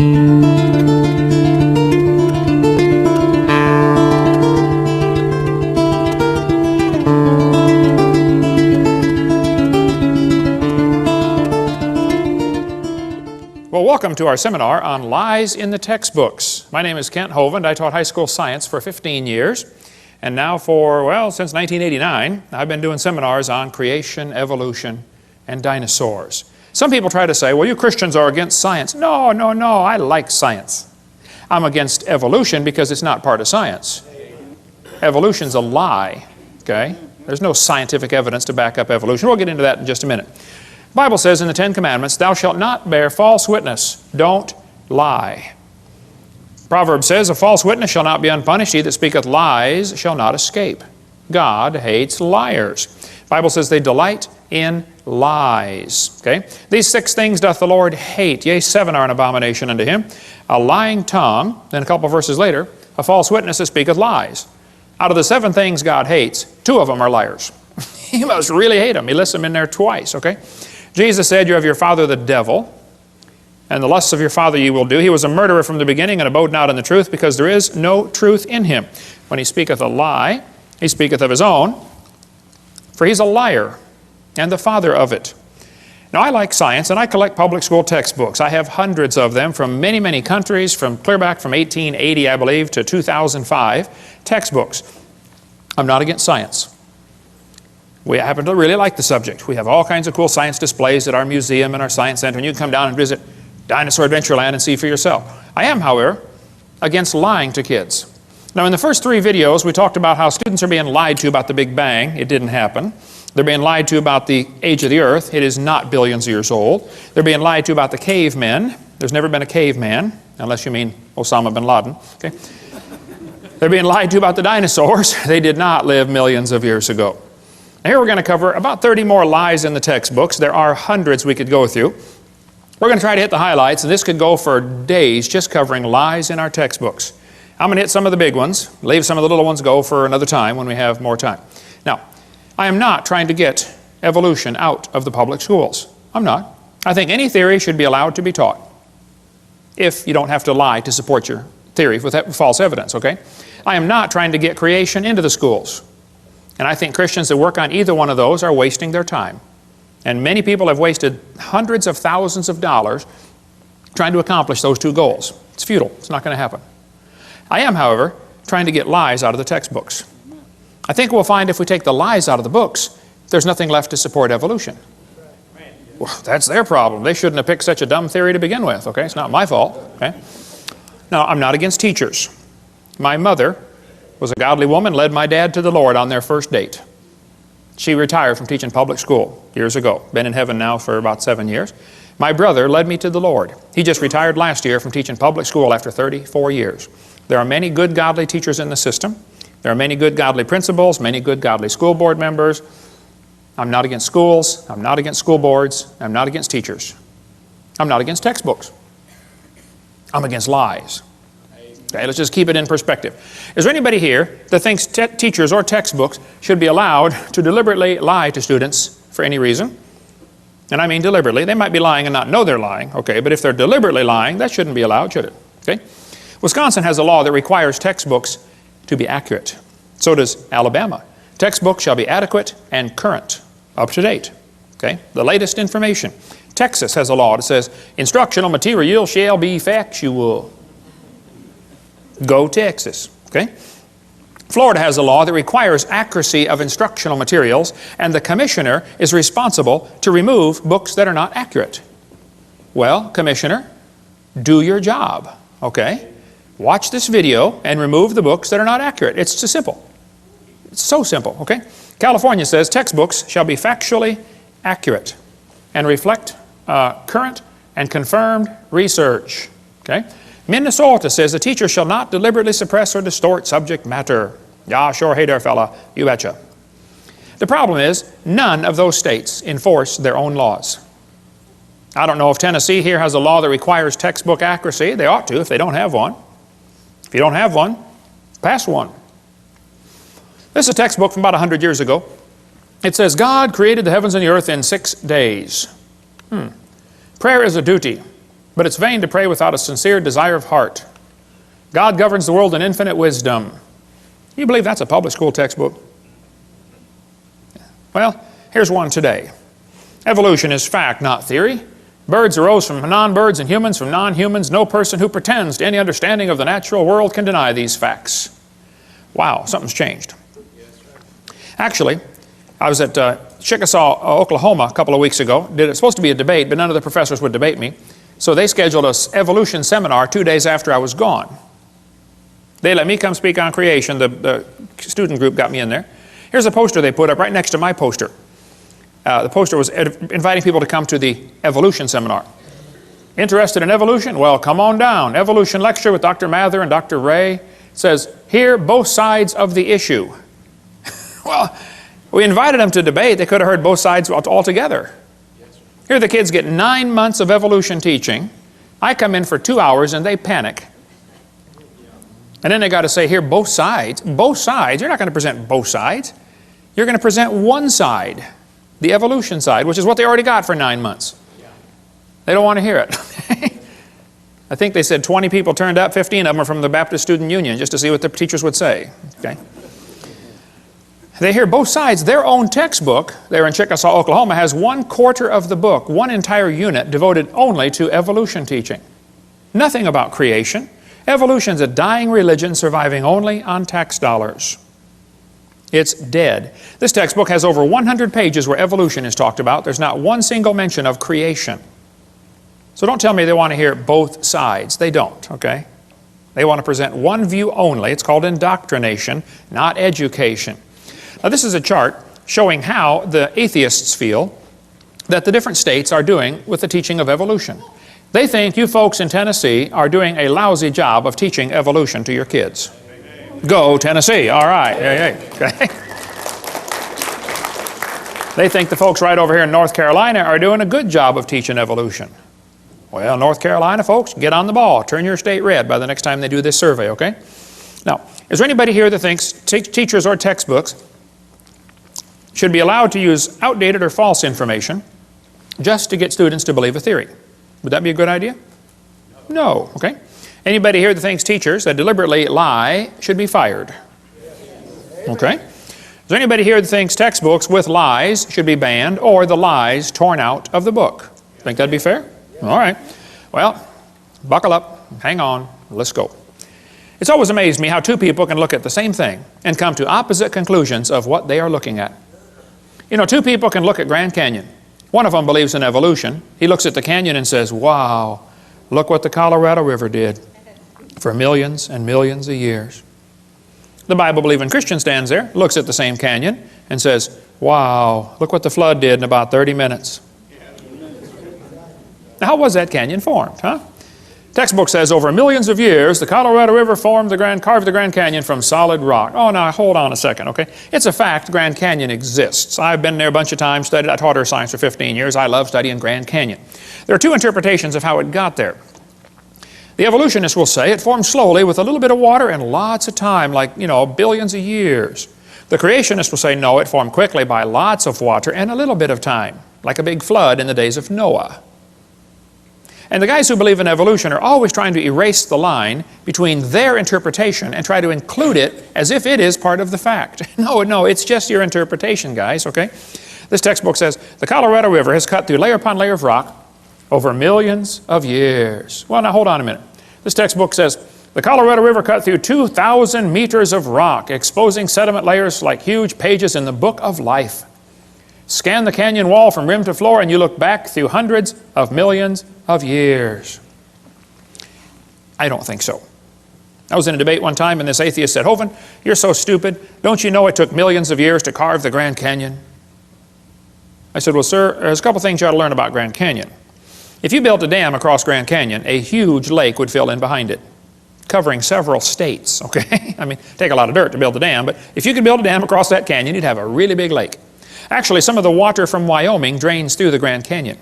Well, welcome to our seminar on lies in the textbooks. My name is Kent Hovind. I taught high school science for 15 years. And now for, well, since 1989, I've been doing seminars on creation, evolution, and dinosaurs. Some people try to say, well, you Christians are against science. No, no, no, I like science. I'm against evolution because it's not part of science. Evolution's a lie, okay? There's no scientific evidence to back up evolution. We'll get into that in just a minute. The Bible says in the Ten Commandments, thou shalt not bear false witness. Don't lie. Proverbs says, a false witness shall not be unpunished. He that speaketh lies shall not escape. God hates liars. The Bible says they delight in lies. Okay? These 6 things doth the Lord hate. Yea, 7 are an abomination unto him. A lying tongue, then a couple of verses later, a false witness that speaketh lies. Out of the 7 things God hates, 2 of them are liars. He must really hate them. He lists them in there twice, okay? Jesus said, you have your father the devil, and the lusts of your father you will do. He was a murderer from the beginning, and abode not in the truth, because there is no truth in him. When he speaketh a lie, he speaketh of his own, for he's a liar, and the father of it. Now, I like science, and I collect public school textbooks. I have hundreds of them from many, many countries, from clear back from 1880, I believe, to 2005, textbooks. I'm not against science. We happen to really like the subject. We have all kinds of cool science displays at our museum and our science center, and you can come down and visit Dinosaur Adventureland and see for yourself. I am, however, against lying to kids. Now, in the first 3 videos, we talked about how students are being lied to about the Big Bang. It didn't happen. They're being lied to about the age of the earth. It is not billions of years old. They're being lied to about the cavemen. There's never been a caveman, unless you mean Osama bin Laden. Okay? They're being lied to about the dinosaurs. They did not live millions of years ago. Now, here we're going to cover about 30 more lies in the textbooks. There are hundreds we could go through. We're going to try to hit the highlights, and this could go for days just covering lies in our textbooks. I'm going to hit some of the big ones, leave some of the little ones go for another time when we have more time. Now, I am not trying to get evolution out of the public schools. I'm not. I think any theory should be allowed to be taught, if you don't have to lie to support your theory with false evidence, okay? I am not trying to get creation into the schools. And I think Christians that work on either one of those are wasting their time. And many people have wasted hundreds of thousands of dollars trying to accomplish those 2 goals. It's futile. It's not going to happen. I am, however, trying to get lies out of the textbooks. I think we'll find if we take the lies out of the books, there's nothing left to support evolution. Well, that's their problem. They shouldn't have picked such a dumb theory to begin with, okay? It's not my fault, okay? Now, I'm not against teachers. My mother was a godly woman, led my dad to the Lord on their first date. She retired from teaching public school years ago. Been in heaven now for about 7 years. My brother led me to the Lord. He just retired last year from teaching public school after 34 years. There are many good godly teachers in the system. There are many good godly principals, many good godly school board members. I'm not against schools. I'm not against school boards. I'm not against teachers. I'm not against textbooks. I'm against lies. Okay, let's just keep it in perspective. Is there anybody here that thinks teachers or textbooks should be allowed to deliberately lie to students for any reason? And I mean deliberately. They might be lying and not know they're lying, okay, but if they're deliberately lying, that shouldn't be allowed, should it? Okay? Wisconsin has a law that requires textbooks to be accurate. So does Alabama. Textbooks shall be adequate and current, up to date, okay? The latest information. Texas has a law that says instructional material shall be factual. Go Texas, okay? Florida has a law that requires accuracy of instructional materials, and the commissioner is responsible to remove books that are not accurate. Well, commissioner, do your job, okay? Watch this video and remove the books that are not accurate. It's just simple. It's so simple, okay? California says textbooks shall be factually accurate and reflect current and confirmed research, okay? Minnesota says the teacher shall not deliberately suppress or distort subject matter. Yeah, sure, hey there, fella, you betcha. The problem is, none of those states enforce their own laws. I don't know if Tennessee here has a law that requires textbook accuracy. They ought to if they don't have one. If you don't have one, pass one. This is a textbook from about 100 years ago. It says, God created the heavens and the earth in 6 days. Prayer is a duty, but it's vain to pray without a sincere desire of heart. God governs the world in infinite wisdom. You believe that's a public school textbook? Well, here's one today. Evolution is fact, not theory. Birds arose from non-birds and humans from non-humans. No person who pretends to any understanding of the natural world can deny these facts. Wow, something's changed. Actually, I was at Chickasaw, Oklahoma a couple of weeks ago. It was supposed to be a debate, but none of the professors would debate me. So they scheduled an evolution seminar 2 days after I was gone. They let me come speak on creation. The student group got me in there. Here's a poster they put up right next to my poster. The poster was inviting people to come to the evolution seminar. Interested in evolution? Well, come on down. Evolution lecture with Dr. Mather and Dr. Ray. It says, hear both sides of the issue. Well, we invited them to debate. They could have heard both sides altogether. Here the kids get 9 months of evolution teaching. I come in for 2 hours and they panic. And then they got to say, here, both sides. Both sides. You're not going to present both sides. You're going to present one side, the evolution side, which is what they already got for 9 months. They don't want to hear it. I think they said 20 people turned up, 15 of them are from the Baptist Student Union, just to see what the teachers would say. Okay. They hear both sides. Their own textbook, there in Chickasaw, Oklahoma, has 1/4 of the book, one entire unit devoted only to evolution teaching. Nothing about creation. Evolution's a dying religion surviving only on tax dollars. It's dead. This textbook has over 100 pages where evolution is talked about. There's not one single mention of creation. So don't tell me they want to hear both sides. They don't, okay? They want to present one view only. It's called indoctrination, not education. Now this is a chart showing how the atheists feel that the different states are doing with the teaching of evolution. They think you folks in Tennessee are doing a lousy job of teaching evolution to your kids. Go Tennessee, all right. Okay. They think the folks right over here in North Carolina are doing a good job of teaching evolution. Well, North Carolina folks, get on the ball. Turn your state red by the next time they do this survey, okay? Now, is there anybody here that thinks teachers or textbooks should be allowed to use outdated or false information just to get students to believe a theory? Would that be a good idea? No, okay. Anybody here that thinks teachers that deliberately lie should be fired? Okay. Is there anybody here that thinks textbooks with lies should be banned or the lies torn out of the book? Think that'd be fair? All right. Well, buckle up, hang on, let's go. It's always amazed me how two people can look at the same thing and come to opposite conclusions of what they are looking at. You know, two people can look at Grand Canyon. One of them believes in evolution. He looks at the canyon and says, wow, look what the Colorado River did for millions and millions of years. The Bible-believing Christian stands there, looks at the same canyon, and says, wow, look what the flood did in about 30 minutes. Now, how was that canyon formed, huh? Textbook says over millions of years, the Colorado River carved the Grand Canyon from solid rock. Oh, now hold on a second, okay? It's a fact Grand Canyon exists. I've been there a bunch of times, studied. I taught earth science for 15 years. I love studying Grand Canyon. There are two interpretations of how it got there. The evolutionists will say it formed slowly with a little bit of water and lots of time, like, you know, billions of years. The creationists will say no, it formed quickly by lots of water and a little bit of time, like a big flood in the days of Noah. And the guys who believe in evolution are always trying to erase the line between their interpretation and try to include it as if it is part of the fact. No, it's just your interpretation, guys, okay? This textbook says, the Colorado River has cut through layer upon layer of rock over millions of years. Well, now hold on a minute. This textbook says, the Colorado River cut through 2,000 meters of rock, exposing sediment layers like huge pages in the book of life. Scan the canyon wall from rim to floor and you look back through hundreds of millions of years. I don't think so. I was in a debate one time and this atheist said, Hovind, you're so stupid. Don't you know it took millions of years to carve the Grand Canyon? I said, well, sir, there's a couple things you ought to learn about Grand Canyon. If you built a dam across Grand Canyon, a huge lake would fill in behind it, covering several states, okay? I mean, take a lot of dirt to build a dam, but if you could build a dam across that canyon, you'd have a really big lake. Actually, some of the water from Wyoming drains through the Grand Canyon.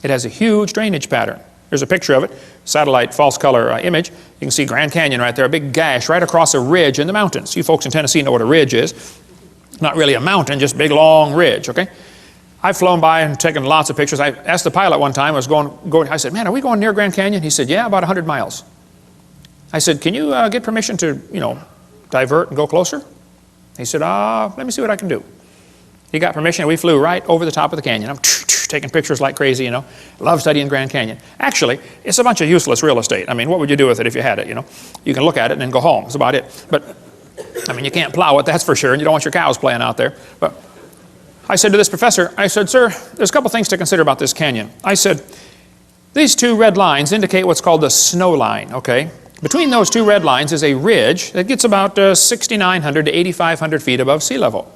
It has a huge drainage pattern. There's a picture of it, satellite false color image. You can see Grand Canyon right there, a big gash right across a ridge in the mountains. You folks in Tennessee know what a ridge is. Not really a mountain, just a big long ridge, okay? I've flown by and taken lots of pictures. I asked the pilot one time, I said, man, are we going near Grand Canyon? He said, yeah, about 100 miles. I said, can you get permission to, divert and go closer? He said, let me see what I can do. He got permission, and we flew right over the top of the canyon. I'm taking pictures like crazy, Love studying Grand Canyon. Actually, it's a bunch of useless real estate. I mean, what would you do with it if you had it, You can look at it and then go home. That's about it. But, you can't plow it, that's for sure, and you don't want your cows playing out there. But I said to this professor, I said, sir, there's a couple things to consider about this canyon. I said, these two red lines indicate what's called the snow line, okay? Between those two red lines is a ridge that gets about 6,900 to 8,500 feet above sea level.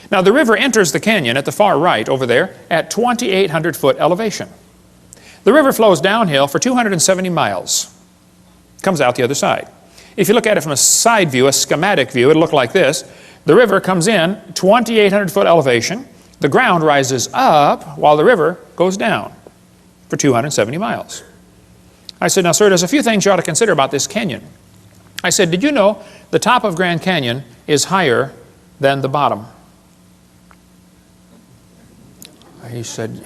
Now, the river enters the canyon at the far right over there at 2,800 foot elevation. The river flows downhill for 270 miles. Comes out the other side. If you look at it from a side view, a schematic view, it'll look like this. The river comes in 2,800 foot elevation. The ground rises up while the river goes down for 270 miles. I said, now, sir, there's a few things you ought to consider about this canyon. I said, did you know the top of Grand Canyon is higher than the bottom? He said,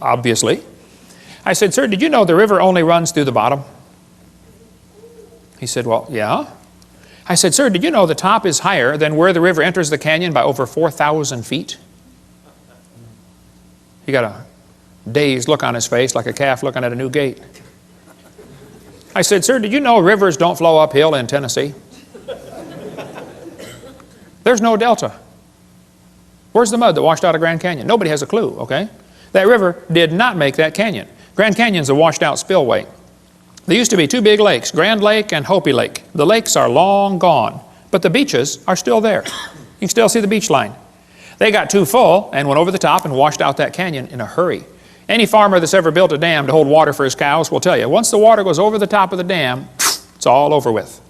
obviously. I said, sir, did you know the river only runs through the bottom? He said, well, yeah. I said, sir, did you know the top is higher than where the river enters the canyon by over 4,000 feet? He got a dazed look on his face like a calf looking at a new gate. I said, sir, did you know rivers don't flow uphill in Tennessee? There's no delta. Where's the mud that washed out of Grand Canyon? Nobody has a clue, okay? That river did not make that canyon. Grand Canyon's a washed out spillway. There used to be two big lakes, Grand Lake and Hopi Lake. The lakes are long gone, but the beaches are still there. You can still see the beach line. They got too full and went over the top and washed out that canyon in a hurry. Any farmer that's ever built a dam to hold water for his cows will tell you, once the water goes over the top of the dam, it's all over with.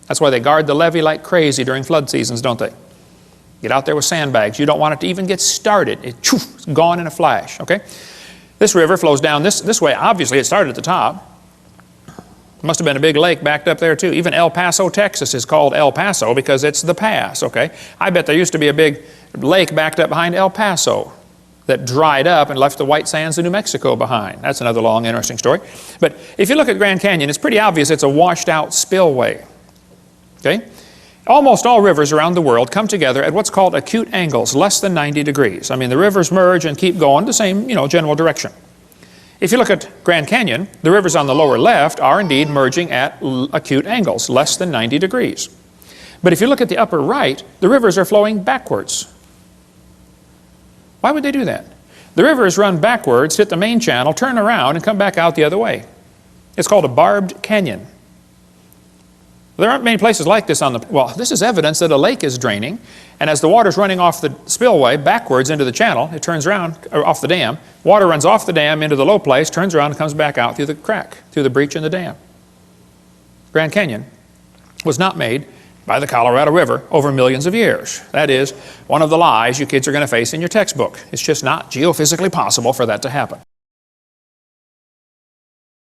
That's why they guard the levee like crazy during flood seasons, don't they? Get out there with sandbags. You don't want it to even get started. It's gone in a flash, okay? This river flows down this way. Obviously, it started at the top. Must have been a big lake backed up there, too. Even El Paso, Texas is called El Paso because it's the pass, okay? I bet there used to be a big lake backed up behind El Paso that dried up and left the white sands of New Mexico behind. That's another long, interesting story. But if you look at Grand Canyon, it's pretty obvious it's a washed-out spillway, okay? Almost all rivers around the world come together at what's called acute angles, less than 90 degrees. I mean, the rivers merge and keep going the same, general direction. If you look at Grand Canyon, the rivers on the lower left are indeed merging at acute angles, less than 90 degrees. But if you look at the upper right, the rivers are flowing backwards. Why would they do that? The rivers run backwards, hit the main channel, turn around, and come back out the other way. It's called a barbed canyon. There aren't many places like this well, this is evidence that a lake is draining, and as the water's running off the spillway backwards into the channel, it turns around, or off the dam, water runs off the dam into the low place, turns around and comes back out through the crack, through the breach in the dam. Grand Canyon was not made by the Colorado River over millions of years. That is one of the lies you kids are going to face in your textbook. It's just not geophysically possible for that to happen.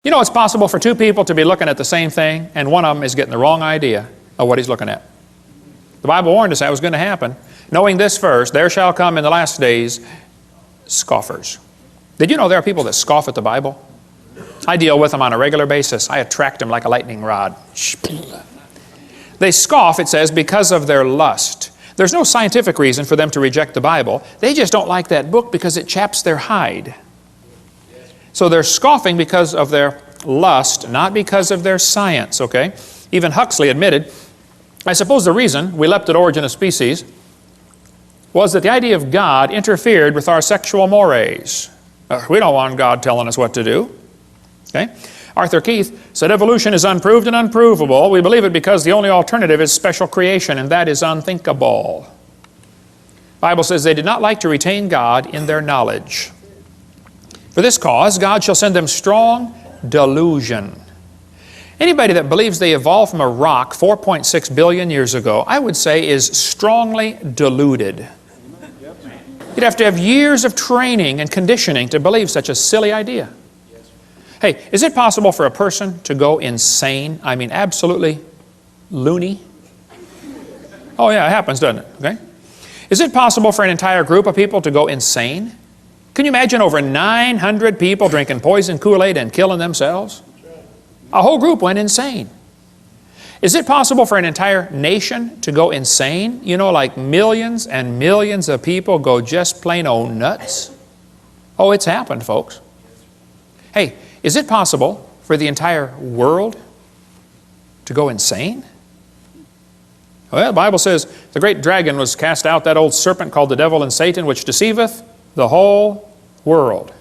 You know, it's possible for two people to be looking at the same thing, and one of them is getting the wrong idea of what he's looking at. The Bible warned us that was going to happen. Knowing this first, there shall come in the last days scoffers. Did you know there are people that scoff at the Bible? I deal with them on a regular basis. I attract them like a lightning rod. They scoff, it says, because of their lust. There's no scientific reason for them to reject the Bible. They just don't like that book because it chaps their hide. So they're scoffing because of their lust, not because of their science, okay? Even Huxley admitted, I suppose the reason we leapt at origin of species was that the idea of God interfered with our sexual mores. We don't want God telling us what to do, okay? Arthur Keith said evolution is unproved and unprovable. We believe it because the only alternative is special creation, and that is unthinkable. The Bible says they did not like to retain God in their knowledge. For this cause, God shall send them strong delusion. Anybody that believes they evolved from a rock 4.6 billion years ago, I would say is strongly deluded. You'd have to have years of training and conditioning to believe such a silly idea. Hey, is it possible for a person to go insane? I mean, absolutely loony? Oh yeah, it happens, doesn't it? Okay? Is it possible for an entire group of people to go insane? Can you imagine over 900 people drinking poison Kool-Aid and killing themselves? A whole group went insane. Is it possible for an entire nation to go insane? You know, like millions and millions of people go just plain old nuts? Oh, it's happened, folks. Hey, is it possible for the entire world to go insane? Well, the Bible says the great dragon was cast out, that old serpent called the devil and Satan, which deceiveth the whole world.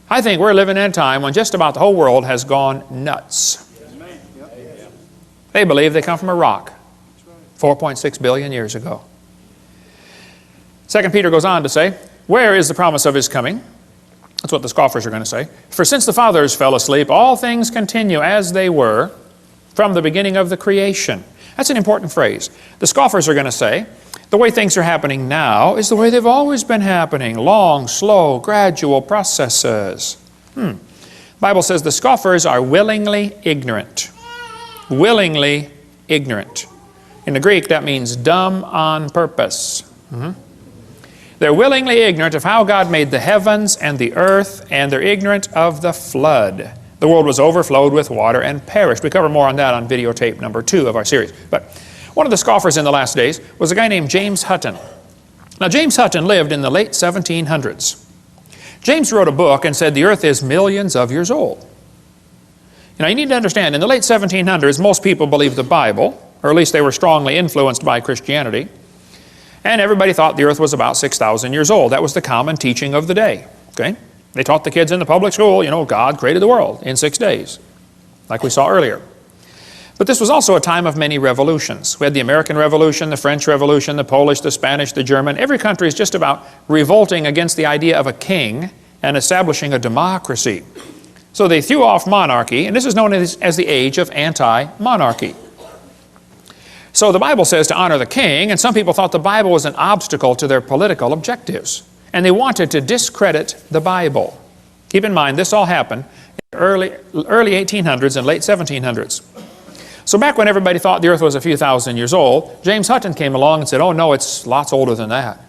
I think we're living in a time when just about the whole world has gone nuts. They believe they come from a rock 4.6 billion years ago. 2 Peter goes on to say, where is the promise of His coming? That's what the scoffers are going to say. For since the fathers fell asleep, all things continue as they were from the beginning of the creation. That's an important phrase. The scoffers are going to say, the way things are happening now is the way they've always been happening. Long, slow, gradual processes. The Bible says the scoffers are willingly ignorant. Willingly ignorant. In the Greek, that means dumb on purpose. They're willingly ignorant of how God made the heavens and the earth, and they're ignorant of the flood. The world was overflowed with water and perished. We cover more on that on videotape number 2 of our series. But one of the scoffers in the last days was a guy named James Hutton. Now, James Hutton lived in the late 1700s. James wrote a book and said the earth is millions of years old. Now, you need to understand, in the late 1700s, most people believed the Bible, or at least they were strongly influenced by Christianity, and everybody thought the earth was about 6,000 years old. That was the common teaching of the day. Okay? They taught the kids in the public school, you know, God created the world in 6 days, like we saw earlier. But this was also a time of many revolutions. We had the American Revolution, the French Revolution, the Polish, the Spanish, the German. Every country is just about revolting against the idea of a king and establishing a democracy. So they threw off monarchy, and this is known as the age of anti-monarchy. So the Bible says to honor the king, and some people thought the Bible was an obstacle to their political objectives. And they wanted to discredit the Bible. Keep in mind, this all happened in the early 1800s and late 1700s. So back when everybody thought the earth was a few thousand years old, James Hutton came along and said, oh no, it's lots older than that.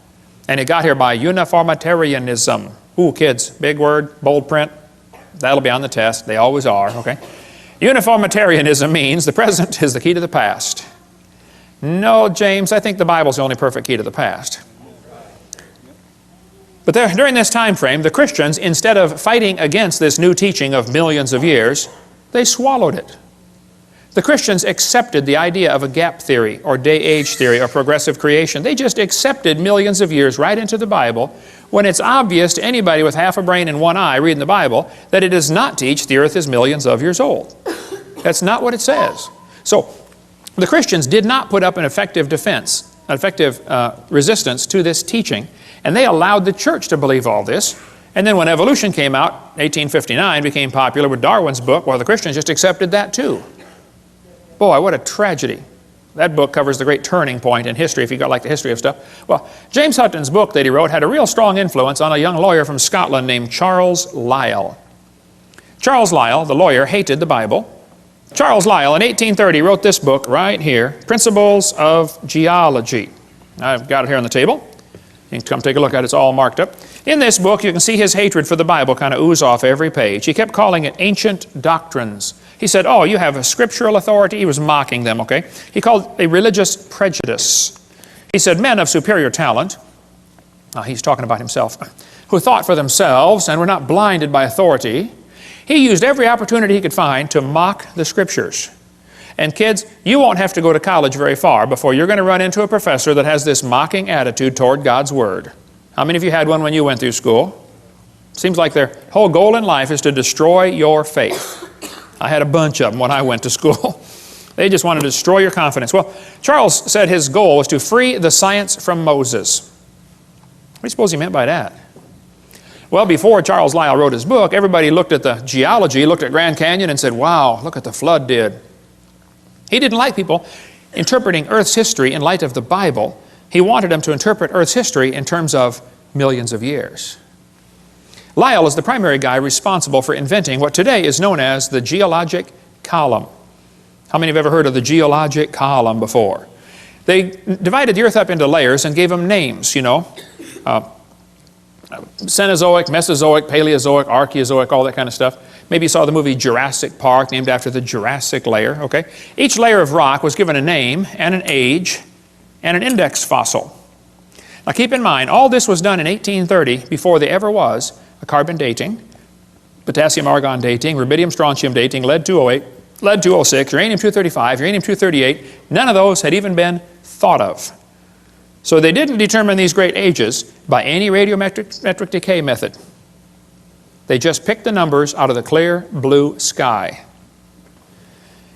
And it got here by uniformitarianism. Ooh, kids, big word, bold print. That'll be on the test. They always are, okay? Uniformitarianism means the present is the key to the past. No, James, I think the Bible's the only perfect key to the past. But during this time frame, the Christians, instead of fighting against this new teaching of millions of years, they swallowed it. The Christians accepted the idea of a gap theory or day-age theory or progressive creation. They just accepted millions of years right into the Bible when it's obvious to anybody with half a brain and one eye reading the Bible that it does not teach the earth is millions of years old. That's not what it says. So the Christians did not put up an effective defense, an effective resistance to this teaching, and they allowed the church to believe all this. And then when evolution came out, 1859 became popular with Darwin's book, well, the Christians just accepted that too. Boy, what a tragedy. That book covers the great turning point in history, if you like the history of stuff. Well, James Hutton's book that he wrote had a real strong influence on a young lawyer from Scotland named Charles Lyell. Charles Lyell, the lawyer, hated the Bible. Charles Lyell, in 1830, wrote this book right here, Principles of Geology. I've got it here on the table. You can come take a look at it. It's all marked up. In this book, you can see his hatred for the Bible kind of ooze off every page. He kept calling it ancient doctrines. He said, oh, you have a scriptural authority. He was mocking them, okay? He called it a religious prejudice. He said, men of superior talent, he's talking about himself, who thought for themselves and were not blinded by authority, he used every opportunity he could find to mock the Scriptures. And kids, you won't have to go to college very far before you're going to run into a professor that has this mocking attitude toward God's Word. How many of you had one when you went through school? Seems like their whole goal in life is to destroy your faith. I had a bunch of them when I went to school. They just wanted to destroy your confidence. Well, Charles said his goal was to free the science from Moses. What do you suppose he meant by that? Well, before Charles Lyell wrote his book, everybody looked at the geology, looked at Grand Canyon and said, wow, look what the flood did. He didn't like people interpreting Earth's history in light of the Bible. He wanted them to interpret Earth's history in terms of millions of years. Lyell is the primary guy responsible for inventing what today is known as the geologic column. How many have ever heard of the geologic column before? They divided the earth up into layers and gave them names, you know. Cenozoic, Mesozoic, Paleozoic, Archaeozoic, all that kind of stuff. Maybe you saw the movie Jurassic Park, named after the Jurassic layer, okay? Each layer of rock was given a name and an age and an index fossil. Now keep in mind, all this was done in 1830 before there ever was a carbon dating, potassium-argon dating, rubidium-strontium dating, lead-208, lead-206, uranium-235, uranium-238. None of those had even been thought of. So they didn't determine these great ages by any radiometric decay method. They just picked the numbers out of the clear blue sky.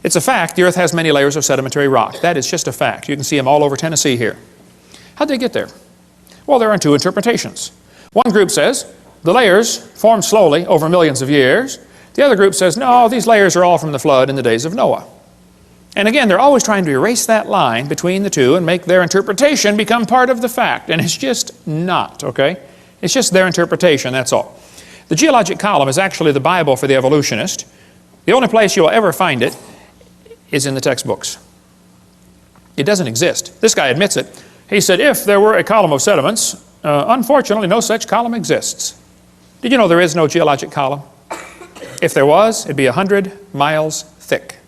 It's a fact the earth has many layers of sedimentary rock. That is just a fact. You can see them all over Tennessee here. How'd they get there? Well, there are two interpretations. One group says the layers formed slowly over millions of years. The other group says, no, these layers are all from the flood in the days of Noah. And again, they're always trying to erase that line between the two and make their interpretation become part of the fact. And it's just not, okay? It's just their interpretation, that's all. The geologic column is actually the Bible for the evolutionist. The only place you'll ever find it is in the textbooks. It doesn't exist. This guy admits it. He said, if there were a column of sediments, unfortunately no such column exists. Did you know there is no geologic column? If there was, it'd be 100 miles thick.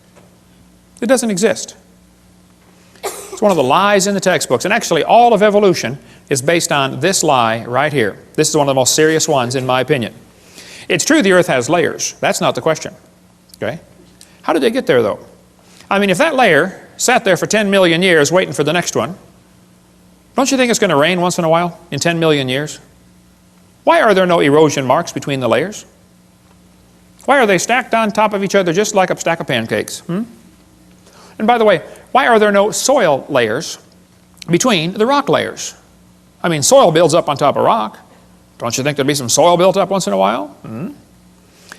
It doesn't exist. It's one of the lies in the textbooks. And actually, all of evolution is based on this lie right here. This is one of the most serious ones, in my opinion. It's true the earth has layers. That's not the question. Okay? How did they get there, though? I mean, if that layer sat there for 10 million years waiting for the next one, don't you think it's going to rain once in a while in 10 million years? Why are there no erosion marks between the layers? Why are they stacked on top of each other just like a stack of pancakes? And by the way, why are there no soil layers between the rock layers? I mean, soil builds up on top of rock. Don't you think there'd be some soil built up once in a while?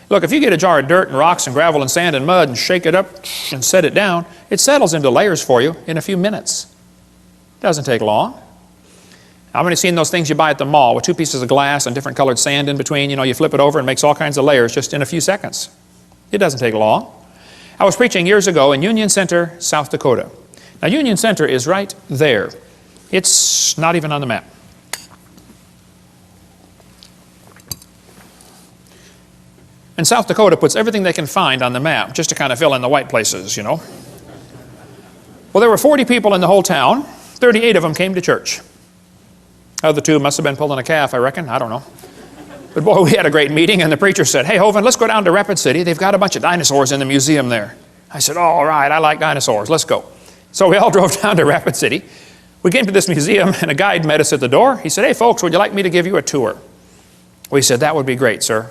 Look, if you get a jar of dirt and rocks and gravel and sand and mud and shake it up and set it down, it settles into layers for you in a few minutes. It doesn't take long. How many seen those things you buy at the mall with two pieces of glass and different colored sand in between? You know, you flip it over and it makes all kinds of layers just in a few seconds. It doesn't take long. I was preaching years ago in Union Center, South Dakota. Now, Union Center is right there. It's not even on the map. And South Dakota puts everything they can find on the map just to kind of fill in the white places, you know. Well, there were 40 people in the whole town. 38 of them came to church. Other two must have been pulling a calf, I reckon. I don't know. But boy, we had a great meeting, and the preacher said, hey, Hovind, let's go down to Rapid City. They've got a bunch of dinosaurs in the museum there. I said, all right, I like dinosaurs. Let's go. So we all drove down to Rapid City. We came to this museum, and a guide met us at the door. He said, hey, folks, would you like me to give you a tour? We said, that would be great, sir.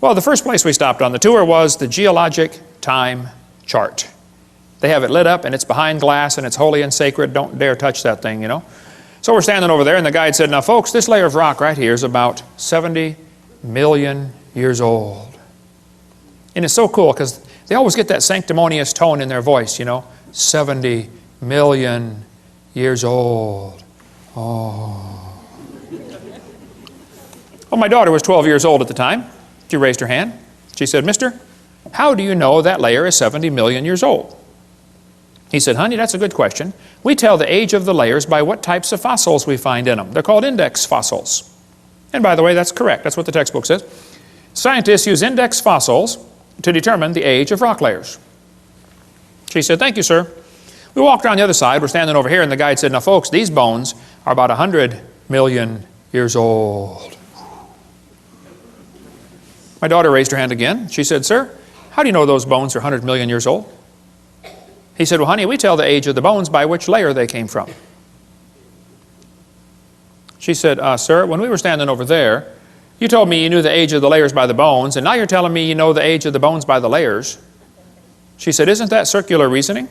Well, the first place we stopped on the tour was the geologic time chart. They have it lit up, and it's behind glass, and it's holy and sacred. Don't dare touch that thing, you know. So we're standing over there, and the guide said, now, folks, this layer of rock right here is about 70 million years old. And it's so cool, because they always get that sanctimonious tone in their voice, you know. 70 million years old. Oh. Well, my daughter was 12 years old at the time. She raised her hand. She said, mister, how do you know that layer is 70 million years old? He said, honey, that's a good question. We tell the age of the layers by what types of fossils we find in them. They're called index fossils. And by the way, that's correct. That's what the textbook says. Scientists use index fossils to determine the age of rock layers. She said, thank you, sir. We walked around the other side. We're standing over here, and the guide said, now, folks, these bones are about 100 million years old. My daughter raised her hand again. She said, sir, how do you know those bones are 100 million years old? He said, well, honey, we tell the age of the bones by which layer they came from. She said, sir, when we were standing over there, you told me you knew the age of the layers by the bones, and now you're telling me you know the age of the bones by the layers. She said, isn't that circular reasoning?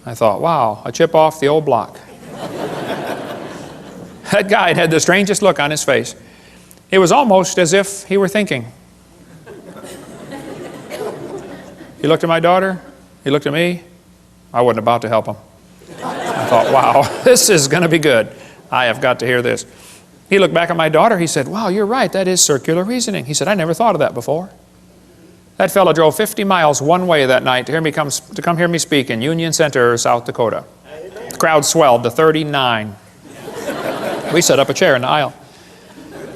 I thought, wow, a chip off the old block. That guide had the strangest look on his face. It was almost as if he were thinking. He looked at my daughter. He looked at me. I wasn't about to help him. I thought, wow, this is going to be good. I have got to hear this. He looked back at my daughter. He said, wow, you're right. That is circular reasoning. He said, I never thought of that before. That fellow drove 50 miles one way that night to come hear me speak in Union Center, South Dakota. The crowd swelled to 39. We set up a chair in the aisle.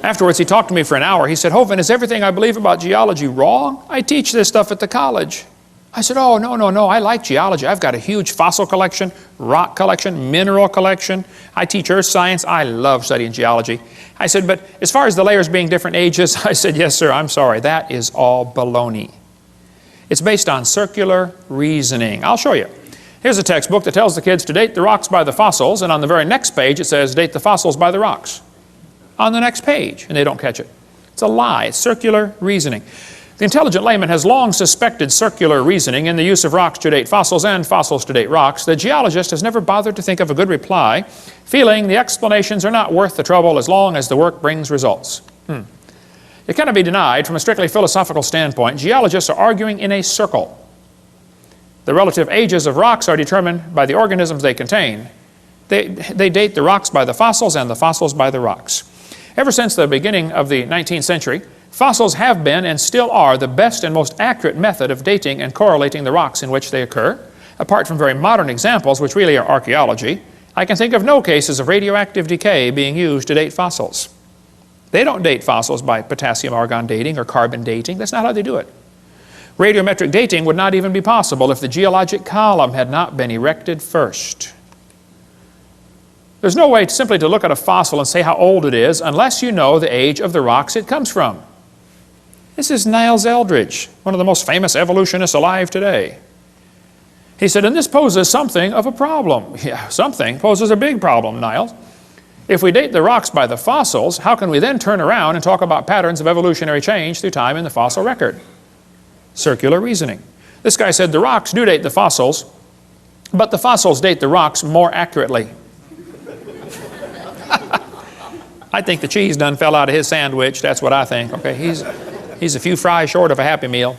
Afterwards, he talked to me for an hour. He said, Hovind, is everything I believe about geology wrong? I teach this stuff at the college. I said, oh, no, I like geology. I've got a huge fossil collection, rock collection, mineral collection. I teach earth science. I love studying geology. I said, but as far as the layers being different ages, I said, yes, sir, I'm sorry. That is all baloney. It's based on circular reasoning. I'll show you. Here's a textbook that tells the kids to date the rocks by the fossils, and on the very next page it says date the fossils by the rocks. On the next page, and they don't catch it. It's a lie. It's circular reasoning. The intelligent layman has long suspected circular reasoning in the use of rocks to date fossils and fossils to date rocks. The geologist has never bothered to think of a good reply, feeling the explanations are not worth the trouble as long as the work brings results. It cannot be denied from a strictly philosophical standpoint, geologists are arguing in a circle. The relative ages of rocks are determined by the organisms they contain. They date the rocks by the fossils and the fossils by the rocks. Ever since the beginning of the 19th century, fossils have been and still are the best and most accurate method of dating and correlating the rocks in which they occur. Apart from very modern examples, which really are archaeology, I can think of no cases of radioactive decay being used to date fossils. They don't date fossils by potassium-argon dating or carbon dating. That's not how they do it. Radiometric dating would not even be possible if the geologic column had not been erected first. There's no way simply to look at a fossil and say how old it is unless you know the age of the rocks it comes from. This is Niles Eldredge, one of the most famous evolutionists alive today. He said, and this poses something of a problem. Yeah, something poses a big problem, Niles. If we date the rocks by the fossils, how can we then turn around and talk about patterns of evolutionary change through time in the fossil record? Circular reasoning. This guy said the rocks do date the fossils, but the fossils date the rocks more accurately. I think the cheese done fell out of his sandwich. That's what I think. Okay, he's a few fries short of a Happy Meal.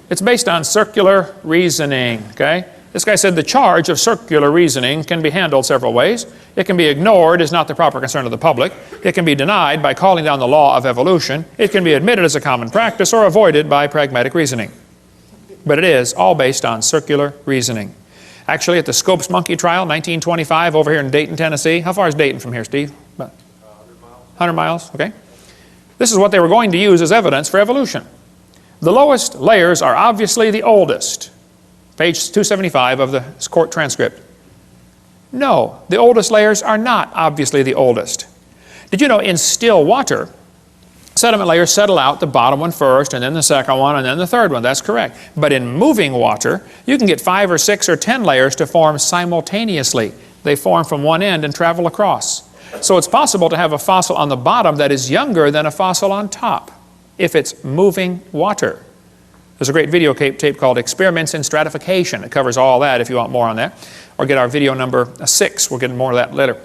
It's based on circular reasoning. Okay, this guy said the charge of circular reasoning can be handled several ways. It can be ignored as not the proper concern of the public. It can be denied by calling down the law of evolution. It can be admitted as a common practice or avoided by pragmatic reasoning. But it is all based on circular reasoning. Actually, at the Scopes monkey trial, 1925, over here in Dayton, Tennessee. How far is Dayton from here, Steve? About 100 miles. 100 miles, okay. This is what they were going to use as evidence for evolution. The lowest layers are obviously the oldest. Page 275 of the court transcript. No, the oldest layers are not obviously the oldest. Did you know in still water, sediment layers settle out, the bottom one first, and then the second one, and then the third one. That's correct. But in moving water, you can get 5 or 6 or 10 layers to form simultaneously. They form from one end and travel across. So it's possible to have a fossil on the bottom that is younger than a fossil on top if it's moving water. There's a great video tape called Experiments in Stratification. It covers all that if you want more on that. Or get our video number 6. We'll get more of that later.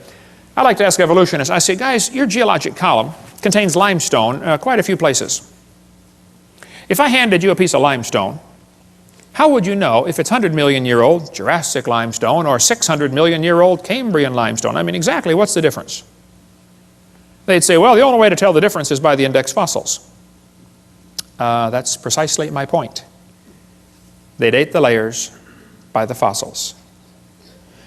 I like to ask evolutionists, I say, guys, your geologic column contains limestone quite a few places. If I handed you a piece of limestone, how would you know if it's 100 million year old Jurassic limestone or 600 million year old Cambrian limestone? I mean, exactly what's the difference? They'd say, well, the only way to tell the difference is by the index fossils. That's precisely my point. They date the layers by the fossils.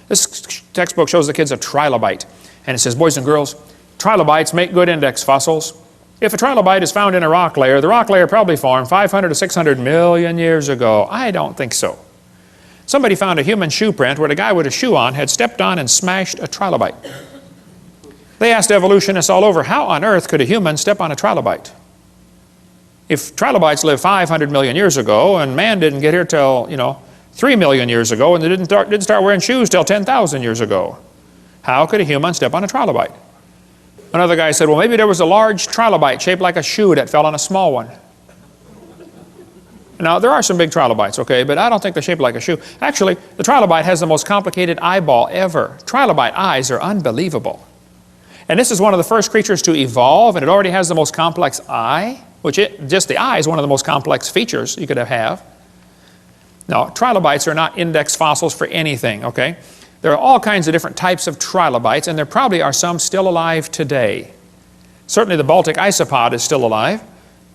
This textbook shows the kids a trilobite, and it says, boys and girls, trilobites make good index fossils. If a trilobite is found in a rock layer, the rock layer probably formed 500 to 600 million years ago. I don't think so. Somebody found a human shoe print where the guy with a shoe on had stepped on and smashed a trilobite. They asked evolutionists all over, how on earth could a human step on a trilobite? If trilobites lived 500 million years ago and man didn't get here till, 3 million years ago, and they didn't start wearing shoes till 10,000 years ago, how could a human step on a trilobite? Another guy said, well, maybe there was a large trilobite shaped like a shoe that fell on a small one. Now, there are some big trilobites, okay, but I don't think they're shaped like a shoe. Actually, the trilobite has the most complicated eyeball ever. Trilobite eyes are unbelievable. And this is one of the first creatures to evolve, and it already has the most complex eye, just the eye is one of the most complex features you could have. Now, trilobites are not index fossils for anything, okay? There are all kinds of different types of trilobites, and there probably are some still alive today. Certainly the Baltic isopod is still alive.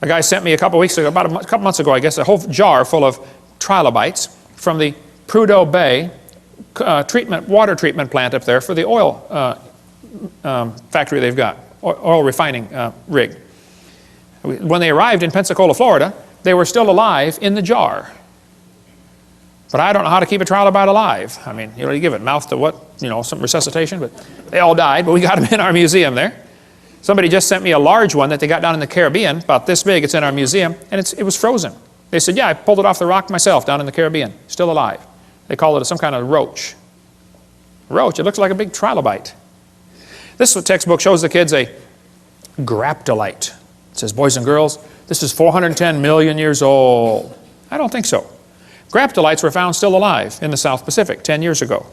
A guy sent me a couple weeks ago, about a couple months ago, I guess, a whole jar full of trilobites from the Prudhoe Bay water treatment plant up there for the oil factory they've got, oil refining rig. When they arrived in Pensacola, Florida, they were still alive in the jar. But I don't know how to keep a trilobite alive. I mean, you give it mouth to what, some resuscitation, but they all died, but we got them in our museum there. Somebody just sent me a large one that they got down in the Caribbean, about this big. It's in our museum, and it was frozen. They said, yeah, I pulled it off the rock myself down in the Caribbean, still alive. They call it some kind of roach. Roach, it looks like a big trilobite. This textbook shows the kids a graptolite. It says, boys and girls, this is 410 million years old. I don't think so. Graptolites were found still alive in the South Pacific 10 years ago.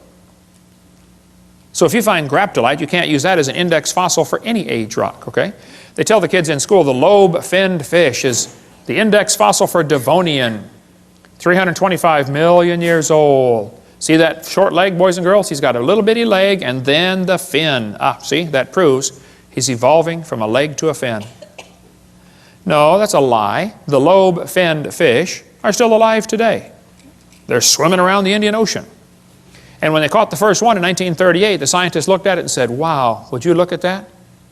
So if you find graptolite, you can't use that as an index fossil for any age rock, okay? They tell the kids in school the lobe-finned fish is the index fossil for Devonian, 325 million years old. See that short leg, boys and girls? He's got a little bitty leg and then the fin. See, that proves he's evolving from a leg to a fin. No, that's a lie. The lobe-finned fish are still alive today. They're swimming around the Indian Ocean. And when they caught the first one in 1938, the scientists looked at it and said, wow, would you look at that?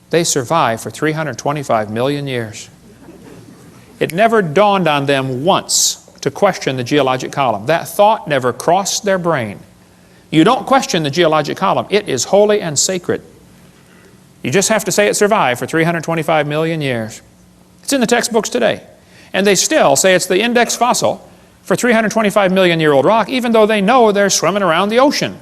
They survived for 325 million years. It never dawned on them once to question the geologic column. That thought never crossed their brain. You don't question the geologic column. It is holy and sacred. You just have to say it survived for 325 million years. It's in the textbooks today. And they still say it's the index fossil for 325 million year old rock, even though they know they're swimming around the ocean.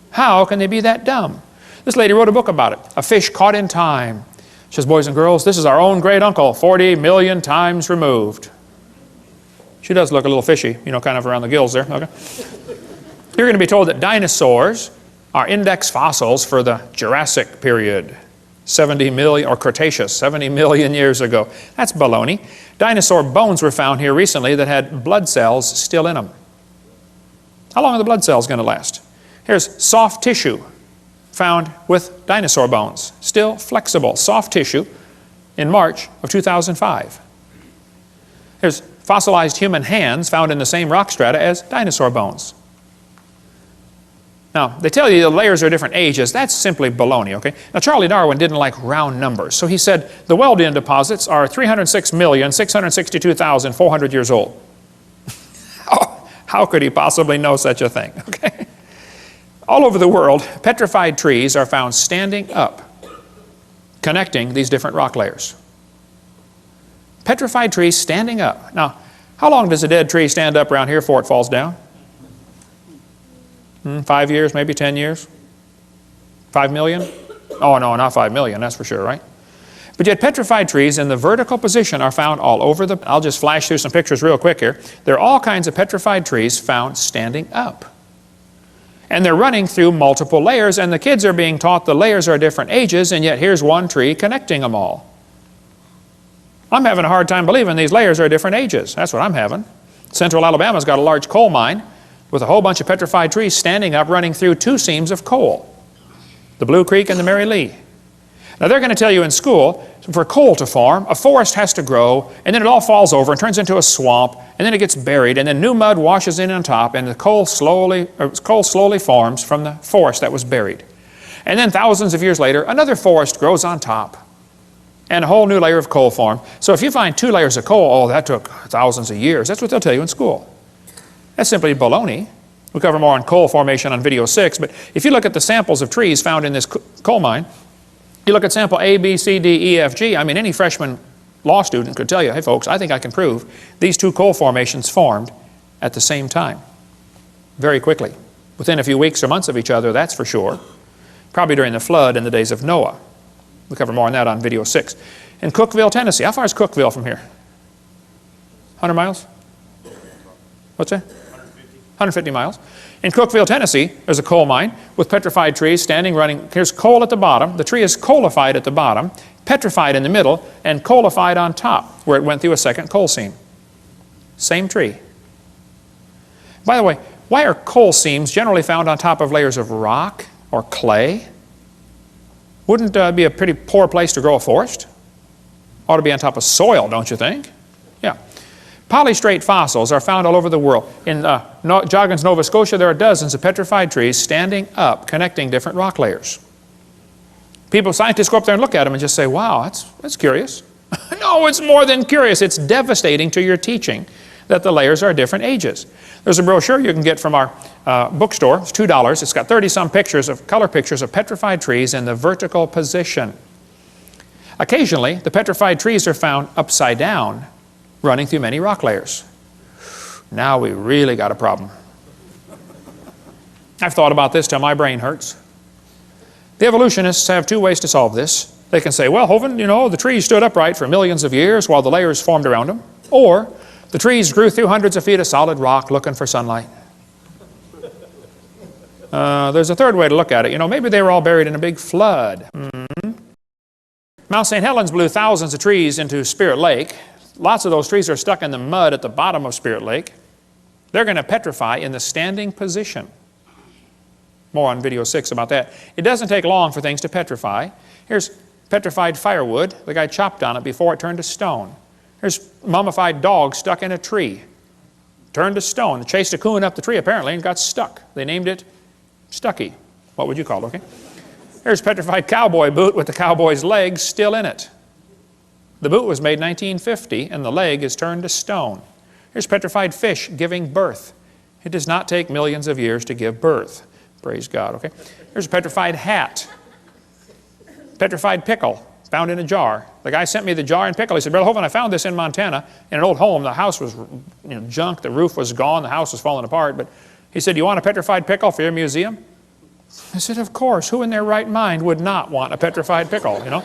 How can they be that dumb? This lady wrote a book about it, A Fish Caught in Time. She says, boys and girls, this is our own great uncle, 40 million times removed. She does look a little fishy, kind of around the gills there. Okay. You're going to be told that dinosaurs are index fossils for the Jurassic period, 70 million, or Cretaceous, 70 million years ago. That's baloney. Dinosaur bones were found here recently that had blood cells still in them. How long are the blood cells going to last? Here's soft tissue found with dinosaur bones, still flexible, soft tissue in March of 2005. Here's fossilized human hands found in the same rock strata as dinosaur bones. Now, they tell you the layers are different ages. That's simply baloney, okay? Now, Charlie Darwin didn't like round numbers, so he said the Wealdian deposits are 306,662,400 years old. How could he possibly know such a thing, okay? All over the world, petrified trees are found standing up, connecting these different rock layers. Petrified trees standing up. Now, how long does a dead tree stand up around here before it falls down? 5 years, maybe 10 years? 5 million? Oh, no, not 5 million, that's for sure, right? But yet petrified trees in the vertical position are found all over the... I'll just flash through some pictures real quick here. There are all kinds of petrified trees found standing up. And they're running through multiple layers, and the kids are being taught the layers are different ages, and yet here's one tree connecting them all. I'm having a hard time believing these layers are different ages. That's what I'm having. Central Alabama's got a large coal mine with a whole bunch of petrified trees standing up running through 2 seams of coal, the Blue Creek and the Mary Lee. Now they're going to tell you in school, for coal to form, a forest has to grow, and then it all falls over and turns into a swamp, and then it gets buried, and then new mud washes in on top, and the coal slowly forms from the forest that was buried. And then thousands of years later, another forest grows on top, and a whole new layer of coal formed. So if you find 2 layers of coal, oh, that took thousands of years. That's what they'll tell you in school. That's simply baloney. We'll cover more on coal formation on video 6, but if you look at the samples of trees found in this coal mine, you look at sample A, B, C, D, E, F, G, I mean, any freshman law student could tell you, hey folks, I think I can prove these 2 coal formations formed at the same time, very quickly. Within a few weeks or months of each other, that's for sure. Probably during the flood in the days of Noah. We'll cover more on that on video 6. In Cookeville, Tennessee, how far is Cookeville from here? 100 miles? What's that? 150 miles. In Cookeville, Tennessee, there's a coal mine with petrified trees standing running. Here's coal at the bottom. The tree is coalified at the bottom, petrified in the middle, and coalified on top, where it went through a second coal seam. Same tree. By the way, why are coal seams generally found on top of layers of rock or clay? Wouldn't be a pretty poor place to grow a forest? Ought to be on top of soil, don't you think? Yeah. Polystrate fossils are found all over the world. In Joggins, Nova Scotia, there are dozens of petrified trees standing up, connecting different rock layers. Scientists go up there and look at them and just say, wow, that's curious. No, it's more than curious. It's devastating to your teaching that the layers are different ages. There's a brochure you can get from our bookstore. It's $2. It's got 30-some color pictures of petrified trees in the vertical position. Occasionally, the petrified trees are found upside down, running through many rock layers. Now we really got a problem. I've thought about this till my brain hurts. The evolutionists have two ways to solve this. They can say, well, Hovind, you know, the trees stood upright for millions of years while the layers formed around them. Or the trees grew through hundreds of feet of solid rock looking for sunlight. There's a third way to look at it. You know, maybe they were all buried in a big flood. Mount St. Helens blew thousands of trees into Spirit Lake. Lots of those trees are stuck in the mud at the bottom of Spirit Lake. They're going to petrify in the standing position. More on video 6 about that. It doesn't take long for things to petrify. Here's petrified firewood. The guy chopped on it before it turned to stone. Here's a mummified dog stuck in a tree. Turned to stone. It chased a coon up the tree apparently and got stuck. They named it Stucky. What would you call it, okay? Here's a petrified cowboy boot with the cowboy's legs still in it. The boot was made in 1950 and the leg is turned to stone. Here's petrified fish giving birth. It does not take millions of years to give birth. Praise God, okay? Here's a petrified hat. Petrified pickle found in a jar. The guy sent me the jar and pickle. He said, Brother Hovind, I found this in Montana in an old home. The house was junk. The roof was gone. The house was falling apart. But he said, you want a petrified pickle for your museum? I said, of course. Who in their right mind would not want a petrified pickle, you know?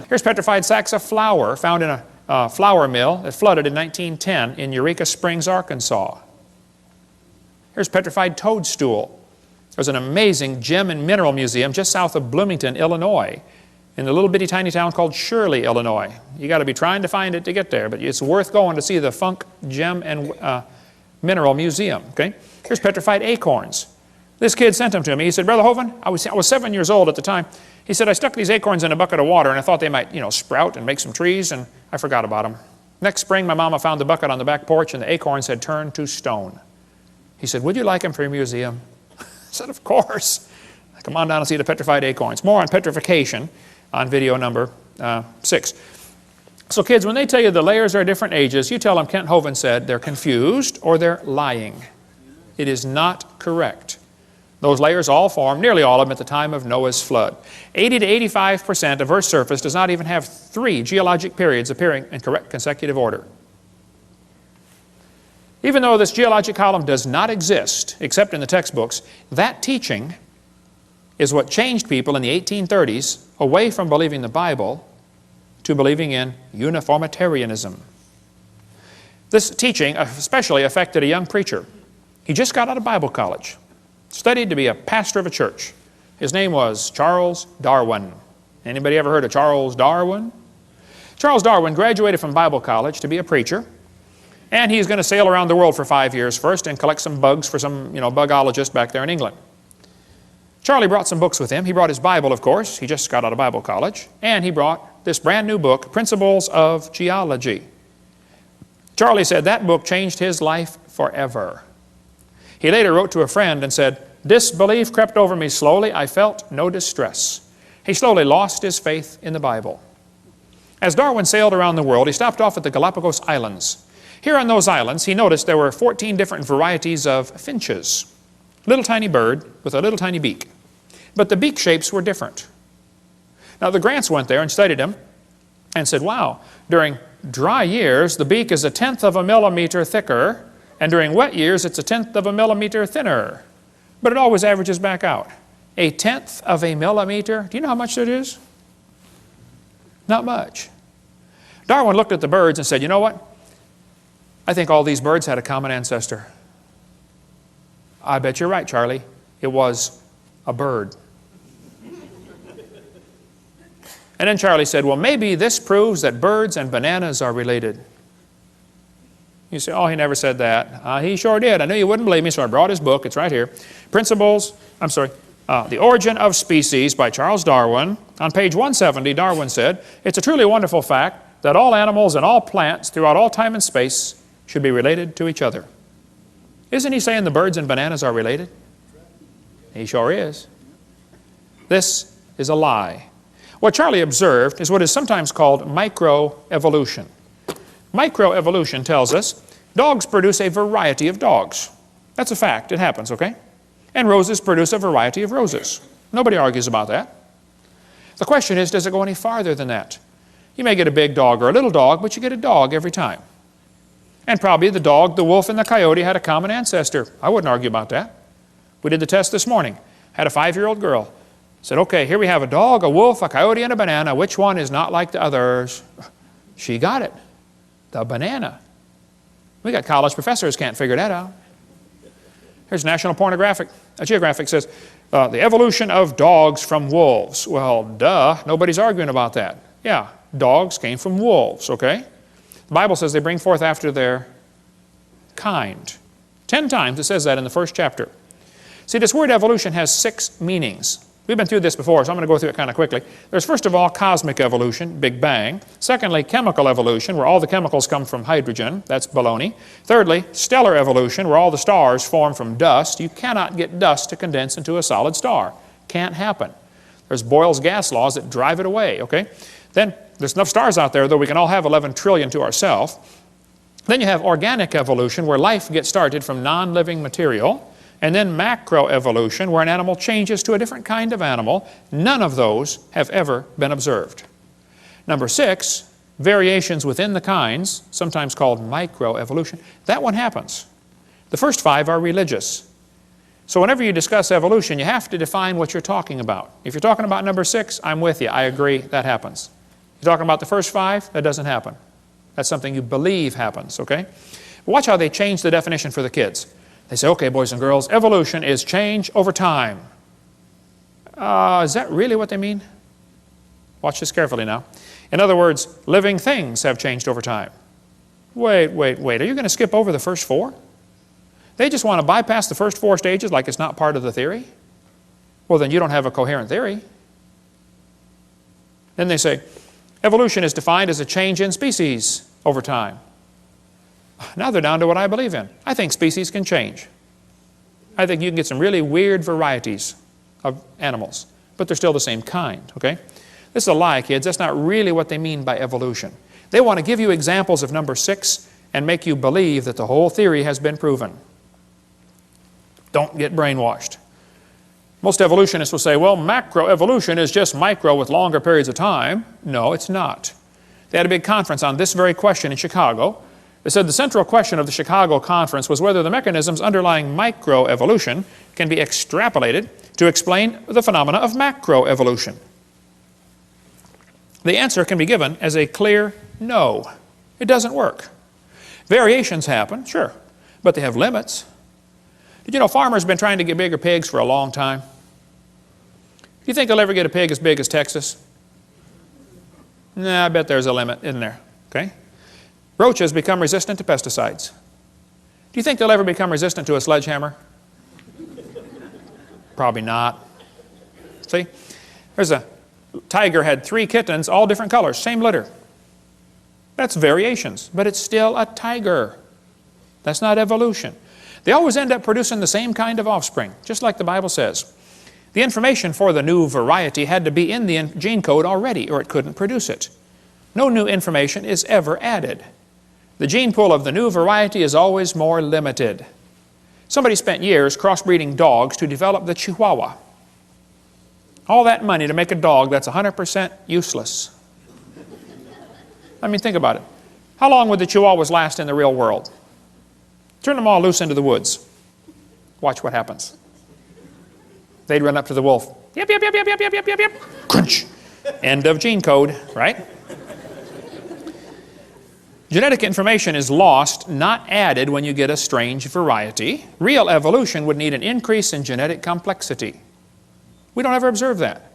Here's petrified sacks of flour found in a flour mill that flooded in 1910 in Eureka Springs, Arkansas. Here's petrified toadstool. There's an amazing gem and mineral museum just south of Bloomington, Illinois, in a little bitty tiny town called Shirley, Illinois. You got to be trying to find it to get there, but it's worth going to see the Funk Gem and Mineral Museum. Okay? Here's petrified acorns. This kid sent them to me. He said, Brother Hovind, I was 7 years old at the time. He said, I stuck these acorns in a bucket of water and I thought they might, sprout and make some trees, and I forgot about them. Next spring, my mama found the bucket on the back porch and the acorns had turned to stone. He said, would you like them for your museum? I said, of course. Come on down and see the petrified acorns. More on petrification on video number 6. So kids, when they tell you the layers are different ages, you tell them Kent Hovind said they're confused or they're lying. It is not correct. Those layers all formed, nearly all of them, at the time of Noah's flood. 80 to 85% of Earth's surface does not even have 3 geologic periods appearing in correct consecutive order. Even though this geologic column does not exist, except in the textbooks, that teaching is what changed people in the 1830s away from believing the Bible to believing in uniformitarianism. This teaching especially affected a young preacher. He just got out of Bible college, studied to be a pastor of a church. His name was Charles Darwin. Anybody ever heard of Charles Darwin? Charles Darwin graduated from Bible college to be a preacher, and he's going to sail around the world for 5 years first and collect some bugs for some, bugologist back there in England. Charlie brought some books with him. He brought his Bible, of course. He just got out of Bible college. And he brought this brand new book, Principles of Geology. Charlie said that book changed his life forever. He later wrote to a friend and said, disbelief crept over me slowly. I felt no distress. He slowly lost his faith in the Bible. As Darwin sailed around the world, he stopped off at the Galapagos Islands. Here on those islands, he noticed there were 14 different varieties of finches. Little tiny bird with a little tiny beak. But the beak shapes were different. Now the Grants went there and studied them and said, wow, during dry years the beak is 1/10 of a millimeter thicker, and during wet years it's 1/10 of a millimeter thinner. But it always averages back out. 1/10 of a millimeter, do you know how much that is? Not much. Darwin looked at the birds and said, you know what? I think all these birds had a common ancestor. I bet you're right, Charlie. It was a bird. And then Charlie said, well, maybe this proves that birds and bananas are related. You say, oh, he never said that. He sure did. I knew you wouldn't believe me, so I brought his book. It's right here. The Origin of Species by Charles Darwin. On page 170, Darwin said, it's a truly wonderful fact that all animals and all plants throughout all time and space should be related to each other. Isn't he saying the birds and bananas are related? He sure is. This is a lie. What Charlie observed is what is sometimes called microevolution. Microevolution tells us dogs produce a variety of dogs. That's a fact. It happens, okay? And roses produce a variety of roses. Nobody argues about that. The question is, does it go any farther than that? You may get a big dog or a little dog, but you get a dog every time. And probably the dog, the wolf, and the coyote had a common ancestor. I wouldn't argue about that. We did the test this morning. Had a 5-year-old girl. Said, okay, here we have a dog, a wolf, a coyote, and a banana. Which one is not like the others? She got it. The banana. We got college professors can't figure that out. Here's National Geographic says, the evolution of dogs from wolves. Well, duh, nobody's arguing about that. Yeah, dogs came from wolves, okay? The Bible says they bring forth after their kind. 10 times it says that in the first chapter. See, this word evolution has 6 meanings. We've been through this before, so I'm going to go through it kind of quickly. There's first of all cosmic evolution, Big Bang. Secondly, chemical evolution, where all the chemicals come from hydrogen. That's baloney. Thirdly, stellar evolution, where all the stars form from dust. You cannot get dust to condense into a solid star. Can't happen. There's Boyle's gas laws that drive it away, okay? Then there's enough stars out there, though we can all have 11 trillion to ourselves. Then you have organic evolution, where life gets started from non-living material. And then macroevolution, where an animal changes to a different kind of animal. None of those have ever been observed. Number 6, variations within the kinds, sometimes called microevolution. That one happens. The first 5 are religious. So whenever you discuss evolution, you have to define what you're talking about. If you're talking about number 6, I'm with you. I agree, that happens. If you're talking about the first 5, that doesn't happen. That's something you believe happens, okay? Watch how they change the definition for the kids. They say, okay, boys and girls, evolution is change over time. Is that really what they mean? Watch this carefully now. In other words, living things have changed over time. Wait. Are you going to skip over the first 4? They just want to bypass the first 4 stages like it's not part of the theory? Well, then you don't have a coherent theory. Then they say, evolution is defined as a change in species over time. Now they're down to what I believe in. I think species can change. I think you can get some really weird varieties of animals, but they're still the same kind, okay? This is a lie, kids. That's not really what they mean by evolution. They want to give you examples of number 6 and make you believe that the whole theory has been proven. Don't get brainwashed. Most evolutionists will say, well, macroevolution is just micro with longer periods of time. No, it's not. They had a big conference on this very question in Chicago. They said the central question of the Chicago conference was whether the mechanisms underlying microevolution can be extrapolated to explain the phenomena of macroevolution. The answer can be given as a clear no. It doesn't work. Variations happen, sure, but they have limits. Did you know farmers have been trying to get bigger pigs for a long time? Do you think they'll ever get a pig as big as Texas? Nah, I bet there's a limit, isn't there? Okay? Roaches become resistant to pesticides. Do you think they'll ever become resistant to a sledgehammer? Probably not. See? There's a tiger had 3 kittens, all different colors, same litter. That's variations, but it's still a tiger. That's not evolution. They always end up producing the same kind of offspring, just like the Bible says. The information for the new variety had to be in the gene code already, or it couldn't produce it. No new information is ever added. The gene pool of the new variety is always more limited. Somebody spent years crossbreeding dogs to develop the Chihuahua. All that money to make a dog that's 100% useless. I mean, think about it. How long would the Chihuahuas last in the real world? Turn them all loose into the woods. Watch what happens. They'd run up to the wolf. Yep, yep, yep, yep, yep, yep, yep, yep, yep. Crunch. End of gene code, right? Genetic information is lost, not added when you get a strange variety. Real evolution would need an increase in genetic complexity. We don't ever observe that.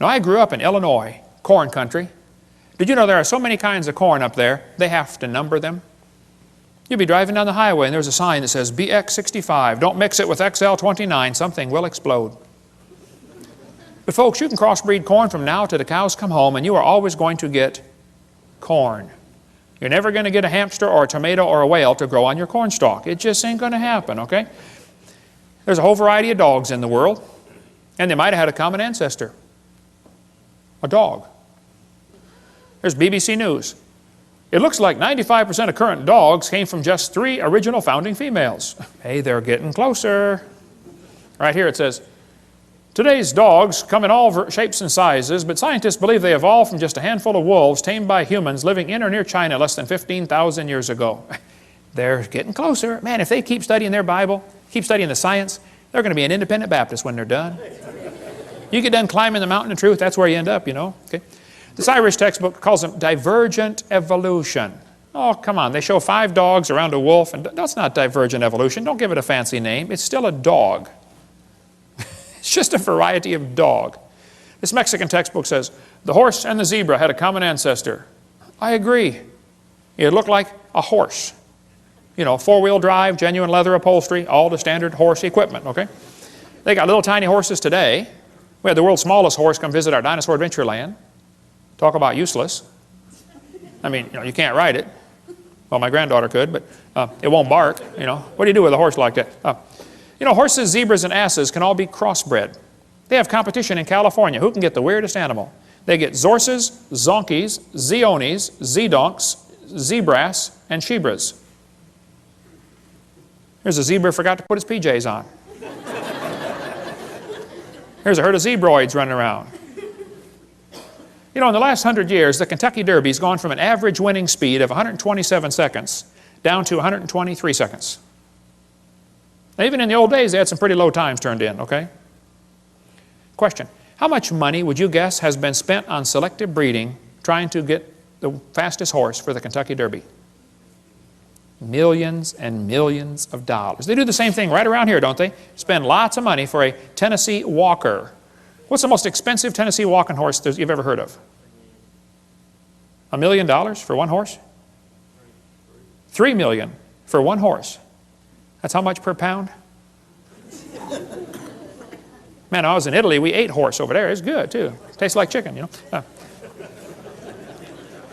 Now, I grew up in Illinois, corn country. Did you know there are so many kinds of corn up there, they have to number them? You'll be driving down the highway and there's a sign that says BX65. Don't mix it with XL29. Something will explode. But folks, you can crossbreed corn from now to the cows come home and you are always going to get corn. You're never going to get a hamster or a tomato or a whale to grow on your corn stalk. It just ain't going to happen, okay? There's a whole variety of dogs in the world, and they might have had a common ancestor. A dog. There's BBC News. It looks like 95% of current dogs came from just 3 original founding females. Hey, they're getting closer. Right here it says, today's dogs come in all shapes and sizes, but scientists believe they evolved from just a handful of wolves tamed by humans living in or near China less than 15,000 years ago. They're getting closer. Man, if they keep studying their Bible, keep studying the science, they're going to be an independent Baptist when they're done. You get done climbing the mountain of truth, that's where you end up, you know. Okay? This Irish textbook calls them divergent evolution. Oh, come on. They show 5 dogs around a wolf, and that's not divergent evolution. Don't give it a fancy name. It's still a dog. It's just a variety of dog. This Mexican textbook says, the horse and the zebra had a common ancestor. I agree. It looked like a horse. You know, 4-wheel drive, genuine leather upholstery, all the standard horse equipment, okay? They got little tiny horses today. We had the world's smallest horse come visit our dinosaur adventure land. Talk about useless. I mean, you know, you can't ride it. Well, my granddaughter could, but it won't bark, you know. What do you do with a horse like that? You know, horses, zebras, and asses can all be crossbred. They have competition in California. Who can get the weirdest animal? They get Zorses, Zonkies, Zeonies, Zedonks, Zebras, and Shebras. Here's a zebra who forgot to put his PJs on. Here's a herd of zebroids running around. You know, in the last 100 years, the Kentucky Derby's gone from an average winning speed of 127 seconds down to 123 seconds. Now, even in the old days, they had some pretty low times turned in, okay? Question, how much money would you guess has been spent on selective breeding trying to get the fastest horse for the Kentucky Derby? Millions and millions of dollars. They do the same thing right around here, don't they? Spend lots of money for a Tennessee Walker. What's the most expensive Tennessee walking horse you've ever heard of? $1 million for one horse? $3 million for one horse. That's how much per pound? Man, I was in Italy, we ate horse over there. It's good too. Tastes like chicken, you know.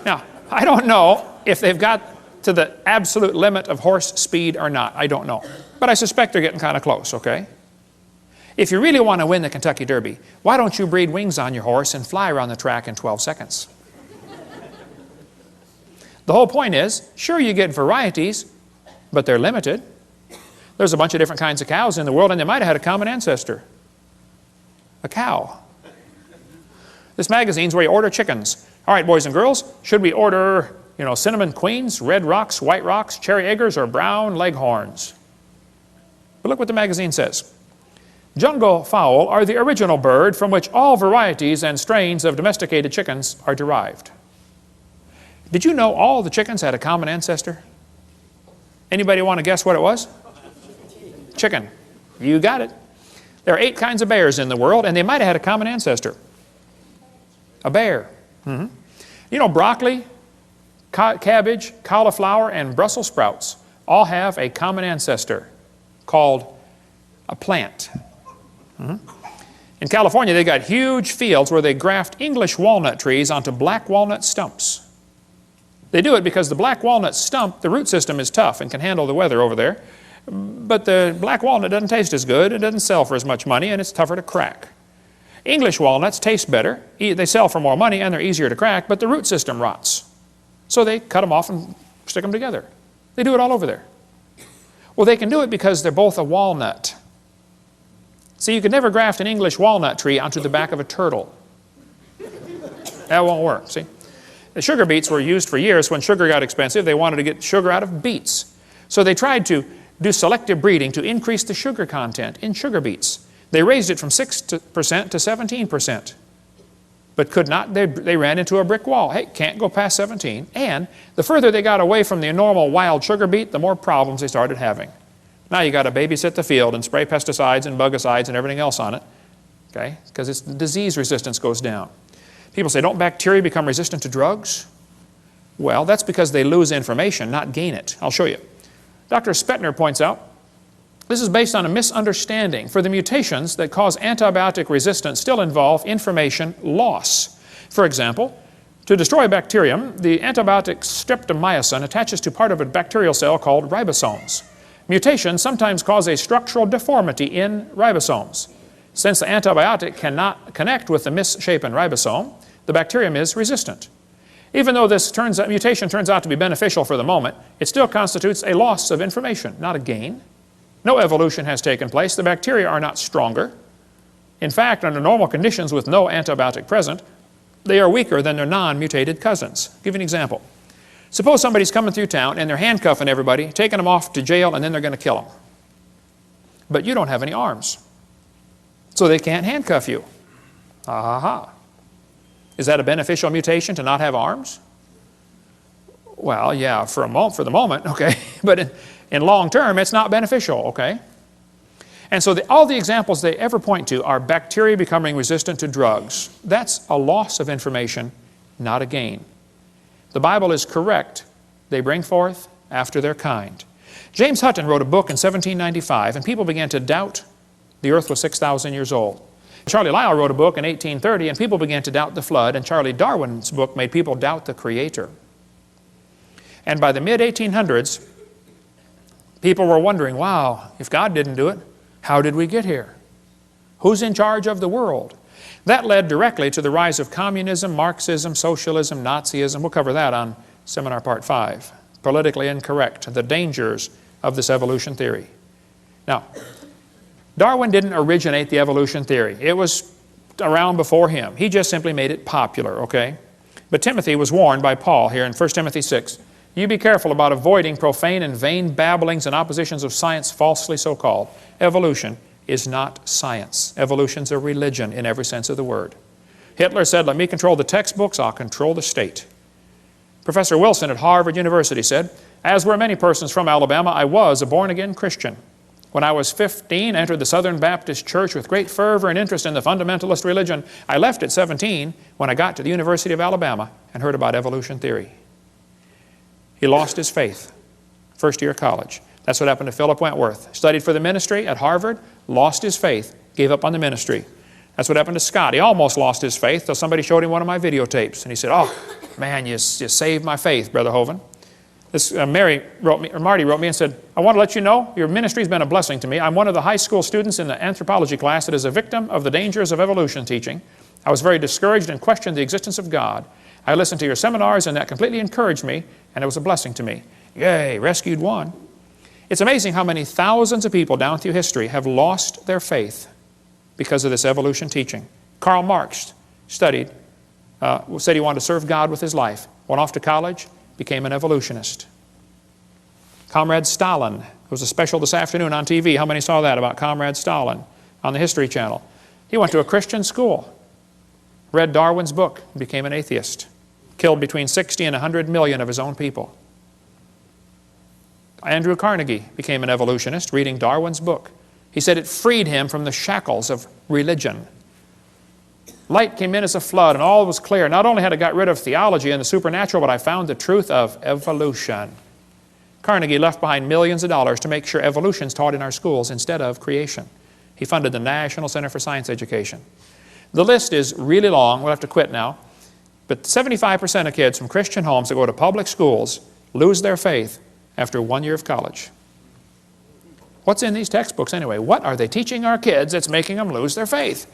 Now, I don't know if they've got to the absolute limit of horse speed or not. I don't know. But I suspect they're getting kind of close, okay? If you really want to win the Kentucky Derby, why don't you breed wings on your horse and fly around the track in 12 seconds? The whole point is, sure, you get varieties, but they're limited. There's a bunch of different kinds of cows in the world, and they might have had a common ancestor. A cow. This magazine's where you order chickens. All right, boys and girls, should we order, you know, cinnamon queens, red rocks, white rocks, cherry eggers, or brown leghorns? But look what the magazine says. Jungle fowl are the original bird from which all varieties and strains of domesticated chickens are derived. Did you know all the chickens had a common ancestor? Anybody want to guess what it was? Chicken. You got it. There are 8 kinds of bears in the world, and they might have had a common ancestor. A bear. You know, broccoli, cabbage, cauliflower, and Brussels sprouts all have a common ancestor called a plant. In California, they got huge fields where they graft English walnut trees onto black walnut stumps. They do it because the black walnut stump, the root system is tough and can handle the weather over there. But the black walnut doesn't taste as good, it doesn't sell for as much money, and it's tougher to crack. English walnuts taste better, they sell for more money, and they're easier to crack, but the root system rots. So they cut them off and stick them together. They do it all over there. Well, they can do it because they're both a walnut. See, you could never graft an English walnut tree onto the back of a turtle. That won't work, see? The sugar beets were used for years. When sugar got expensive, they wanted to get sugar out of beets. So they tried to do selective breeding to increase the sugar content in sugar beets. They raised it from 6% to 17%, but could not. They ran into a brick wall. Hey, can't go past 17. And the further they got away from the normal wild sugar beet, the more problems they started having. Now you got to babysit the field and spray pesticides and bugicides and everything else on it, okay? Because its disease resistance goes down. People say, don't bacteria become resistant to drugs? Well, that's because they lose information, not gain it. I'll show you. Dr. Spetner points out, this is based on a misunderstanding, for the mutations that cause antibiotic resistance still involve information loss. For example, To destroy bacterium, the antibiotic streptomycin attaches to part of a bacterial cell called ribosomes. Mutations sometimes cause a structural deformity in ribosomes. Since the antibiotic cannot connect with the misshapen ribosome, the bacterium is resistant. Even though this mutation turns out to be beneficial for the moment, it still constitutes a loss of information, not a gain. No evolution has taken place. The bacteria are not stronger. In fact, under normal conditions with no antibiotic present, they are weaker than their non-mutated cousins. I'll give you an example. Suppose somebody's coming through town and they're handcuffing everybody, taking them off to jail, and then they're going to kill them. But you don't have any arms, so they can't handcuff you. Aha. Is that a beneficial mutation to not have arms? Well, yeah, for the moment, okay. But in long term, it's not beneficial, okay? And so all the examples they ever point to are bacteria becoming resistant to drugs. That's a loss of information, not a gain. The Bible is correct. They bring forth after their kind. James Hutton wrote a book in 1795, and people began to doubt the earth was 6,000 years old. Charlie Lyell wrote a book in 1830, and people began to doubt the flood, and Charlie Darwin's book made people doubt the Creator. And by the mid-1800s, people were wondering, wow, if God didn't do it, how did we get here? Who's in charge of the world? That led directly to the rise of communism, Marxism, socialism, Nazism. We'll cover that on Seminar Part 5. Politically incorrect, the dangers of this evolution theory. Now, Darwin didn't originate the evolution theory. It was around before him. He just simply made it popular, okay? But Timothy was warned by Paul here in 1 Timothy 6. You be careful about avoiding profane and vain babblings and oppositions of science falsely so called. Evolution is not science. Evolution's a religion in every sense of the word. Hitler said, let me control the textbooks, I'll control the state. Professor Wilson at Harvard University said, as were many persons from Alabama, I was a born-again Christian. When I was 15, I entered the Southern Baptist Church with great fervor and interest in the fundamentalist religion. I left at 17 when I got to the University of Alabama and heard about evolution theory. He lost his faith, first year of college. That's what happened to Philip Wentworth. Studied for the ministry at Harvard, lost his faith, gave up on the ministry. That's what happened to Scott. He almost lost his faith till somebody showed him one of my videotapes. And he said, oh, man, you saved my faith, Brother Hovind. Marty wrote me and said, I want to let you know your ministry's been a blessing to me. I'm one of the high school students in the anthropology class that is a victim of the dangers of evolution teaching. I was very discouraged and questioned the existence of God. I listened to your seminars and that completely encouraged me, and it was a blessing to me. Yay, rescued one. It's amazing how many thousands of people down through history have lost their faith because of this evolution teaching. Karl Marx said he wanted to serve God with his life. Went off to college, became an evolutionist. Comrade Stalin. There was a special this afternoon on TV. How many saw that about Comrade Stalin on the History Channel? He went to a Christian school, read Darwin's book, and became an atheist. Killed between 60 and 100 million of his own people. Andrew Carnegie became an evolutionist reading Darwin's book. He said it freed him from the shackles of religion. Light came in as a flood and all was clear. Not only had I got rid of theology and the supernatural, but I found the truth of evolution. Carnegie left behind millions of dollars to make sure evolution is taught in our schools instead of creation. He funded the National Center for Science Education. The list is really long. We'll have to quit now. But 75% of kids from Christian homes that go to public schools lose their faith after 1 year of college. What's in these textbooks anyway? What are they teaching our kids that's making them lose their faith?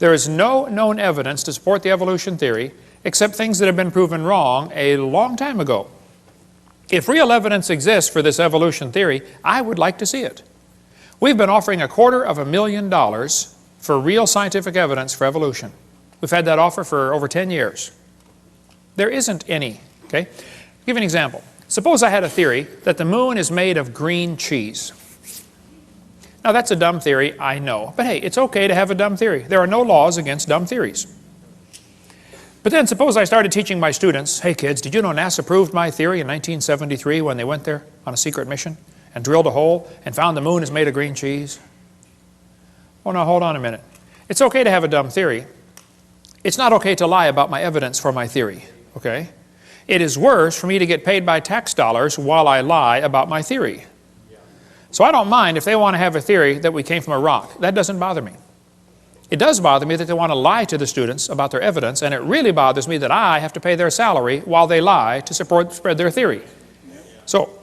There is no known evidence to support the evolution theory except things that have been proven wrong a long time ago. If real evidence exists for this evolution theory, I would like to see it. We've been offering $250,000 for real scientific evidence for evolution. We've had that offer for over 10 years. There isn't any, okay? I'll give you an example. Suppose I had a theory that the moon is made of green cheese. Now that's a dumb theory, I know. But hey, it's okay to have a dumb theory. There are no laws against dumb theories. But then suppose I started teaching my students, hey kids, did you know NASA proved my theory in 1973 when they went there on a secret mission and drilled a hole and found the moon is made of green cheese? Oh no, hold on a minute. It's okay to have a dumb theory. It's not okay to lie about my evidence for my theory, okay? It is worse for me to get paid by tax dollars while I lie about my theory. So I don't mind if they want to have a theory that we came from a rock. That doesn't bother me. It does bother me that they want to lie to the students about their evidence, and it really bothers me that I have to pay their salary while they lie to spread their theory. So,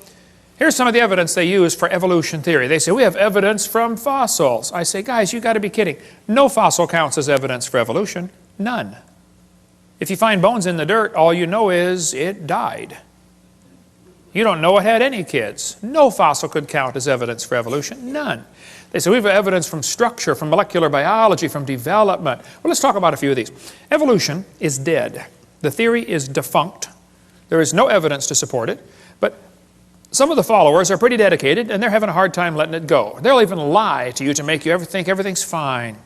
here's some of the evidence they use for evolution theory. They say, we have evidence from fossils. I say, guys, you got to be kidding. No fossil counts as evidence for evolution. None. If you find bones in the dirt, all you know is it died. You don't know it had any kids. No fossil could count as evidence for evolution. None. They say we have evidence from structure, from molecular biology, from development. Well, let's talk about a few of these. Evolution is dead. The theory is defunct. There is no evidence to support it. But some of the followers are pretty dedicated, and they're having a hard time letting it go. They'll even lie to you to make you think everything's fine.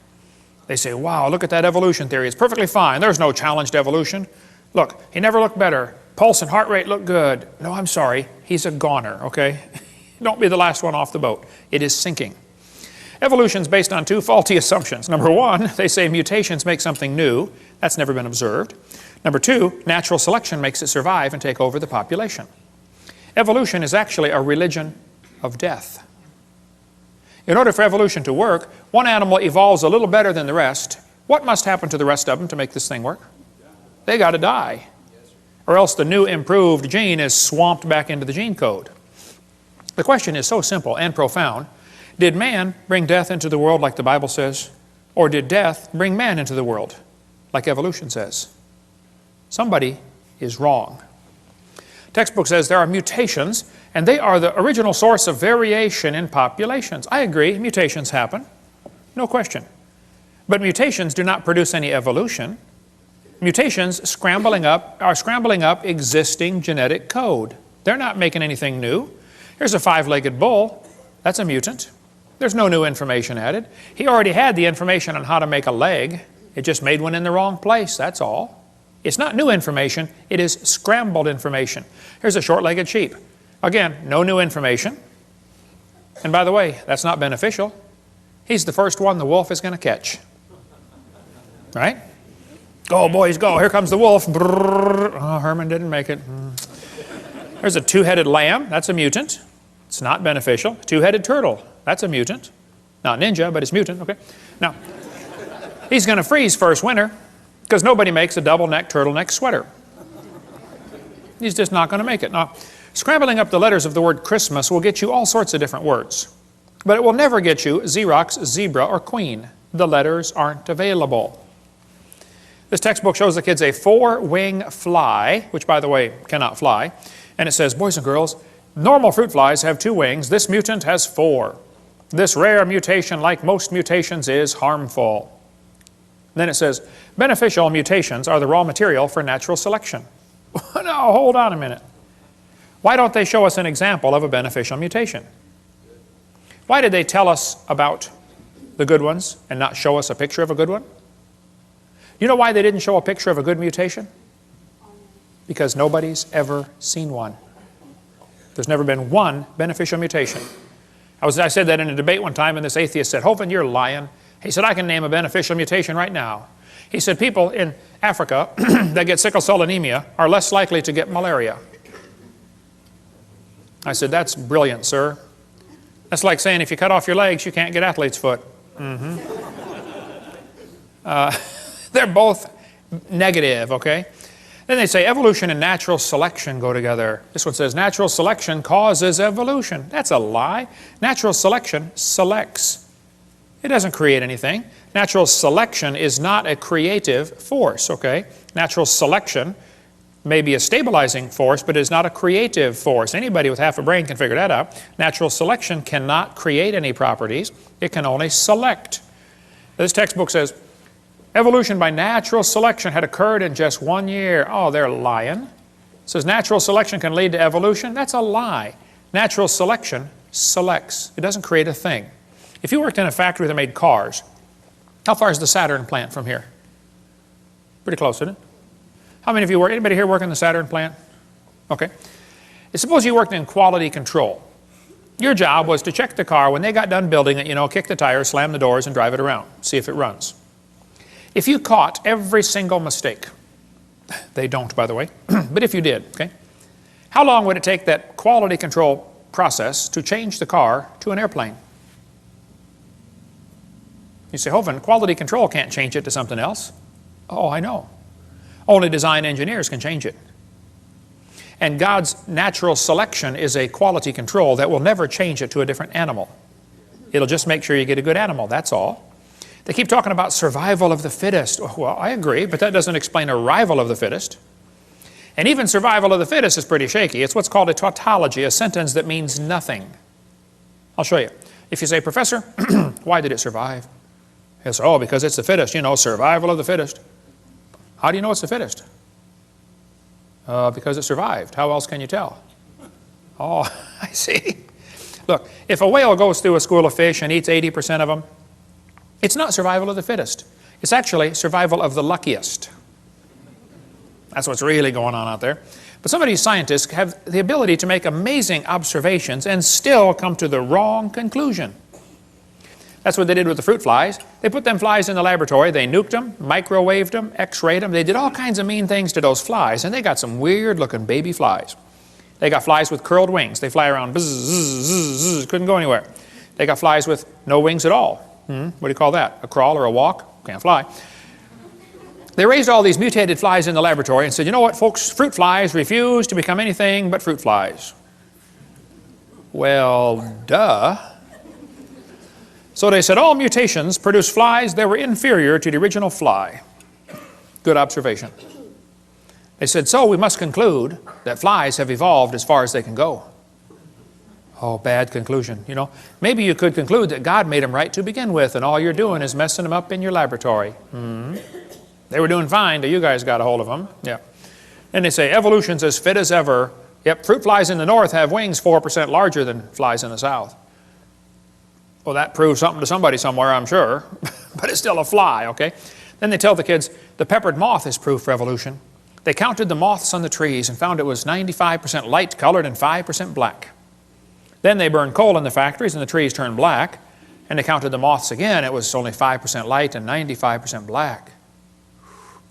They say, wow, look at that evolution theory. It's perfectly fine. There's no challenge to evolution. Look, he never looked better. Pulse and heart rate look good. No, I'm sorry. He's a goner, okay? Don't be the last one off the boat. It is sinking. Evolution is based on two faulty assumptions. Number one, they say mutations make something new. That's never been observed. Number two, natural selection makes it survive and take over the population. Evolution is actually a religion of death. In order for evolution to work, one animal evolves a little better than the rest. What must happen to the rest of them to make this thing work? They got to die. Or else the new improved gene is swamped back into the gene code. The question is so simple and profound. Did man bring death into the world like the Bible says? Or did death bring man into the world like evolution says? Somebody is wrong. Textbook says there are mutations, and they are the original source of variation in populations. I agree, mutations happen, no question. But mutations do not produce any evolution. Mutations are scrambling up existing genetic code. They're not making anything new. Here's a five-legged bull. That's a mutant. There's no new information added. He already had the information on how to make a leg. It just made one in the wrong place, that's all. It's not new information, it is scrambled information. Here's a short-legged sheep. Again, no new information. And by the way, that's not beneficial. He's the first one the wolf is going to catch. Right? Go, boys, go. Here comes the wolf. Brrr. Oh, Herman didn't make it. There's a two-headed lamb. That's a mutant. It's not beneficial. Two-headed turtle. That's a mutant. Not ninja, but it's mutant. Okay. Now, he's going to freeze first winter because nobody makes a double-neck turtleneck sweater. He's just not going to make it. Now, scrambling up the letters of the word Christmas will get you all sorts of different words. But it will never get you Xerox, zebra, or queen. The letters aren't available. This textbook shows the kids a four-wing fly, which, by the way, cannot fly. And it says, boys and girls, normal fruit flies have two wings. This mutant has four. This rare mutation, like most mutations, is harmful. Then it says, beneficial mutations are the raw material for natural selection. No, hold on a minute. Why don't they show us an example of a beneficial mutation? Why did they tell us about the good ones and not show us a picture of a good one? You know why they didn't show a picture of a good mutation? Because nobody's ever seen one. There's never been one beneficial mutation. I said that in a debate one time, and this atheist said, Hovind, you're lying. He said, I can name a beneficial mutation right now. He said, people in Africa that get sickle cell anemia are less likely to get malaria. I said, that's brilliant, sir. That's like saying if you cut off your legs, you can't get athlete's foot. They're both negative, okay? Then they say evolution and natural selection go together. This one says natural selection causes evolution. That's a lie. Natural selection selects. It doesn't create anything. Natural selection is not a creative force, okay? Natural selection may be a stabilizing force, but it is not a creative force. Anybody with half a brain can figure that out. Natural selection cannot create any properties. It can only select. This textbook says, evolution by natural selection had occurred in just 1 year. Oh, they're lying. It says natural selection can lead to evolution. That's a lie. Natural selection selects. It doesn't create a thing. If you worked in a factory that made cars, how far is the Saturn plant from here? Pretty close, isn't it? How many of you work? Anybody here work in the Saturn plant? Okay. Suppose you worked in quality control. Your job was to check the car when they got done building it, kick the tires, slam the doors, and drive it around. See if it runs. If you caught every single mistake, they don't, by the way, but if you did, okay, how long would it take that quality control process to change the car to an airplane? You say, Hovind, quality control can't change it to something else. Oh, I know. Only design engineers can change it. And God's natural selection is a quality control that will never change it to a different animal. It'll just make sure you get a good animal, that's all. They keep talking about survival of the fittest. Well, I agree, but that doesn't explain arrival of the fittest. And even survival of the fittest is pretty shaky. It's what's called a tautology, a sentence that means nothing. I'll show you. If you say, Professor, why did it survive? He'll say, oh, because it's the fittest. You know, survival of the fittest. How do you know it's the fittest? Because it survived. How else can you tell? Oh, I see. Look, if a whale goes through a school of fish and eats 80% of them, it's not survival of the fittest. It's actually survival of the luckiest. That's what's really going on out there. But some of these scientists have the ability to make amazing observations and still come to the wrong conclusion. That's what they did with the fruit flies. They put them flies in the laboratory, they nuked them, microwaved them, x-rayed them. They did all kinds of mean things to those flies, and they got some weird looking baby flies. They got flies with curled wings. They fly around, bzz, bzz, bzz, couldn't go anywhere. They got flies with no wings at all. What do you call that? A crawl or a walk? Can't fly. They raised all these mutated flies in the laboratory and said, you know what, folks, fruit flies refuse to become anything but fruit flies. Well, duh. So they said all mutations produce flies that were inferior to the original fly. Good observation. They said, so we must conclude that flies have evolved as far as they can go. Oh, bad conclusion, you know. Maybe you could conclude that God made them right to begin with, and all you're doing is messing them up in your laboratory. They were doing fine till you guys got a hold of them. Yeah. Then they say, evolution's as fit as ever. Yep, fruit flies in the north have wings 4% larger than flies in the south. Well, that proves something to somebody somewhere, I'm sure. But it's still a fly, okay? Then they tell the kids, the peppered moth is proof for evolution. They counted the moths on the trees and found it was 95% light colored and 5% black. Then they burned coal in the factories and the trees turned black. And they counted the moths again. It was only 5% light and 95% black.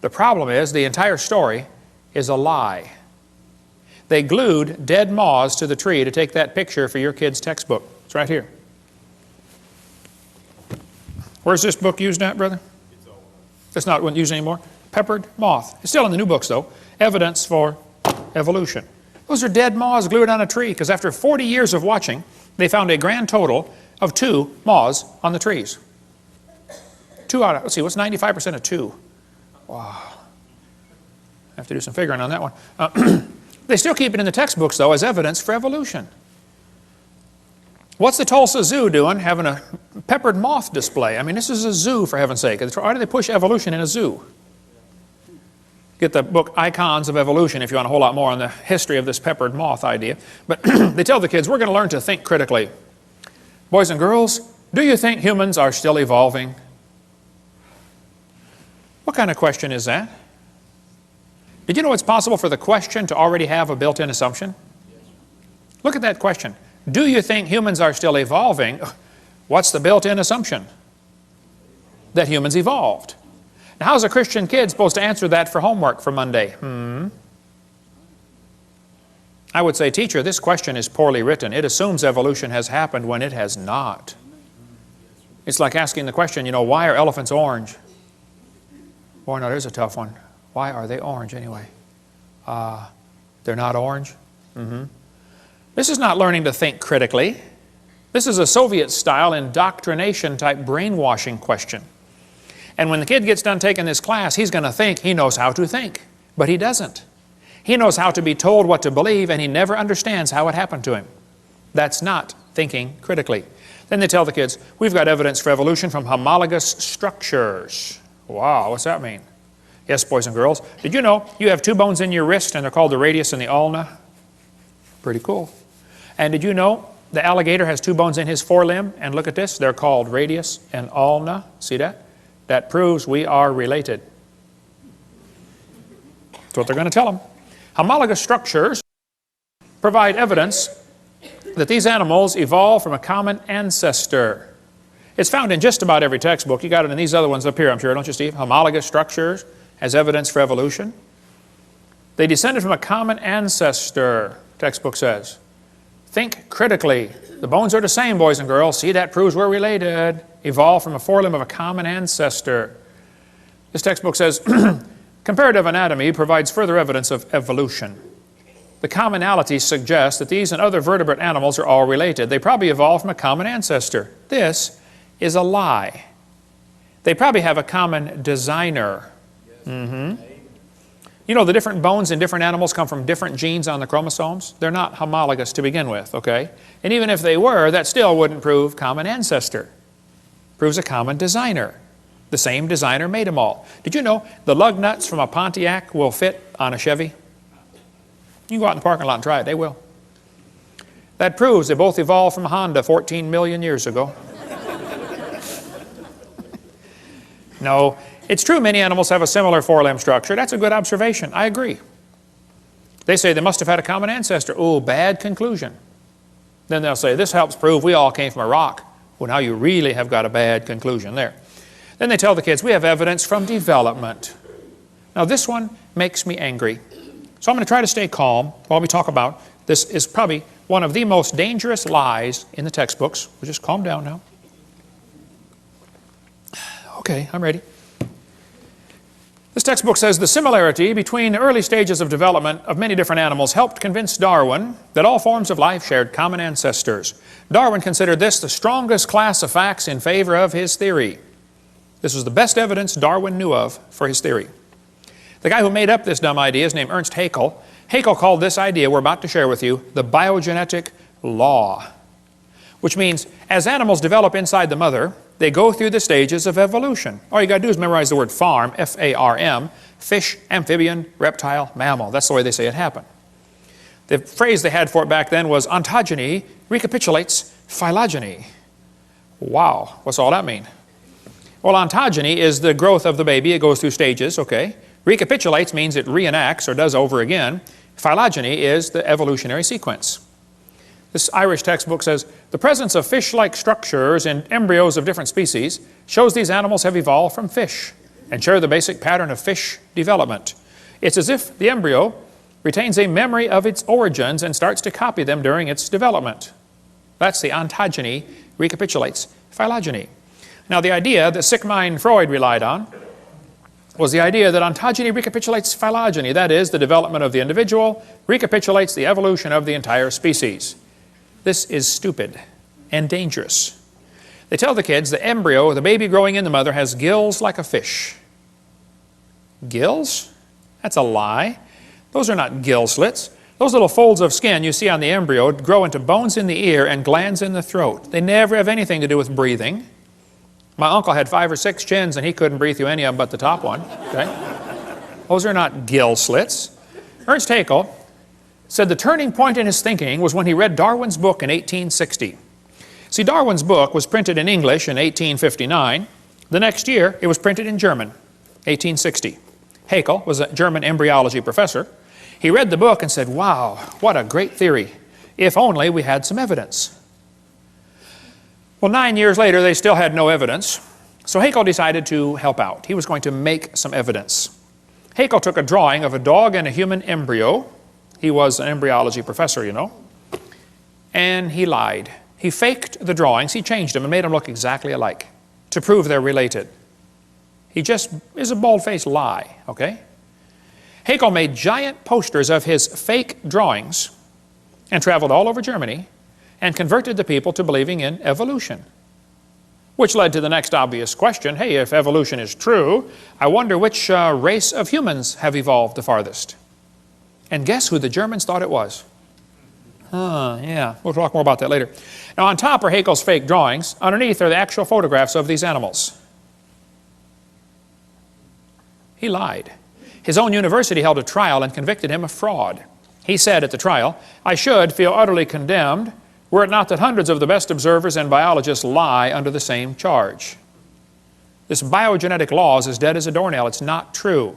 The problem is the entire story is a lie. They glued dead moths to the tree to take that picture for your kid's textbook. It's right here. Where's this book used at, brother? It's not used anymore. Peppered moth. It's still in the new books, though. Evidence for evolution. Those are dead moths glued on a tree because after 40 years of watching, they found a grand total of 2 moths on the trees. 2 out of, let's see, what's 95% of 2? Wow. I have to do some figuring on that one. They still keep it in the textbooks, though, as evidence for evolution. What's the Tulsa Zoo doing having a peppered moth display? I mean, this is a zoo, for heaven's sake. Why do they push evolution in a zoo? Get the book Icons of Evolution if you want a whole lot more on the history of this peppered moth idea. But they tell the kids, we're going to learn to think critically. Boys and girls, do you think humans are still evolving? What kind of question is that? Did you know it's possible for the question to already have a built-in assumption? Look at that question. Do you think humans are still evolving? What's the built-in assumption? That humans evolved. Now, how's a Christian kid supposed to answer that for homework for Monday? I would say, teacher, this question is poorly written. It assumes evolution has happened when it has not. It's like asking the question, you know, why are elephants orange? Boy, no, there's a tough one. Why are they orange anyway? They're not orange? This is not learning to think critically. This is a Soviet-style indoctrination-type brainwashing question. And when the kid gets done taking this class, he's going to think he knows how to think. But he doesn't. He knows how to be told what to believe, and he never understands how it happened to him. That's not thinking critically. Then they tell the kids, we've got evidence for evolution from homologous structures. Wow, what's that mean? Yes, boys and girls. Did you know you have 2 bones in your wrist, and they're called the radius and the ulna? Pretty cool. And did you know the alligator has 2 bones in his forelimb? And look at this, they're called radius and ulna. See that? That proves we are related. That's what they're going to tell them. Homologous structures provide evidence that these animals evolved from a common ancestor. It's found in just about every textbook. You got it in these other ones up here, I'm sure, don't you, Steve? Homologous structures as evidence for evolution. They descended from a common ancestor, textbook says. Think critically. The bones are the same, boys and girls. See, that proves we're related. evolved from a forelimb of a common ancestor. This textbook says, comparative anatomy provides further evidence of evolution. The commonalities suggest that these and other vertebrate animals are all related. They probably evolved from a common ancestor. This is a lie. They probably have a common designer. You know, the different bones in different animals come from different genes on the chromosomes. They're not homologous to begin with, okay? And even if they were, that still wouldn't prove common ancestor. Proves a common designer. The same designer made them all. Did you know the lug nuts from a Pontiac will fit on a Chevy? You can go out in the parking lot and try it. They will. That proves they both evolved from Honda 14 million years ago. No, it's true many animals have a similar forelimb structure. That's a good observation. I agree. They say they must have had a common ancestor. Oh, bad conclusion. Then they'll say, this helps prove we all came from a rock. Well, now you really have got a bad conclusion there. Then they tell the kids, we have evidence from development. Now this one makes me angry. So I'm going to try to stay calm while we talk about this. Is probably one of the most dangerous lies in the textbooks. We'll just calm down now. Okay, I'm ready. This textbook says the similarity between the early stages of development of many different animals helped convince Darwin that all forms of life shared common ancestors. Darwin considered this the strongest class of facts in favor of his theory. This was the best evidence Darwin knew of for his theory. The guy who made up this dumb idea is named Ernst Haeckel. Haeckel called this idea we're about to share with you the biogenetic law, which means as animals develop inside the mother, they go through the stages of evolution. All you got to do is memorize the word farm, F-A-R-M, fish, amphibian, reptile, mammal. That's the way they say it happened. The phrase they had for it back then was ontogeny recapitulates phylogeny. Wow, what's all that mean? Well, ontogeny is the growth of the baby. It goes through stages, okay? Recapitulates means it reenacts or does over again. Phylogeny is the evolutionary sequence. This Irish textbook says, the presence of fish-like structures in embryos of different species shows these animals have evolved from fish and share the basic pattern of fish development. It's as if the embryo retains a memory of its origins and starts to copy them during its development. That's the ontogeny recapitulates phylogeny. Now the idea that Sigmund Freud relied on was the idea that ontogeny recapitulates phylogeny, that is, the development of the individual recapitulates the evolution of the entire species. This is stupid and dangerous. They tell the kids the embryo, the baby growing in the mother, has gills like a fish. Gills? That's a lie. Those are not gill slits. Those little folds of skin you see on the embryo grow into bones in the ear and glands in the throat. They never have anything to do with breathing. My uncle had 5 or 6 chins and he couldn't breathe through any of them but the top one. Okay? Those are not gill slits. Ernst Haeckel said the turning point in his thinking was when he read Darwin's book in 1860. See, Darwin's book was printed in English in 1859. The next year, it was printed in German, 1860. Haeckel was a German embryology professor. He read the book and said, wow, what a great theory. If only we had some evidence. Well, 9 years later, they still had no evidence. So Haeckel decided to help out. He was going to make some evidence. Haeckel took a drawing of a dog and a human embryo. He was an embryology professor, you know. And he lied. He faked the drawings. He changed them and made them look exactly alike to prove they're related. He just is a bald-faced lie, okay? Haeckel made giant posters of his fake drawings and traveled all over Germany and converted the people to believing in evolution, which led to the next obvious question. Hey, if evolution is true, I wonder which race of humans have evolved the farthest. And guess who the Germans thought it was? Yeah, we'll talk more about that later. Now, on top are Haeckel's fake drawings. Underneath are the actual photographs of these animals. He lied. His own university held a trial and convicted him of fraud. He said at the trial, I should feel utterly condemned were it not that hundreds of the best observers and biologists lie under the same charge. This biogenetic law is as dead as a doornail. It's not true.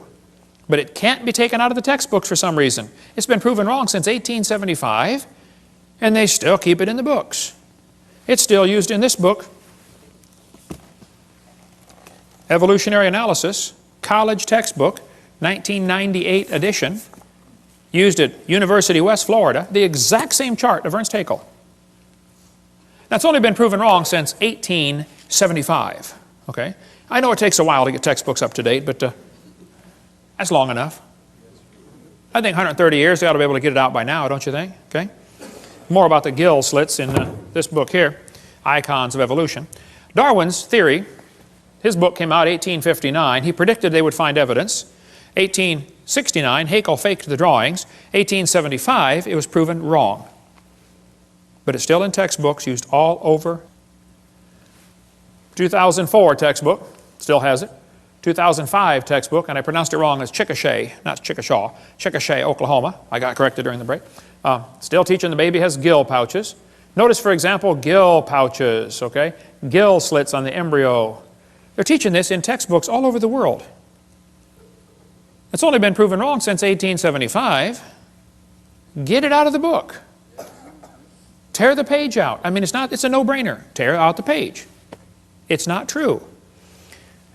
But it can't be taken out of the textbooks for some reason. It's been proven wrong since 1875, and they still keep it in the books. It's still used in this book, Evolutionary Analysis, college textbook, 1998 edition, used at University West Florida, the exact same chart of Ernst Haeckel. That's only been proven wrong since 1860. 1875. Okay? I know it takes a while to get textbooks up to date, but that's long enough. I think 130 years, they ought to be able to get it out by now, don't you think? Okay? More about the gill slits in this book here, Icons of Evolution. Darwin's theory, his book came out 1859. He predicted they would find evidence. 1869, Haeckel faked the drawings. 1875, it was proven wrong. But it's still in textbooks, used all over. 2004 textbook, still has it. 2005 textbook, and I pronounced it wrong as Chickasha, not Chickashaw, Chickasha, Oklahoma. I got corrected during the break. Still teaching the baby has gill pouches. Notice, for example, gill pouches, okay? Gill slits on the embryo. They're teaching this in textbooks all over the world. It's only been proven wrong since 1875. Get it out of the book. Tear the page out. I mean, it's a no-brainer. Tear out the page. It's not true.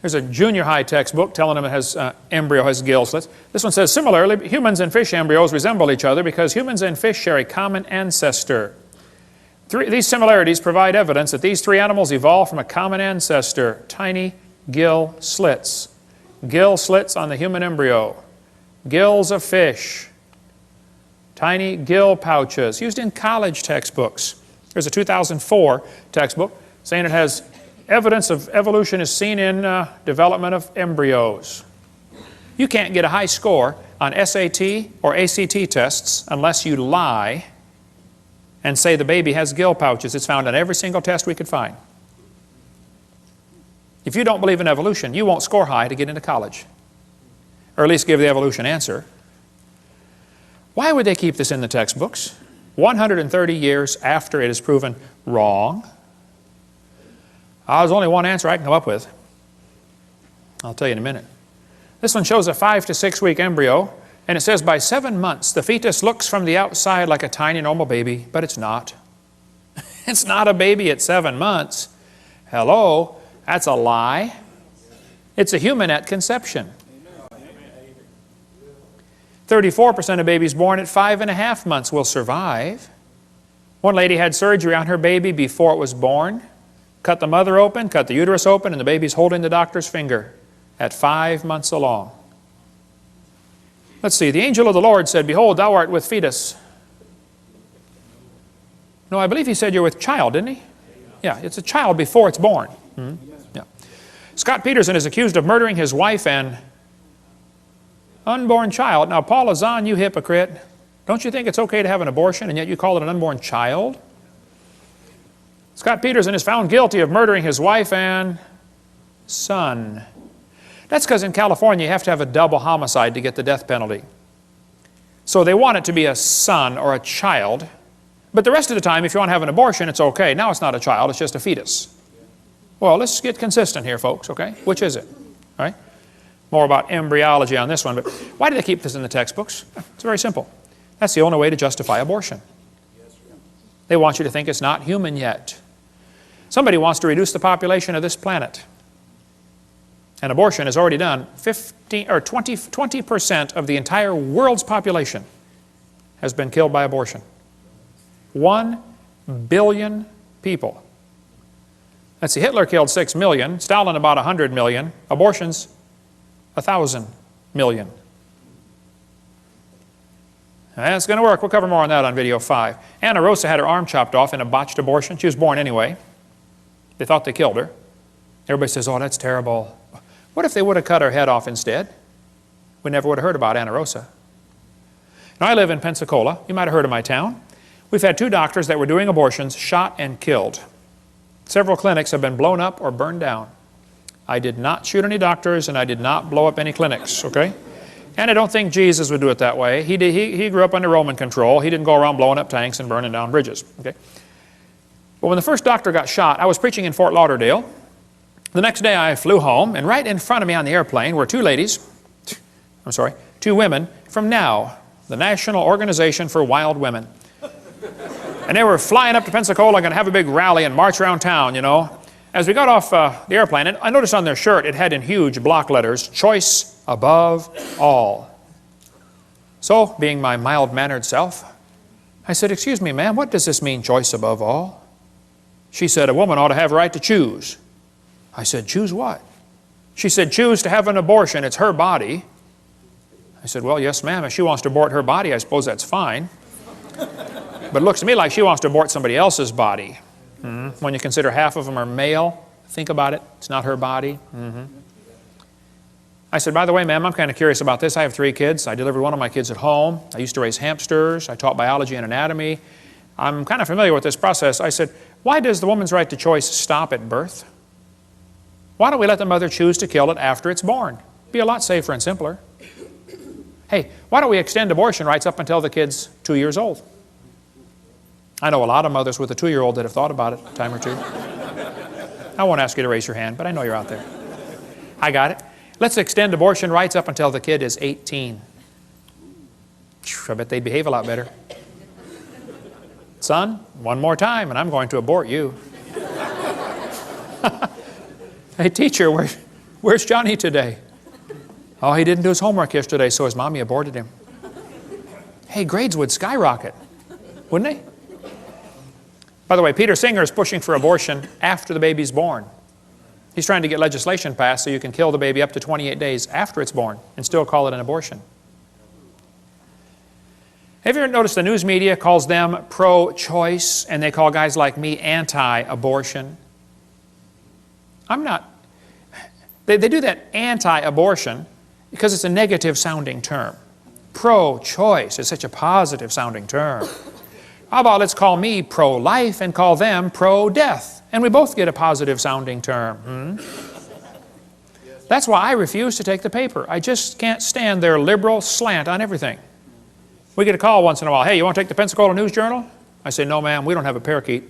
There's a junior high textbook telling them it has embryo has gill slits. This one says, similarly, humans and fish embryos resemble each other because humans and fish share a common ancestor. These similarities provide evidence that these three animals evolved from a common ancestor, tiny gill slits. Gill slits on the human embryo. Gills of fish. Tiny gill pouches, used in college textbooks. There's a 2004 textbook saying it has evidence of evolution is seen in development of embryos. You can't get a high score on SAT or ACT tests unless you lie and say the baby has gill pouches. It's found on every single test we could find. If you don't believe in evolution, you won't score high to get into college, or at least give the evolution answer. Why would they keep this in the textbooks 130 years after it is proven wrong? There's only one answer I can come up with. I'll tell you in a minute. This one shows a 5 to 6 week embryo, and it says by 7 months the fetus looks from the outside like a tiny normal baby, but it's not. It's not a baby at 7 months. Hello, that's a lie. It's a human at conception. 34% of babies born at 5.5 months will survive. One lady had surgery on her baby before it was born. Cut the mother open, cut the uterus open, and the baby's holding the doctor's finger at 5 months along. Let's see, the angel of the Lord said, behold, thou art with fetus. No, I believe he said you're with child, didn't he? Yeah, it's a child before it's born. Yeah. Scott Peterson is accused of murdering his wife and unborn child. Now, Paul Azan, you hypocrite. Don't you think it's okay to have an abortion and yet you call it an unborn child? Scott Peterson is found guilty of murdering his wife and son. That's because in California you have to have a double homicide to get the death penalty. So they want it to be a son or a child, but the rest of the time if you want to have an abortion it's okay. Now it's not a child, it's just a fetus. Well, let's get consistent here, folks, okay? Which is it? All right? More about embryology on this one, but why do they keep this in the textbooks? It's very simple. That's the only way to justify abortion. They want you to think it's not human yet. Somebody wants to reduce the population of this planet. And abortion has already done 20% of the entire world's population has been killed by abortion. 1 billion people. Let's see, Hitler killed 6 million, Stalin about 100 million, abortions 1,000 million. That's going to work. We'll cover more on that on video 5. Anna Rosa had her arm chopped off in a botched abortion. She was born anyway. They thought they killed her. Everybody says, oh, that's terrible. What if they would have cut her head off instead? We never would have heard about Anna Rosa. Now, I live in Pensacola. You might have heard of my town. We've had 2 doctors that were doing abortions shot and killed. Several clinics have been blown up or burned down. I did not shoot any doctors and I did not blow up any clinics, okay? And I don't think Jesus would do it that way. He grew up under Roman control. He didn't go around blowing up tanks and burning down bridges, okay? But when the first doctor got shot, I was preaching in Fort Lauderdale. The next day I flew home, and right in front of me on the airplane were 2 women from NOW, the National Organization for Wild Women. And they were flying up to Pensacola, going to have a big rally and march around town, you know. As we got off the airplane, and I noticed on their shirt it had in huge block letters, choice above all. So, being my mild-mannered self, I said, excuse me, ma'am, what does this mean, choice above all? She said, a woman ought to have a right to choose. I said, choose what? She said, choose to have an abortion. It's her body. I said, well, yes, ma'am. If she wants to abort her body, I suppose that's fine. But it looks to me like she wants to abort somebody else's body. When you consider half of them are male, think about it. It's not her body. I said, by the way, ma'am, I'm kind of curious about this. I have 3 kids. I delivered one of my kids at home. I used to raise hamsters. I taught biology and anatomy. I'm kind of familiar with this process. I said, why does the woman's right to choice stop at birth? Why don't we let the mother choose to kill it after it's born? Be a lot safer and simpler. Hey, why don't we extend abortion rights up until the kid's 2 years old? I know a lot of mothers with a 2-year-old that have thought about it a time or two. I won't ask you to raise your hand, but I know you're out there. I got it. Let's extend abortion rights up until the kid is 18. I bet they'd behave a lot better. Son, one more time and I'm going to abort you. Hey, teacher, where's Johnny today? Oh, he didn't do his homework yesterday, so his mommy aborted him. Hey, grades would skyrocket, wouldn't they? By the way, Peter Singer is pushing for abortion after the baby's born. He's trying to get legislation passed so you can kill the baby up to 28 days after it's born and still call it an abortion. Have you ever noticed the news media calls them pro-choice and they call guys like me anti-abortion? I'm not. They do that anti-abortion because it's a negative sounding term. Pro-choice is such a positive sounding term. How about let's call me pro-life and call them pro-death? And we both get a positive sounding term. That's why I refuse to take the paper. I just can't stand their liberal slant on everything. We get a call once in a while. Hey, you want to take the Pensacola News Journal? I say, no, ma'am, we don't have a parakeet.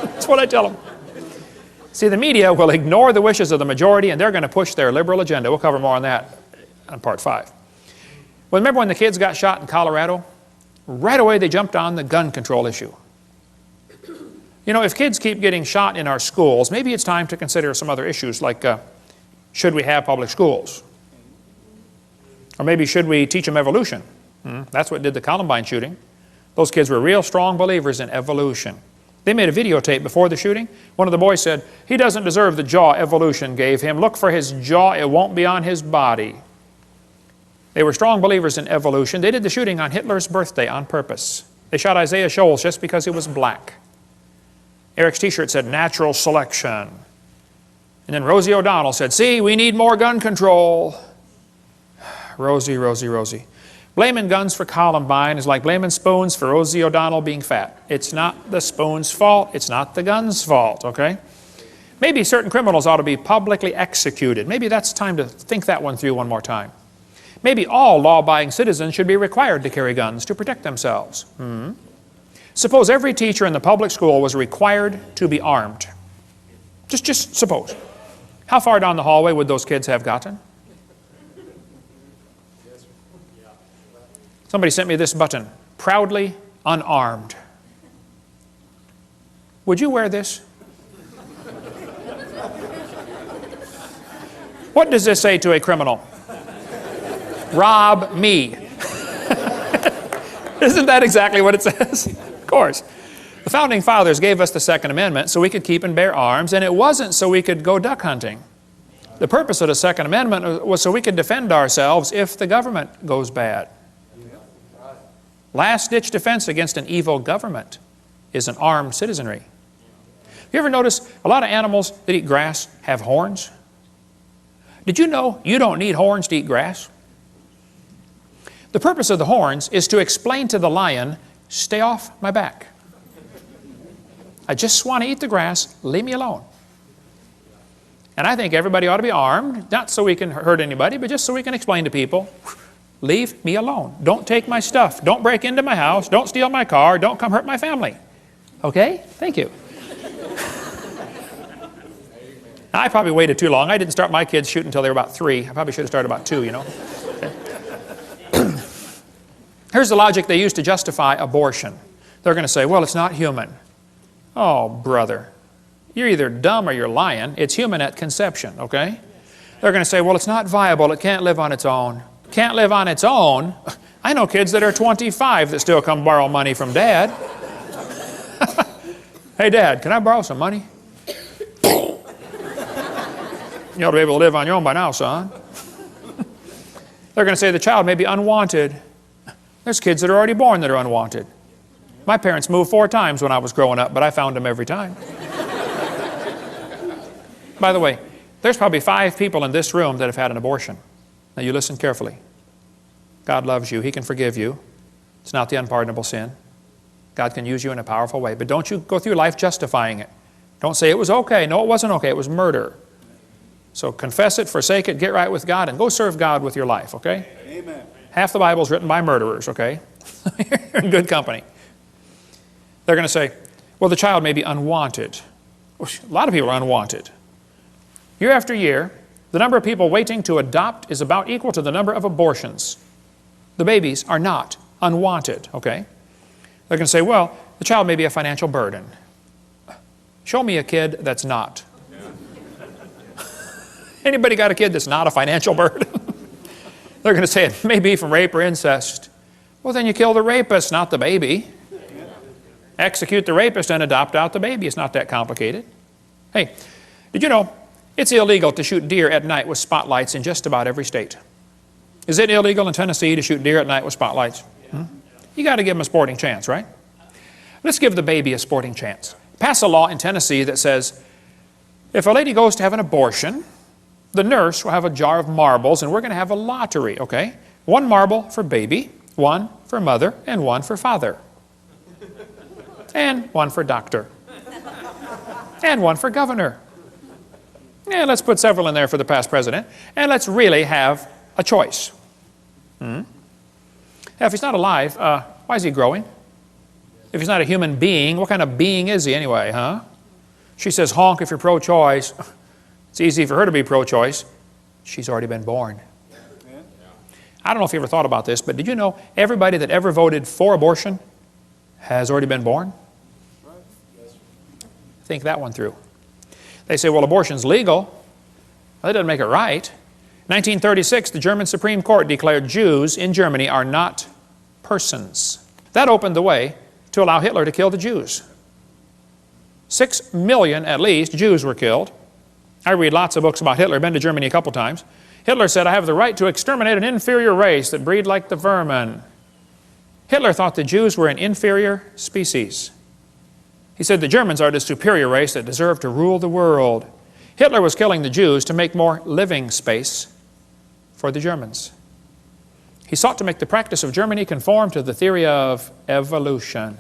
That's what I tell them. See, the media will ignore the wishes of the majority and they're going to push their liberal agenda. We'll cover more on that on part 5. Well, remember when the kids got shot in Colorado? Right away they jumped on the gun control issue. You know, if kids keep getting shot in our schools, maybe it's time to consider some other issues like should we have public schools? Or maybe should we teach them evolution? That's what did the Columbine shooting. Those kids were real strong believers in evolution. They made a videotape before the shooting. One of the boys said, he doesn't deserve the jaw evolution gave him. Look for his jaw, it won't be on his body. They were strong believers in evolution. They did the shooting on Hitler's birthday on purpose. They shot Isaiah Shoals just because he was black. Eric's t-shirt said natural selection. And then Rosie O'Donnell said, see, we need more gun control. Rosie, Rosie, Rosie. Blaming guns for Columbine is like blaming spoons for Rosie O'Donnell being fat. It's not the spoon's fault. It's not the gun's fault, okay? Maybe certain criminals ought to be publicly executed. Maybe that's time to think that one through one more time. Maybe all law-abiding citizens should be required to carry guns to protect themselves. Suppose every teacher in the public school was required to be armed. Just suppose. How far down the hallway would those kids have gotten? Somebody sent me this button, proudly unarmed. Would you wear this? What does this say to a criminal? Rob me. Isn't that exactly what it says? Of course. The Founding Fathers gave us the Second Amendment so we could keep and bear arms, and it wasn't so we could go duck hunting. The purpose of the Second Amendment was so we could defend ourselves if the government goes bad. Last-ditch defense against an evil government is an armed citizenry. You ever notice a lot of animals that eat grass have horns? Did you know you don't need horns to eat grass? The purpose of the horns is to explain to the lion, stay off my back. I just want to eat the grass, leave me alone. And I think everybody ought to be armed, not so we can hurt anybody, but just so we can explain to people, leave me alone. Don't take my stuff. Don't break into my house. Don't steal my car. Don't come hurt my family. Okay? Thank you. Now, I probably waited too long. I didn't start my kids shooting until they were about 3. I probably should have started about 2, you know. Okay. Here's the logic they use to justify abortion. They're going to say, well, it's not human. Oh, brother. You're either dumb or you're lying. It's human at conception, okay? They're going to say, well, it's not viable. It can't live on its own. Can't live on its own? I know kids that are 25 that still come borrow money from Dad. Hey, Dad, can I borrow some money? You ought to be able to live on your own by now, son. They're going to say the child may be unwanted. There's kids that are already born that are unwanted. My parents moved 4 times when I was growing up, but I found them every time. By the way, there's probably 5 people in this room that have had an abortion. Now you listen carefully. God loves you. He can forgive you. It's not the unpardonable sin. God can use you in a powerful way. But don't you go through life justifying it. Don't say it was okay. No, it wasn't okay. It was murder. So confess it, forsake it, get right with God, and go serve God with your life, okay? Amen. Half the Bible is written by murderers, okay? You're in good company. They're going to say, well, the child may be unwanted. A lot of people are unwanted. Year after year, the number of people waiting to adopt is about equal to the number of abortions. The babies are not unwanted, okay? They're going to say, well, the child may be a financial burden. Show me a kid that's not. Anybody got a kid that's not a financial burden? They're going to say it may be from rape or incest. Well, then you kill the rapist, not the baby. Execute the rapist and adopt out the baby. It's not that complicated. Hey, did you know it's illegal to shoot deer at night with spotlights in just about every state? Is it illegal in Tennessee to shoot deer at night with spotlights? You got to give them a sporting chance, right? Let's give the baby a sporting chance. Pass a law in Tennessee that says if a lady goes to have an abortion, the nurse will have a jar of marbles, and we're going to have a lottery, okay? 1 marble for baby, 1 for mother, and 1 for father. And 1 for doctor. And 1 for governor. And let's put several in there for the past president. And let's really have a choice. Now, if he's not alive, why is he growing? If he's not a human being, what kind of being is he anyway, huh? She says, honk if you're pro-choice. It's easy for her to be pro-choice. She's already been born. I don't know if you ever thought about this, but did you know everybody that ever voted for abortion has already been born? Think that one through. They say, well, abortion's legal. Well, that doesn't make it right. 1936, the German Supreme Court declared Jews in Germany are not persons. That opened the way to allow Hitler to kill the Jews. 6 million, at least, Jews were killed. I read lots of books about Hitler. I've been to Germany a couple times. Hitler said, I have the right to exterminate an inferior race that breed like the vermin. Hitler thought the Jews were an inferior species. He said the Germans are the superior race that deserve to rule the world. Hitler was killing the Jews to make more living space for the Germans. He sought to make the practice of Germany conform to the theory of evolution.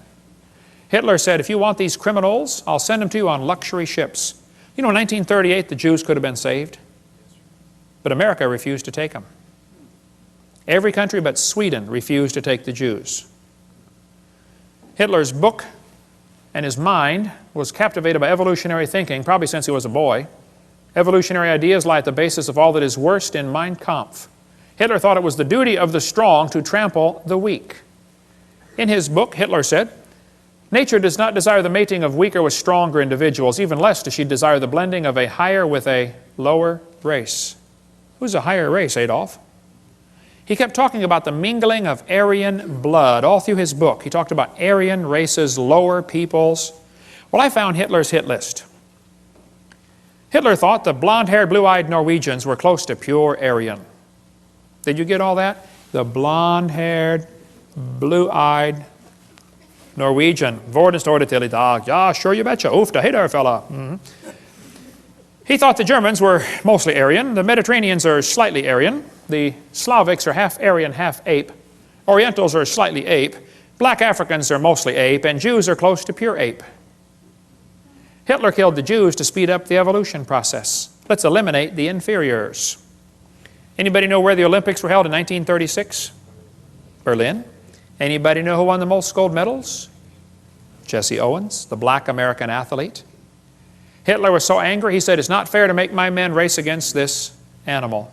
Hitler said, if you want these criminals, I'll send them to you on luxury ships. You know, in 1938, the Jews could have been saved, but America refused to take them. Every country but Sweden refused to take the Jews. Hitler's book and his mind was captivated by evolutionary thinking, probably since he was a boy. Evolutionary ideas lie at the basis of all that is worst in Mein Kampf. Hitler thought it was the duty of the strong to trample the weak. In his book, Hitler said, nature does not desire the mating of weaker with stronger individuals, even less does she desire the blending of a higher with a lower race. Who's a higher race, Adolf? He kept talking about the mingling of Aryan blood all through his book. He talked about Aryan races, lower peoples. Well, I found Hitler's hit list. Hitler thought the blonde-haired, blue-eyed Norwegians were close to pure Aryan. Did you get all that? The blonde-haired, blue-eyed Norwegian. Vorden står det till idag. Ja, sure you betcha. Oof, da hey there, fella. He thought the Germans were mostly Aryan. The Mediterraneans are slightly Aryan. The Slavics are half Aryan, half ape. Orientals are slightly ape. Black Africans are mostly ape. And Jews are close to pure ape. Hitler killed the Jews to speed up the evolution process. Let's eliminate the inferiors. Anybody know where the Olympics were held in 1936? Berlin. Anybody know who won the most gold medals? Jesse Owens, the black American athlete. Hitler was so angry, he said, it's not fair to make my men race against this animal.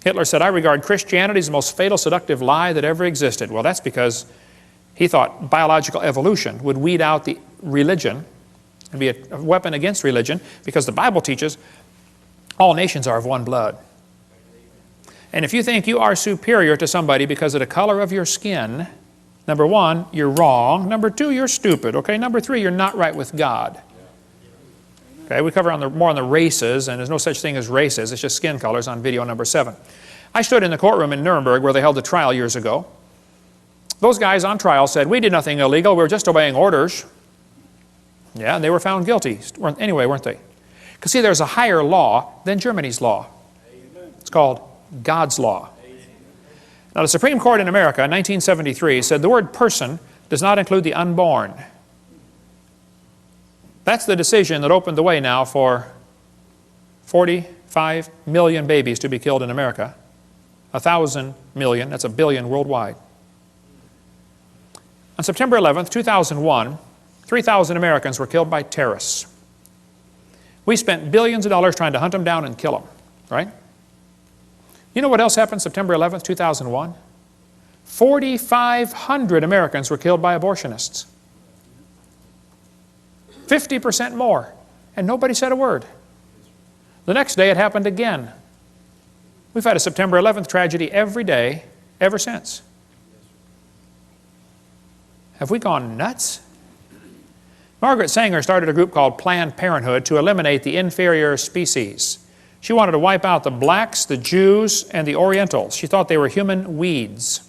Hitler said, I regard Christianity as the most fatal, seductive lie that ever existed. Well, that's because he thought biological evolution would weed out the religion and be a weapon against religion, because the Bible teaches all nations are of one blood. And if you think you are superior to somebody because of the color of your skin, number one, you're wrong. Number two, you're stupid. Okay, number three, you're not right with God. Okay, we cover more on the races, and there's no such thing as races. It's just skin colors on video number 7. I stood in the courtroom in Nuremberg where they held the trial years ago. Those guys on trial said, we did nothing illegal, we were just obeying orders. Yeah, and they were found guilty anyway, weren't they? Because see, there's a higher law than Germany's law. It's called God's law. Now, the Supreme Court in America in 1973 said the word person does not include the unborn. That's the decision that opened the way now for 45 million babies to be killed in America. 1,000 million, that's a billion worldwide. On September 11th, 2001, 3,000 Americans were killed by terrorists. We spent billions of dollars trying to hunt them down and kill them, right? You know what else happened September 11th, 2001? 4,500 Americans were killed by abortionists. 50% more, and nobody said a word. The next day it happened again. We've had a September 11th tragedy every day ever since. Have we gone nuts? Margaret Sanger started a group called Planned Parenthood to eliminate the inferior species. She wanted to wipe out the blacks, the Jews, and the Orientals. She thought they were human weeds.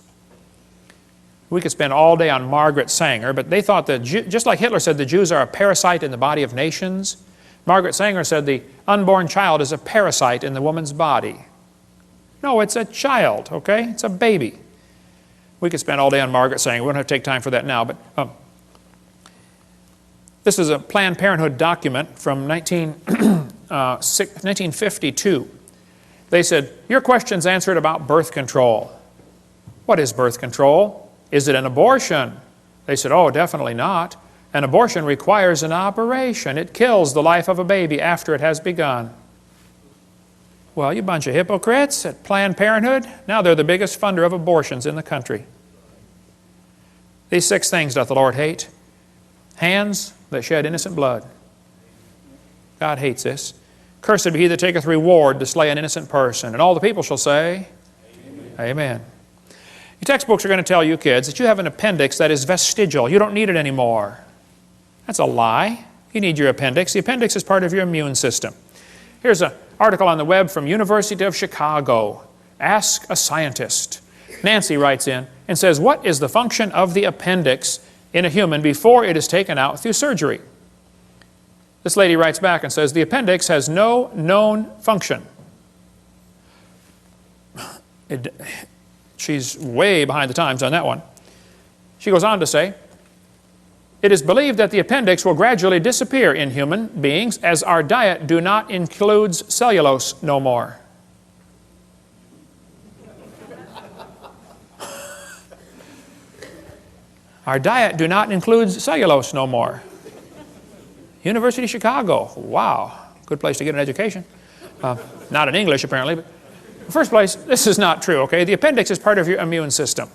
We could spend all day on Margaret Sanger, but they thought that, just like Hitler said the Jews are a parasite in the body of nations, Margaret Sanger said the unborn child is a parasite in the woman's body. No, it's a child, okay? It's a baby. We could spend all day on Margaret Sanger. We don't have to take time for that now, but this is a Planned Parenthood document from 1952. They said, your question's answered about birth control. What is birth control? Is it an abortion? They said, oh, definitely not. An abortion requires an operation. It kills the life of a baby after it has begun. Well, you bunch of hypocrites at Planned Parenthood, now they're the biggest funder of abortions in the country. These 6 things doth the Lord hate. Hands that shed innocent blood. God hates this. Cursed be he that taketh reward to slay an innocent person. And all the people shall say, Amen. Amen. Your textbooks are going to tell you kids that you have an appendix that is vestigial. You don't need it anymore. That's a lie. You need your appendix. The appendix is part of your immune system. Here's an article on the web from University of Chicago. Ask a scientist. Nancy writes in and says, what is the function of the appendix in a human before it is taken out through surgery? This lady writes back and says, the appendix has no known function. She's way behind the times on that one. She goes on to say, it is believed that the appendix will gradually disappear in human beings as our diet do not includes cellulose no more. Our diet do not include cellulose no more. University of Chicago. Wow. Good place to get an education. Not in English, apparently. But in the first place, this is not true, okay? The appendix is part of your immune system.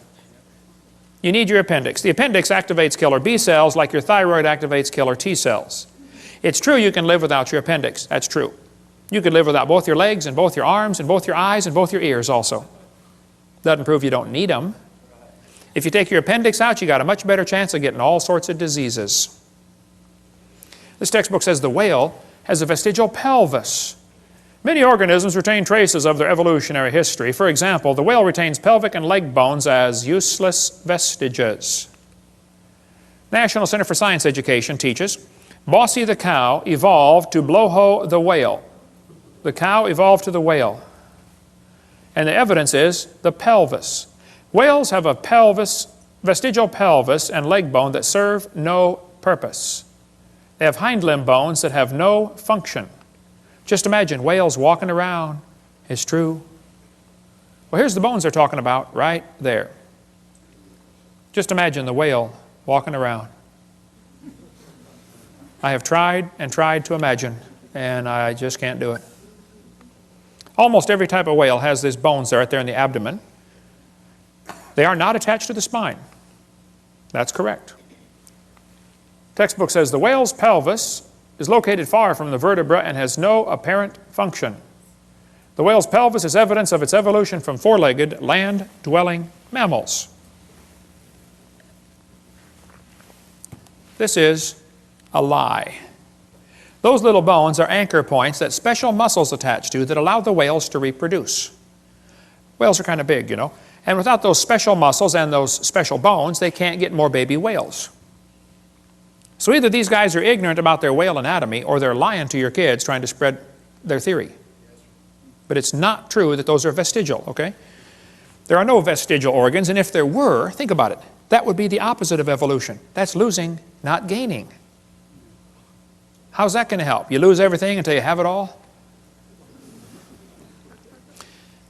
You need your appendix. The appendix activates killer B cells like your thyroid activates killer T cells. It's true you can live without your appendix. That's true. You could live without both your legs and both your arms and both your eyes and both your ears also. Doesn't prove you don't need them. If you take your appendix out, you got a much better chance of getting all sorts of diseases. This textbook says the whale has a vestigial pelvis. Many organisms retain traces of their evolutionary history. For example, the whale retains pelvic and leg bones as useless vestiges. National Center for Science Education teaches, Bossy the cow evolved to blowho the whale. The cow evolved to the whale. And the evidence is the pelvis. Whales have a vestigial pelvis and leg bone that serve no purpose. They have hind limb bones that have no function. Just imagine whales walking around. It's true. Well, here's the bones they're talking about right there. Just imagine the whale walking around. I have tried and tried to imagine, and I just can't do it. Almost every type of whale has these bones right there in the abdomen. They are not attached to the spine. That's correct. Textbook says the whale's pelvis is located far from the vertebra and has no apparent function. The whale's pelvis is evidence of its evolution from four-legged, land-dwelling mammals. This is a lie. Those little bones are anchor points that special muscles attach to that allow the whales to reproduce. Whales are kind of big, you know. And without those special muscles and those special bones, they can't get more baby whales. So either these guys are ignorant about their whale anatomy or they're lying to your kids trying to spread their theory. But it's not true that those are vestigial, okay? There are no vestigial organs, and if there were, think about it, that would be the opposite of evolution. That's losing, not gaining. How's that going to help? You lose everything until you have it all?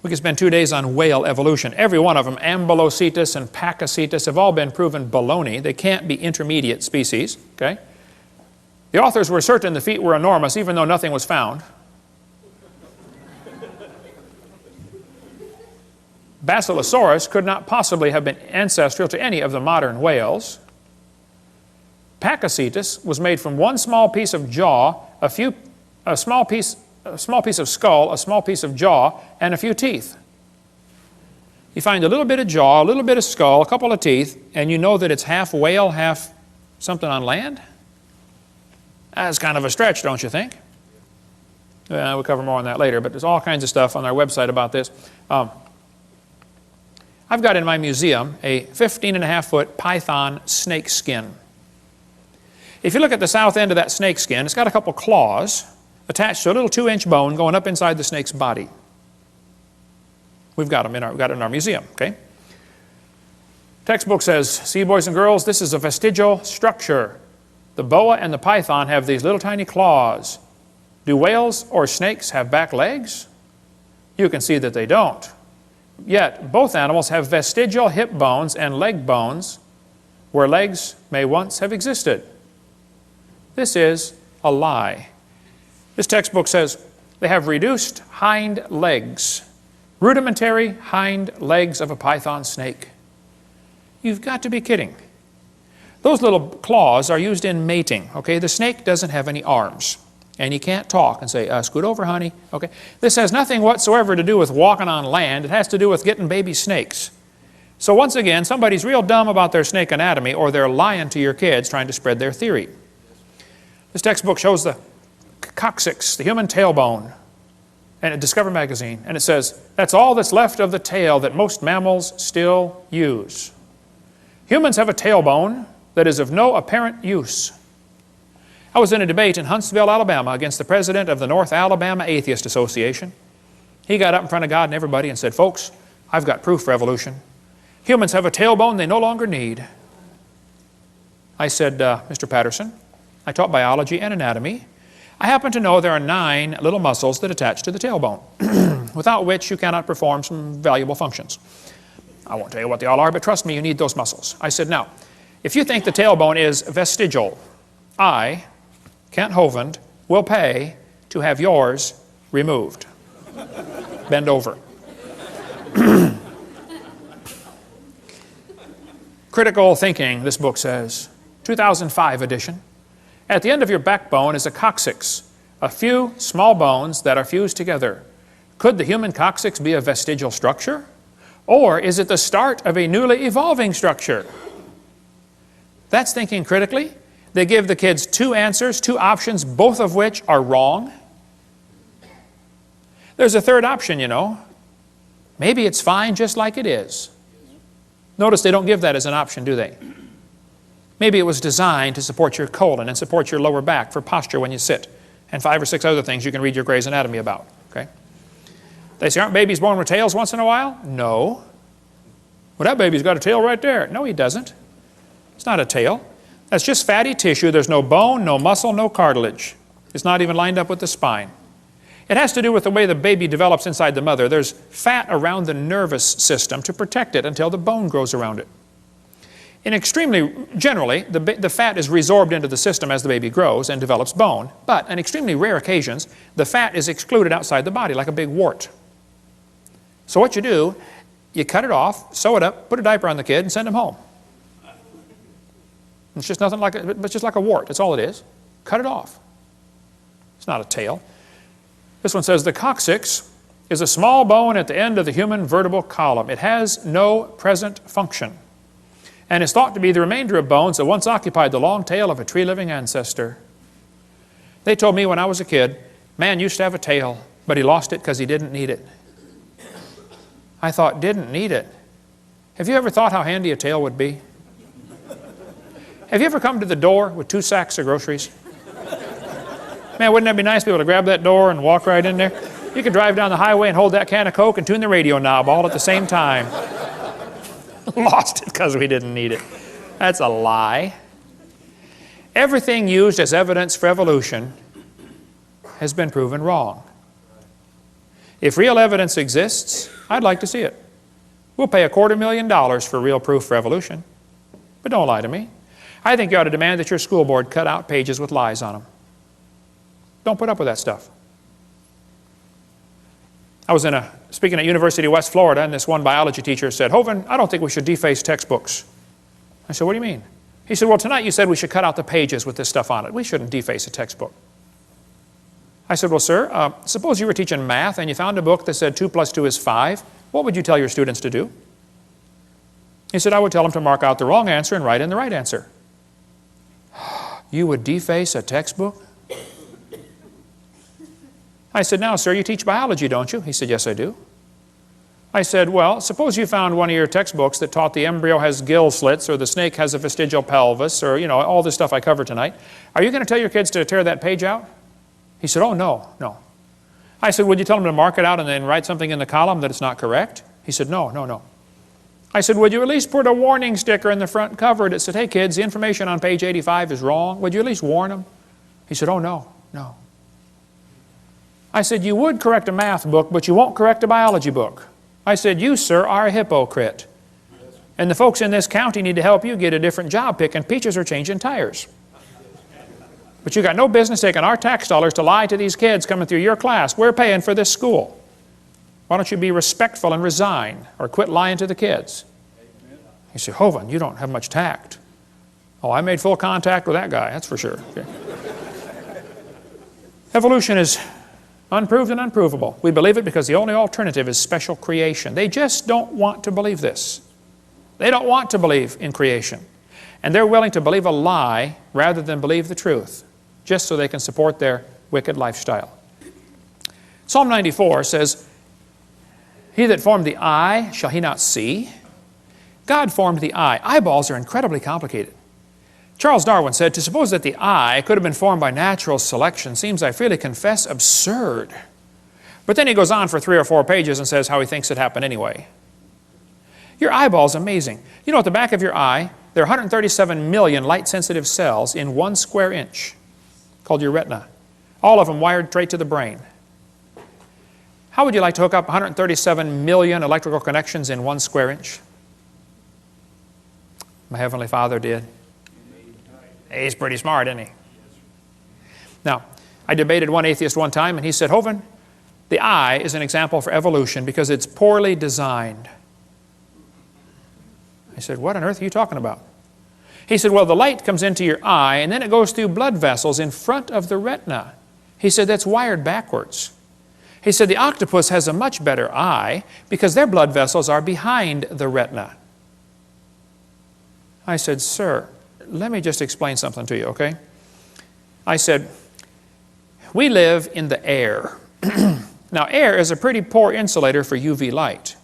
We could spend 2 days on whale evolution. Every one of them, Ambulocetus and Pakicetus, have all been proven baloney. They can't be intermediate species, okay? The authors were certain the feet were enormous, even though nothing was found. Basilosaurus could not possibly have been ancestral to any of the modern whales. Pakicetus was made from one small piece of jaw, a small piece of skull, a small piece of jaw, and a few teeth. You find a little bit of jaw, a little bit of skull, a couple of teeth, and you know that it's half whale, half something on land? That's kind of a stretch, don't you think? We'll cover more on that later, but there's all kinds of stuff on our website about this. I've got in my museum a 15.5-foot python snake skin. If you look at the south end of that snake skin, it's got a couple claws attached to a little 2-inch bone going up inside the snake's body. We've got them in our museum, okay? Textbook says, see, boys and girls, this is a vestigial structure. The boa and the python have these little tiny claws. Do whales or snakes have back legs? You can see that they don't. Yet, both animals have vestigial hip bones and leg bones where legs may once have existed. This is a lie. This textbook says they have reduced hind legs, rudimentary hind legs of a python snake. You've got to be kidding. Those little claws are used in mating, okay? The snake doesn't have any arms. And you can't talk and say, scoot over, honey. Okay? This has nothing whatsoever to do with walking on land. It has to do with getting baby snakes. So once again, somebody's real dumb about their snake anatomy, or they're lying to your kids trying to spread their theory. This textbook shows the coccyx, the human tailbone, and at Discover magazine. And it says, that's all that's left of the tail that most mammals still use. Humans have a tailbone that is of no apparent use. I was in a debate in Huntsville, Alabama, against the president of the North Alabama Atheist Association. He got up in front of God and everybody and said, folks, I've got proof for evolution. Humans have a tailbone they no longer need. I said, Mr. Patterson, I taught biology and anatomy. I happen to know there are 9 little muscles that attach to the tailbone, without which you cannot perform some valuable functions. I won't tell you what they all are, but trust me, you need those muscles. I said, now, if you think the tailbone is vestigial, I, Kent Hovind, will pay to have yours removed. Bend over. Critical Thinking, this book says, 2005 edition. At the end of your backbone is a coccyx, a few small bones that are fused together. Could the human coccyx be a vestigial structure? Or is it the start of a newly evolving structure? That's thinking critically. They give the kids 2 answers, 2 options, both of which are wrong. There's a third option, you know. Maybe it's fine just like it is. Notice they don't give that as an option, do they? Maybe it was designed to support your colon and support your lower back for posture when you sit, and 5 or 6 other things you can read your Gray's Anatomy about. Okay? They say, aren't babies born with tails once in a while? No. Well, that baby's got a tail right there. No, he doesn't. It's not a tail. That's just fatty tissue. There's no bone, no muscle, no cartilage. It's not even lined up with the spine. It has to do with the way the baby develops inside the mother. There's fat around the nervous system to protect it until the bone grows around it. Generally, the fat is resorbed into the system as the baby grows and develops bone. But on extremely rare occasions, the fat is excluded outside the body like a big wart. So what you do, you cut it off, sew it up, put a diaper on the kid, and send him home. It's just nothing like it's just like a wart. That's all it is. Cut it off. It's not a tail. This one says the coccyx is a small bone at the end of the human vertebral column. It has no present function, and is thought to be the remainder of bones that once occupied the long tail of a tree-living ancestor. They told me when I was a kid, man used to have a tail, but he lost it because he didn't need it. I thought, didn't need it. Have you ever thought how handy a tail would be? Have you ever come to the door with 2 sacks of groceries? Man, wouldn't that be nice to be able to grab that door and walk right in there? You could drive down the highway and hold that can of Coke and tune the radio knob all at the same time. Lost it because we didn't need it. That's a lie. Everything used as evidence for evolution has been proven wrong. If real evidence exists, I'd like to see it. We'll pay $250,000 for real proof for evolution. But don't lie to me. I think you ought to demand that your school board cut out pages with lies on them. Don't put up with that stuff. I was speaking at University of West Florida, and this one biology teacher said, Hovind, I don't think we should deface textbooks. I said, what do you mean? He said, well, tonight you said we should cut out the pages with this stuff on it. We shouldn't deface a textbook. I said, well, sir, suppose you were teaching math and you found a book that said 2 + 2 is 5. What would you tell your students to do? He said, I would tell them to mark out the wrong answer and write in the right answer. You would deface a textbook? I said, now, sir, you teach biology, don't you? He said, yes, I do. I said, well, suppose you found one of your textbooks that taught the embryo has gill slits or the snake has a vestigial pelvis or, you know, all this stuff I covered tonight. Are you going to tell your kids to tear that page out? He said, oh, no. I said, would you tell them to mark it out and then write something in the column that it's not correct? He said, no. I said, would you at least put a warning sticker in the front cover that said, hey, kids, the information on page 85 is wrong? Would you at least warn them? He said, oh, no. I said, you would correct a math book, but you won't correct a biology book. I said, you, sir, are a hypocrite. And the folks in this county need to help you get a different job picking peaches or changing tires. But you got no business taking our tax dollars to lie to these kids coming through your class. We're paying for this school. Why don't you be respectful and resign or quit lying to the kids? You say, Hovind, you don't have much tact. Oh, I made full contact with that guy, that's for sure. Okay. Evolution is unproved and unprovable. We believe it because the only alternative is special creation. They just don't want to believe this. They don't want to believe in creation. And they're willing to believe a lie rather than believe the truth, just so they can support their wicked lifestyle. Psalm 94 says, he that formed the eye, shall he not see? God formed the eye. Eyeballs are incredibly complicated. Charles Darwin said, to suppose that the eye could have been formed by natural selection seems, I freely confess, absurd. But then he goes on for 3 or 4 pages and says how he thinks it happened anyway. Your eyeball's amazing. You know, at the back of your eye, there are 137 million light-sensitive cells in 1 square inch, called your retina. All of them wired straight to the brain. How would you like to hook up 137 million electrical connections in 1 square inch? My Heavenly Father did. He's pretty smart, isn't he? Now, I debated one atheist one time, and he said, Hovind, the eye is an example for evolution because it's poorly designed. I said, what on earth are you talking about? He said, well, the light comes into your eye, and then it goes through blood vessels in front of the retina. He said, that's wired backwards. He said, the octopus has a much better eye because their blood vessels are behind the retina. I said, sir, let me just explain something to you, okay? I said, we live in the air. Now, air is a pretty poor insulator for UV light.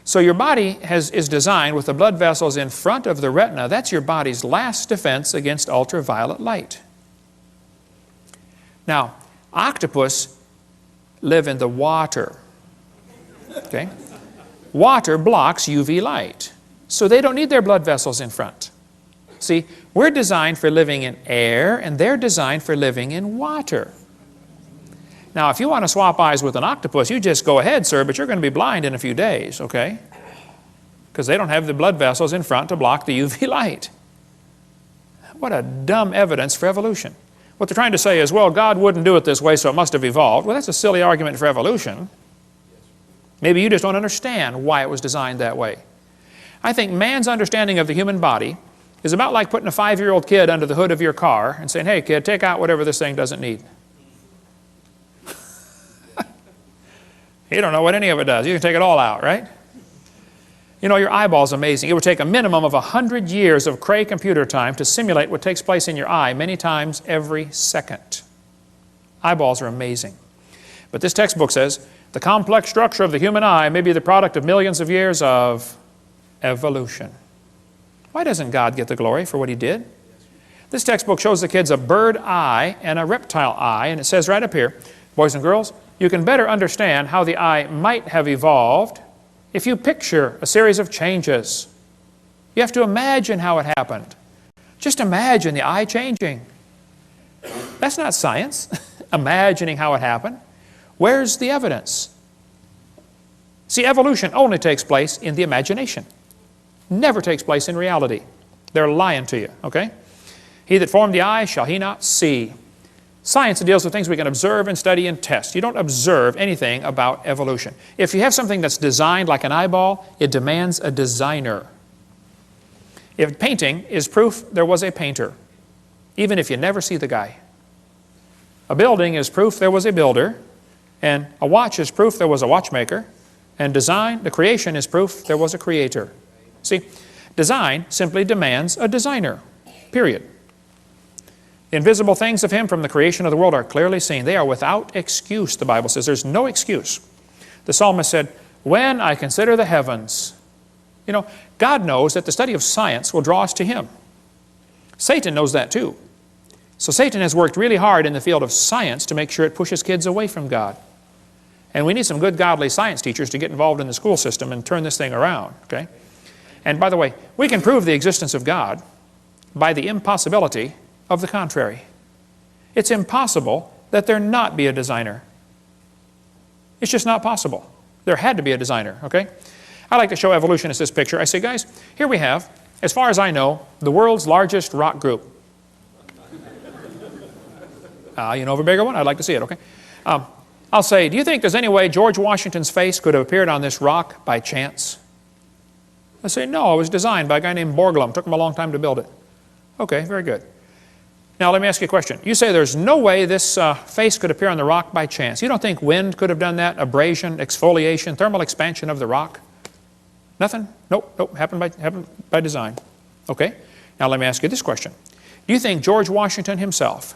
So your body is designed with the blood vessels in front of the retina. That's your body's last defense against ultraviolet light. Now, octopus live in the water, okay? Water blocks UV light, so they don't need their blood vessels in front. See, we're designed for living in air, and they're designed for living in water. Now, if you want to swap eyes with an octopus, you just go ahead, sir, but you're going to be blind in a few days, okay? Because they don't have the blood vessels in front to block the UV light. What a dumb evidence for evolution. What they're trying to say is, well, God wouldn't do it this way, so it must have evolved. Well, that's a silly argument for evolution. Maybe you just don't understand why it was designed that way. I think man's understanding of the human body is about like putting a 5-year-old kid under the hood of your car and saying, hey, kid, take out whatever this thing doesn't need. You don't know what any of it does. You can take it all out, right? You know, your eyeball's amazing. It would take a minimum of 100 years of Cray computer time to simulate what takes place in your eye many times every second. Eyeballs are amazing. But this textbook says, the complex structure of the human eye may be the product of millions of years of evolution. Why doesn't God get the glory for what He did? This textbook shows the kids a bird eye and a reptile eye, and it says right up here, boys and girls, you can better understand how the eye might have evolved if you picture a series of changes. You have to imagine how it happened. Just imagine the eye changing. That's not science, imagining how it happened. Where's the evidence? See, evolution only takes place in the imagination. Never takes place in reality. They're lying to you, okay? He that formed the eye, shall he not see? Science deals with things we can observe and study and test. You don't observe anything about evolution. If you have something that's designed like an eyeball, it demands a designer. If painting is proof there was a painter, even if you never see the guy. A building is proof there was a builder, and a watch is proof there was a watchmaker, and design, the creation, is proof there was a creator. See, design simply demands a designer, period. The invisible things of Him from the creation of the world are clearly seen. They are without excuse, the Bible says. There's no excuse. The psalmist said, when I consider the heavens. You know, God knows that the study of science will draw us to Him. Satan knows that too. So Satan has worked really hard in the field of science to make sure it pushes kids away from God. And we need some good godly science teachers to get involved in the school system and turn this thing around, okay? And by the way, we can prove the existence of God by the impossibility of the contrary. It's impossible that there not be a designer. It's just not possible. There had to be a designer, okay? I like to show evolutionists this picture. I say, guys, here we have, as far as I know, the world's largest rock group. You know of a bigger one? I'd like to see it, okay? I'll say, do you think there's any way George Washington's face could have appeared on this rock by chance? I say, no, it was designed by a guy named Borglum. It took him a long time to build it. Okay, very good. Now let me ask you a question. You say there's no way this face could appear on the rock by chance. You don't think wind could have done that? Abrasion, exfoliation, thermal expansion of the rock? Nothing? Nope, happened by design. Okay, now let me ask you this question. Do you think George Washington himself,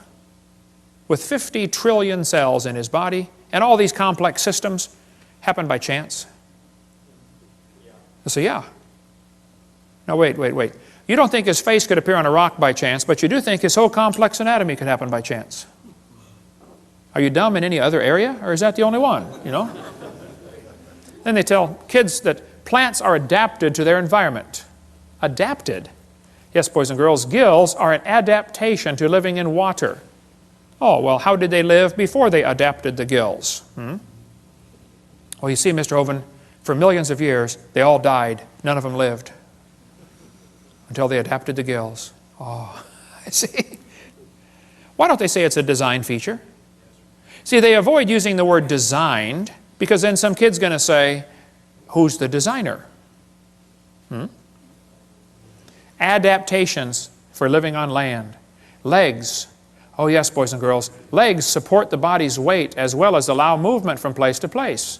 with 50 trillion cells in his body and all these complex systems, happened by chance? I say, yeah. Now wait. You don't think his face could appear on a rock by chance, but you do think his whole complex anatomy could happen by chance. Are you dumb in any other area, or is that the only one, you know? Then they tell kids that plants are adapted to their environment. Adapted? Yes, boys and girls, gills are an adaptation to living in water. Oh, well, how did they live before they adapted the gills? Well, you see, Mr. Hovind, for millions of years, they all died. None of them lived until they adapted the gills. Oh, I see. Why don't they say it's a design feature? See, they avoid using the word designed because then some kid's going to say, who's the designer? Adaptations for living on land. Legs. Oh yes, boys and girls, legs support the body's weight as well as allow movement from place to place.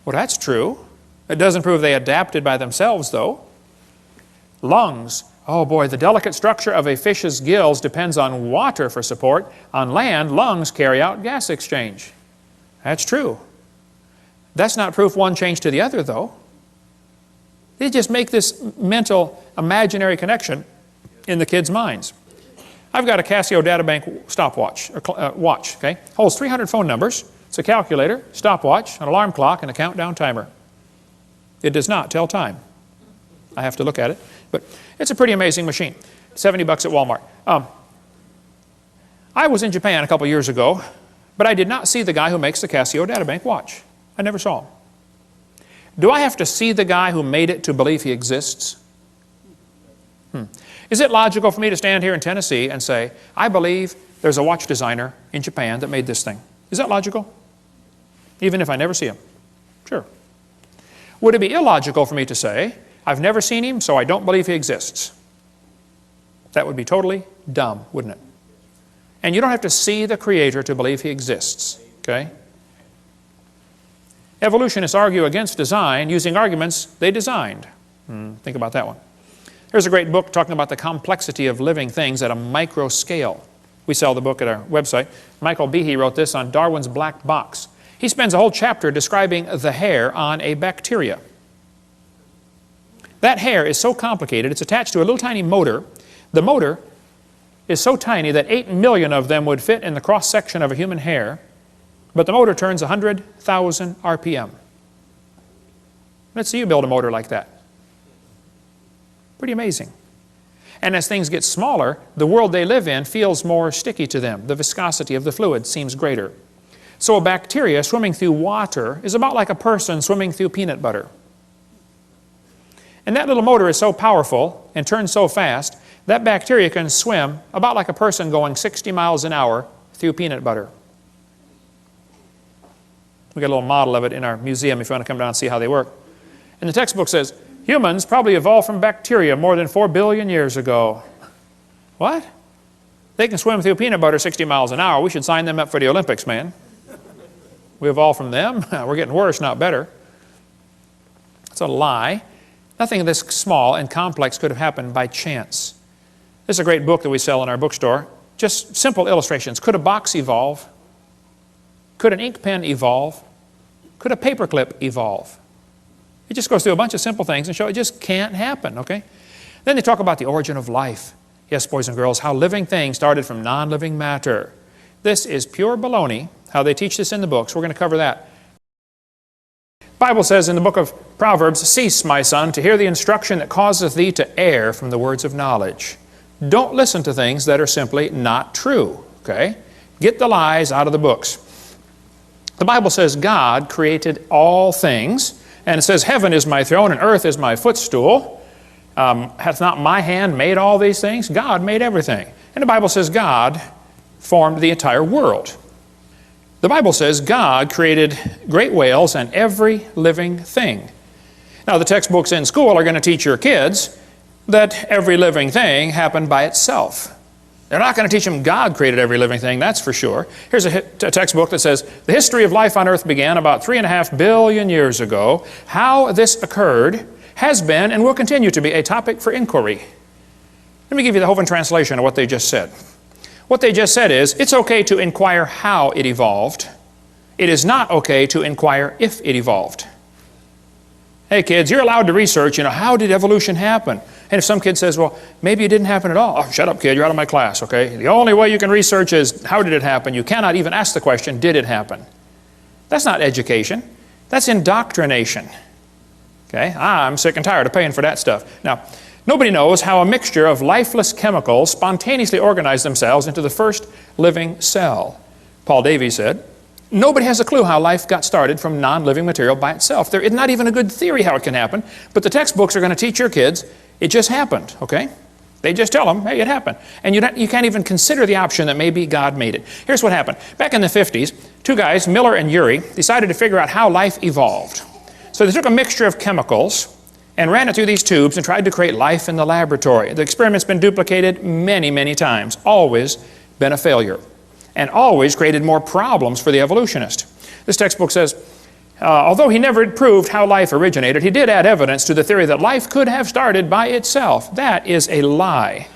Well, that's true. It doesn't prove they adapted by themselves, though. Lungs. Oh boy, the delicate structure of a fish's gills depends on water for support. On land, lungs carry out gas exchange. That's true. That's not proof one changed to the other, though. They just make this mental, imaginary connection in the kids' minds. I've got a Casio Databank stopwatch, or watch, okay? Holds 300 phone numbers. It's a calculator, stopwatch, an alarm clock, and a countdown timer. It does not tell time. I have to look at it. But it's a pretty amazing machine. $70 at Walmart. I was in Japan a couple years ago, but I did not see the guy who makes the Casio Databank watch. I never saw him. Do I have to see the guy who made it to believe he exists? Is it logical for me to stand here in Tennessee and say, I believe there's a watch designer in Japan that made this thing? Is that logical? Even if I never see him? Sure. Would it be illogical for me to say, I've never seen him, so I don't believe he exists? That would be totally dumb, wouldn't it? And you don't have to see the Creator to believe he exists, okay? Evolutionists argue against design using arguments they designed. Think about that one. There's a great book talking about the complexity of living things at a micro scale. We sell the book at our website. Michael Behe wrote this on Darwin's Black Box. He spends a whole chapter describing the hair on a bacteria. That hair is so complicated, it's attached to a little tiny motor. The motor is so tiny that 8 million of them would fit in the cross-section of a human hair, but the motor turns 100,000 RPM. Let's see you build a motor like that. Pretty amazing. And as things get smaller, the world they live in feels more sticky to them. The viscosity of the fluid seems greater. So a bacteria swimming through water is about like a person swimming through peanut butter. And that little motor is so powerful and turns so fast, that bacteria can swim about like a person going 60 miles an hour through peanut butter. We got a little model of it in our museum if you want to come down and see how they work. And the textbook says, humans probably evolved from bacteria more than 4 billion years ago. What? They can swim through peanut butter 60 miles an hour. We should sign them up for the Olympics, man. We evolved from them. We're getting worse, not better. It's a lie. Nothing this small and complex could have happened by chance. This is a great book that we sell in our bookstore. Just simple illustrations. Could a box evolve? Could an ink pen evolve? Could a paperclip evolve? It just goes through a bunch of simple things and show it just can't happen, okay? Then they talk about the origin of life. Yes, boys and girls, how living things started from non-living matter. This is pure baloney, how they teach this in the books. We're going to cover that. The Bible says in the book of Proverbs, cease, my son, to hear the instruction that causeth thee to err from the words of knowledge. Don't listen to things that are simply not true, okay? Get the lies out of the books. The Bible says God created all things, and it says heaven is my throne and earth is my footstool. Hath not my hand made all these things? God made everything. And the Bible says God formed the entire world. The Bible says God created great whales and every living thing. Now the textbooks in school are going to teach your kids that every living thing happened by itself. They're not going to teach them God created every living thing, that's for sure. Here's a textbook that says, the history of life on earth began about 3.5 billion years ago. How this occurred has been and will continue to be a topic for inquiry. Let me give you the Hovind translation of what they just said. What they just said is, it's okay to inquire how it evolved. It is not okay to inquire if it evolved. Hey kids, you're allowed to research, how did evolution happen? And if some kid says, well, maybe it didn't happen at all. Oh, shut up, kid, you're out of my class, okay? The only way you can research is, how did it happen? You cannot even ask the question, did it happen? That's not education. That's indoctrination. Okay? I'm sick and tired of paying for that stuff. Now, nobody knows how a mixture of lifeless chemicals spontaneously organize themselves into the first living cell. Paul Davies said, nobody has a clue how life got started from non-living material by itself. There is not even a good theory how it can happen, but the textbooks are going to teach your kids, it just happened, okay? They just tell them, hey, it happened. And you can't even consider the option that maybe God made it. Here's what happened. Back in the 50s, two guys, Miller and Urey, decided to figure out how life evolved. So they took a mixture of chemicals and ran it through these tubes and tried to create life in the laboratory. The experiment's been duplicated many, many times, always been a failure, and always created more problems for the evolutionist. This textbook says, although he never proved how life originated, he did add evidence to the theory that life could have started by itself. That is a lie.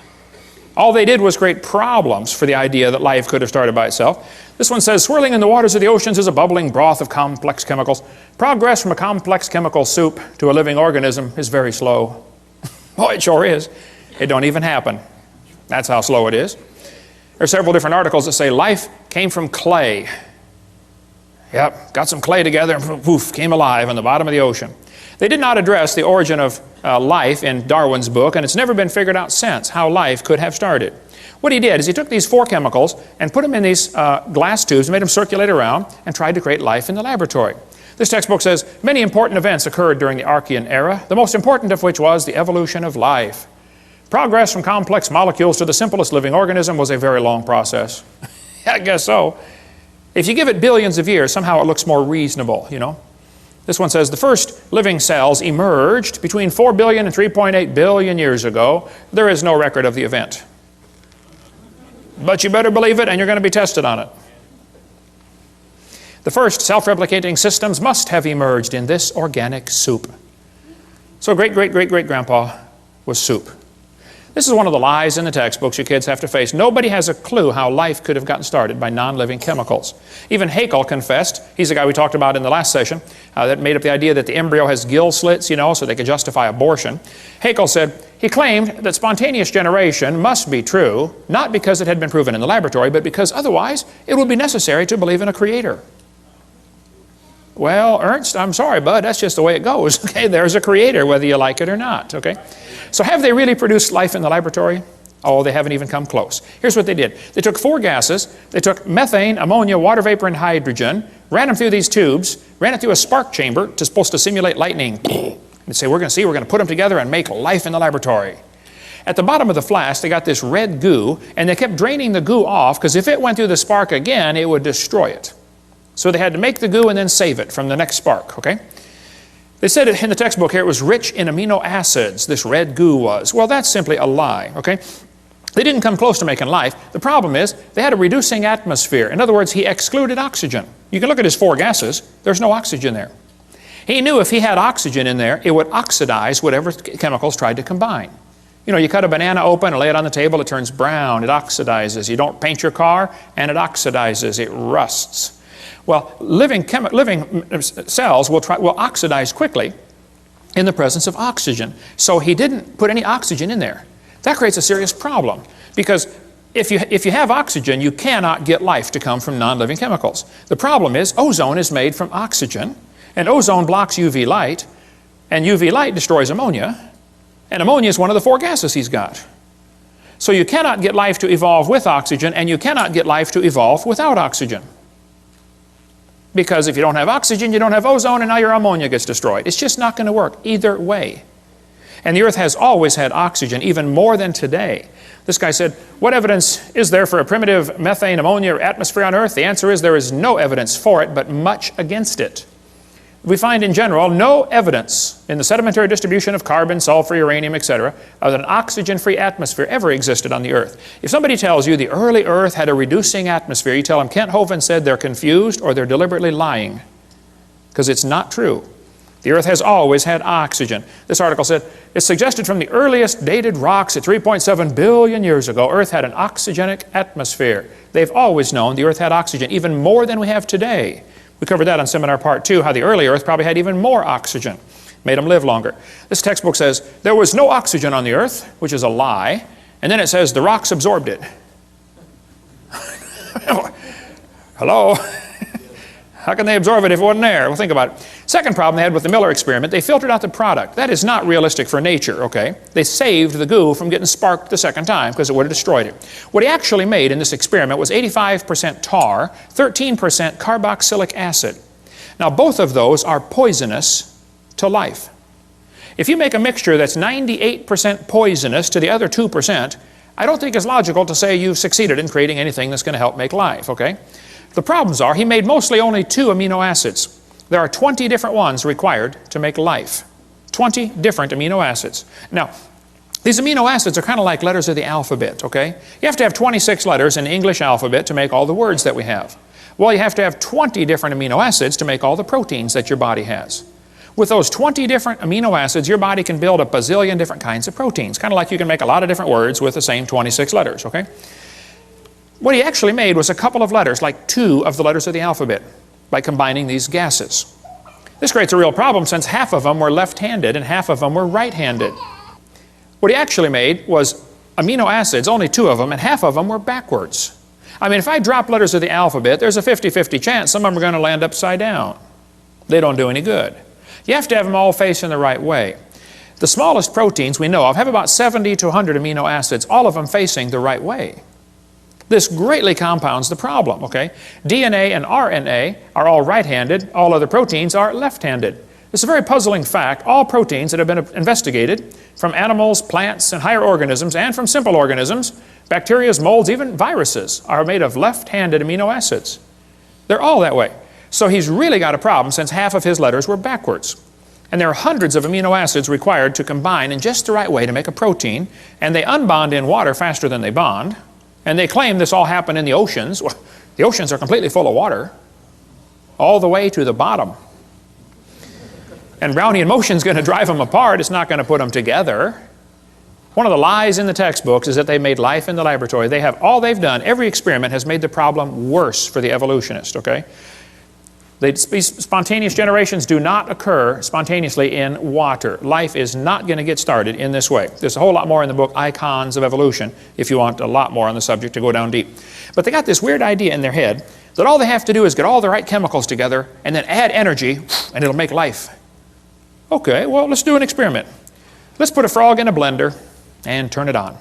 All they did was create problems for the idea that life could have started by itself. This one says, swirling in the waters of the oceans is a bubbling broth of complex chemicals. Progress from a complex chemical soup to a living organism is very slow. Boy, it sure is. It don't even happen. That's how slow it is. There are several different articles that say life came from clay. Yep, got some clay together and poof, came alive on the bottom of the ocean. They did not address the origin of life in Darwin's book, and it's never been figured out since how life could have started. What he did is he took these 4 chemicals and put them in these glass tubes, made them circulate around, and tried to create life in the laboratory. This textbook says, many important events occurred during the Archean era, the most important of which was the evolution of life. Progress from complex molecules to the simplest living organism was a very long process. I guess so. If you give it billions of years, somehow it looks more reasonable, This one says, the first living cells emerged between 4 billion and 3.8 billion years ago. There is no record of the event. But you better believe it, and you're going to be tested on it. The first self-replicating systems must have emerged in this organic soup. So great-great-great-great-grandpa was soup. This is one of the lies in the textbooks you kids have to face. Nobody has a clue how life could have gotten started by non-living chemicals. Even Haeckel confessed, he's the guy we talked about in the last session, that made up the idea that the embryo has gill slits, you know, so they could justify abortion. Haeckel said, he claimed that spontaneous generation must be true, not because it had been proven in the laboratory, but because otherwise it would be necessary to believe in a creator. Well, Ernst, I'm sorry, bud, that's just the way it goes. Okay, there's a creator, whether you like it or not, okay? So have they really produced life in the laboratory? Oh, they haven't even come close. Here's what they did. They took 4 gases. They took methane, ammonia, water vapor, and hydrogen, ran them through these tubes, ran it through a spark chamber supposed to simulate lightning. And say, we're going to put them together and make life in the laboratory. At the bottom of the flask, they got this red goo, and they kept draining the goo off, because if it went through the spark again, it would destroy it. So they had to make the goo and then save it from the next spark, okay? They said in the textbook here it was rich in amino acids, this red goo was. Well, that's simply a lie, okay? They didn't come close to making life. The problem is they had a reducing atmosphere. In other words, he excluded oxygen. You can look at his 4 gases. There's no oxygen there. He knew if he had oxygen in there, it would oxidize whatever chemicals tried to combine. You know, you cut a banana open and lay it on the table, it turns brown, it oxidizes. You don't paint your car, and it oxidizes, it rusts. Well, living cells will oxidize quickly in the presence of oxygen. So he didn't put any oxygen in there. That creates a serious problem, because if you have oxygen, you cannot get life to come from non-living chemicals. The problem is ozone is made from oxygen, and ozone blocks UV light, and UV light destroys ammonia, and ammonia is one of the 4 gases he's got. So you cannot get life to evolve with oxygen, and you cannot get life to evolve without oxygen. Because if you don't have oxygen, you don't have ozone, and now your ammonia gets destroyed. It's just not going to work either way. And the earth has always had oxygen, even more than today. This guy said, what evidence is there for a primitive methane, ammonia atmosphere on earth? The answer is there is no evidence for it, but much against it. We find in general no evidence in the sedimentary distribution of carbon, sulfur, uranium, etc., of an oxygen-free atmosphere ever existed on the earth. If somebody tells you the early earth had a reducing atmosphere, you tell them Kent Hovind said they're confused or they're deliberately lying, because it's not true. The earth has always had oxygen. This article said, it's suggested from the earliest dated rocks at 3.7 billion years ago, earth had an oxygenic atmosphere. They've always known the earth had oxygen, even more than we have today. We covered that on seminar part 2, how the early earth probably had even more oxygen, made them live longer. This textbook says, there was no oxygen on the earth, which is a lie, and then it says the rocks absorbed it. Hello? How can they absorb it if it wasn't there? Well, think about it. Second problem they had with the Miller experiment, they filtered out the product. That is not realistic for nature, okay? They saved the goo from getting sparked the second time because it would have destroyed it. What he actually made in this experiment was 85% tar, 13% carboxylic acid. Now, both of those are poisonous to life. If you make a mixture that's 98% poisonous to the other 2%, I don't think it's logical to say you've succeeded in creating anything that's going to help make life, okay? The problems are he made mostly only 2 amino acids. There are 20 different ones required to make life. 20 different amino acids. Now, these amino acids are kind of like letters of the alphabet, okay? You have to have 26 letters in the English alphabet to make all the words that we have. Well, you have to have 20 different amino acids to make all the proteins that your body has. With those 20 different amino acids, your body can build a bazillion different kinds of proteins, kind of like you can make a lot of different words with the same 26 letters, okay? What he actually made was a couple of letters, like 2 of the letters of the alphabet, by combining these gases. This creates a real problem since half of them were left-handed and half of them were right-handed. What he actually made was amino acids, only 2 of them, and half of them were backwards. I mean, if I drop letters of the alphabet, there's a 50-50 chance some of them are going to land upside down. They don't do any good. You have to have them all facing the right way. The smallest proteins we know of have about 70 to 100 amino acids, all of them facing the right way. This greatly compounds the problem, okay? DNA and RNA are all right-handed, all other proteins are left-handed. It's a very puzzling fact. All proteins that have been investigated from animals, plants, and higher organisms, and from simple organisms, bacteria, molds, even viruses, are made of left-handed amino acids. They're all that way. So he's really got a problem since half of his letters were backwards. And there are hundreds of amino acids required to combine in just the right way to make a protein, and they unbond in water faster than they bond. And they claim this all happened in the oceans. Well, the oceans are completely full of water, all the way to the bottom. And Brownian motion is going to drive them apart. It's not going to put them together. One of the lies in the textbooks is that they made life in the laboratory. They have all they've done, every experiment has made the problem worse for the evolutionist, okay? Spontaneous generations do not occur spontaneously in water. Life is not going to get started in this way. There's a whole lot more in the book, Icons of Evolution, if you want a lot more on the subject to go down deep. But they got this weird idea in their head that all they have to do is get all the right chemicals together and then add energy and it'll make life. Okay, well, let's do an experiment. Let's put a frog in a blender and turn it on.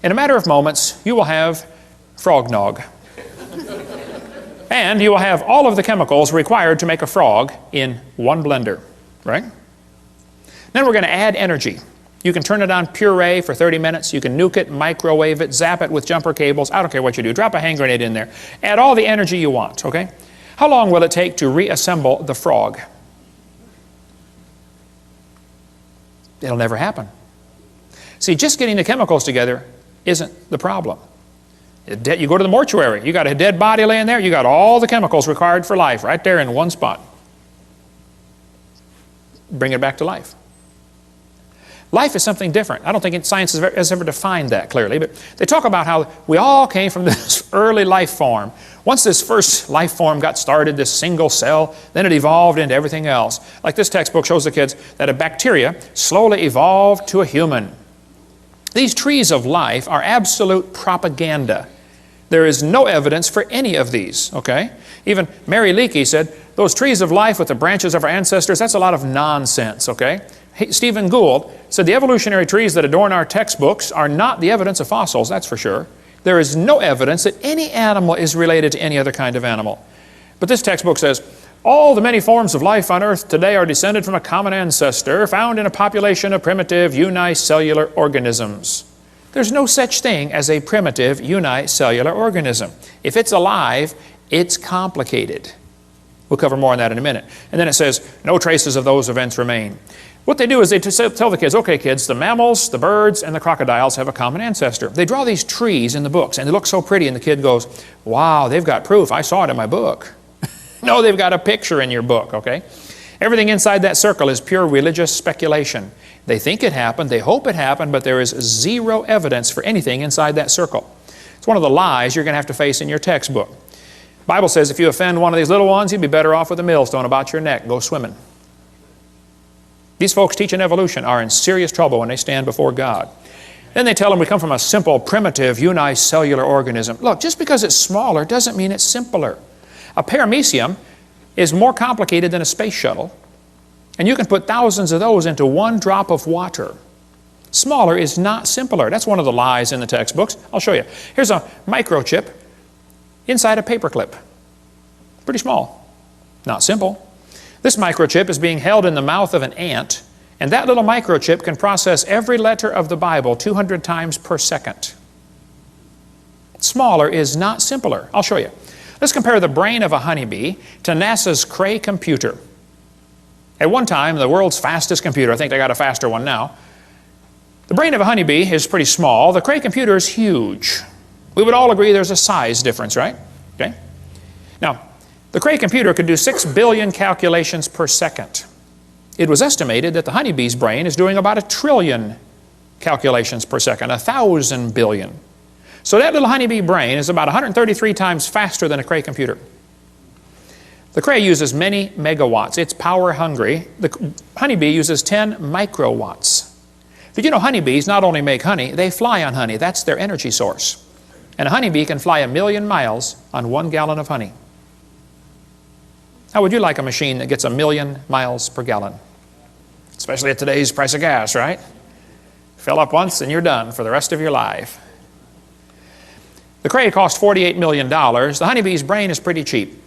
In a matter of moments, you will have frog nog. And you will have all of the chemicals required to make a frog in one blender, right? Then we're going to add energy. You can turn it on puree for 30 minutes. You can nuke it, microwave it, zap it with jumper cables. I don't care what you do. Drop a hand grenade in there. Add all the energy you want, okay? How long will it take to reassemble the frog? It'll never happen. See, just getting the chemicals together isn't the problem. You go to the mortuary, you got a dead body laying there, you got all the chemicals required for life right there in one spot. Bring it back to life. Life is something different. I don't think science has ever defined that clearly, but they talk about how we all came from this early life form. Once this first life form got started, this single cell, then it evolved into everything else. Like this textbook shows the kids that a bacteria slowly evolved to a human. These trees of life are absolute propaganda. There is no evidence for any of these, okay? Even Mary Leakey said, those trees of life with the branches of our ancestors, that's a lot of nonsense, okay? Stephen Gould said the evolutionary trees that adorn our textbooks are not the evidence of fossils, that's for sure. There is no evidence that any animal is related to any other kind of animal. But this textbook says, all the many forms of life on Earth today are descended from a common ancestor found in a population of primitive unicellular organisms. There's no such thing as a primitive unicellular organism. If it's alive, it's complicated. We'll cover more on that in a minute. And then it says, no traces of those events remain. What they do is they tell the kids, okay kids, the mammals, the birds, and the crocodiles have a common ancestor. They draw these trees in the books, and they look so pretty, and the kid goes, wow, they've got proof. I saw it in my book. No, they've got a picture in your book, okay? Everything inside that circle is pure religious speculation. They think it happened, they hope it happened, but there is zero evidence for anything inside that circle. It's one of the lies you're going to have to face in your textbook. The Bible says if you offend one of these little ones, you'd be better off with a millstone about your neck. Go swimming. These folks teaching evolution are in serious trouble when they stand before God. Then they tell them we come from a simple, primitive, unicellular organism. Look, just because it's smaller doesn't mean it's simpler. A paramecium is more complicated than a space shuttle, and you can put thousands of those into one drop of water. Smaller is not simpler. That's one of the lies in the textbooks. I'll show you. Here's a microchip inside a paperclip. Pretty small. Not simple. This microchip is being held in the mouth of an ant, and that little microchip can process every letter of the Bible 200 times per second. Smaller is not simpler. I'll show you. Let's compare the brain of a honeybee to NASA's Cray computer. At one time, the world's fastest computer, I think they got a faster one now. The brain of a honeybee is pretty small. The Cray computer is huge. We would all agree there's a size difference, right? Okay. Now, the Cray computer could do 6 billion calculations per second. It was estimated that the honeybee's brain is doing about 1 trillion calculations per second, 1,000 billion. So that little honeybee brain is about 133 times faster than a Cray computer. The Cray uses many megawatts. It's power hungry. The honeybee uses 10 microwatts. Did you know honeybees not only make honey, they fly on honey. That's their energy source. And a honeybee can fly 1,000,000 miles on 1 gallon of honey. How would you like a machine that gets 1,000,000 miles per gallon? Especially at today's price of gas, right? Fill up once and you're done for the rest of your life. The Cray cost $48 million. The honeybee's brain is pretty cheap.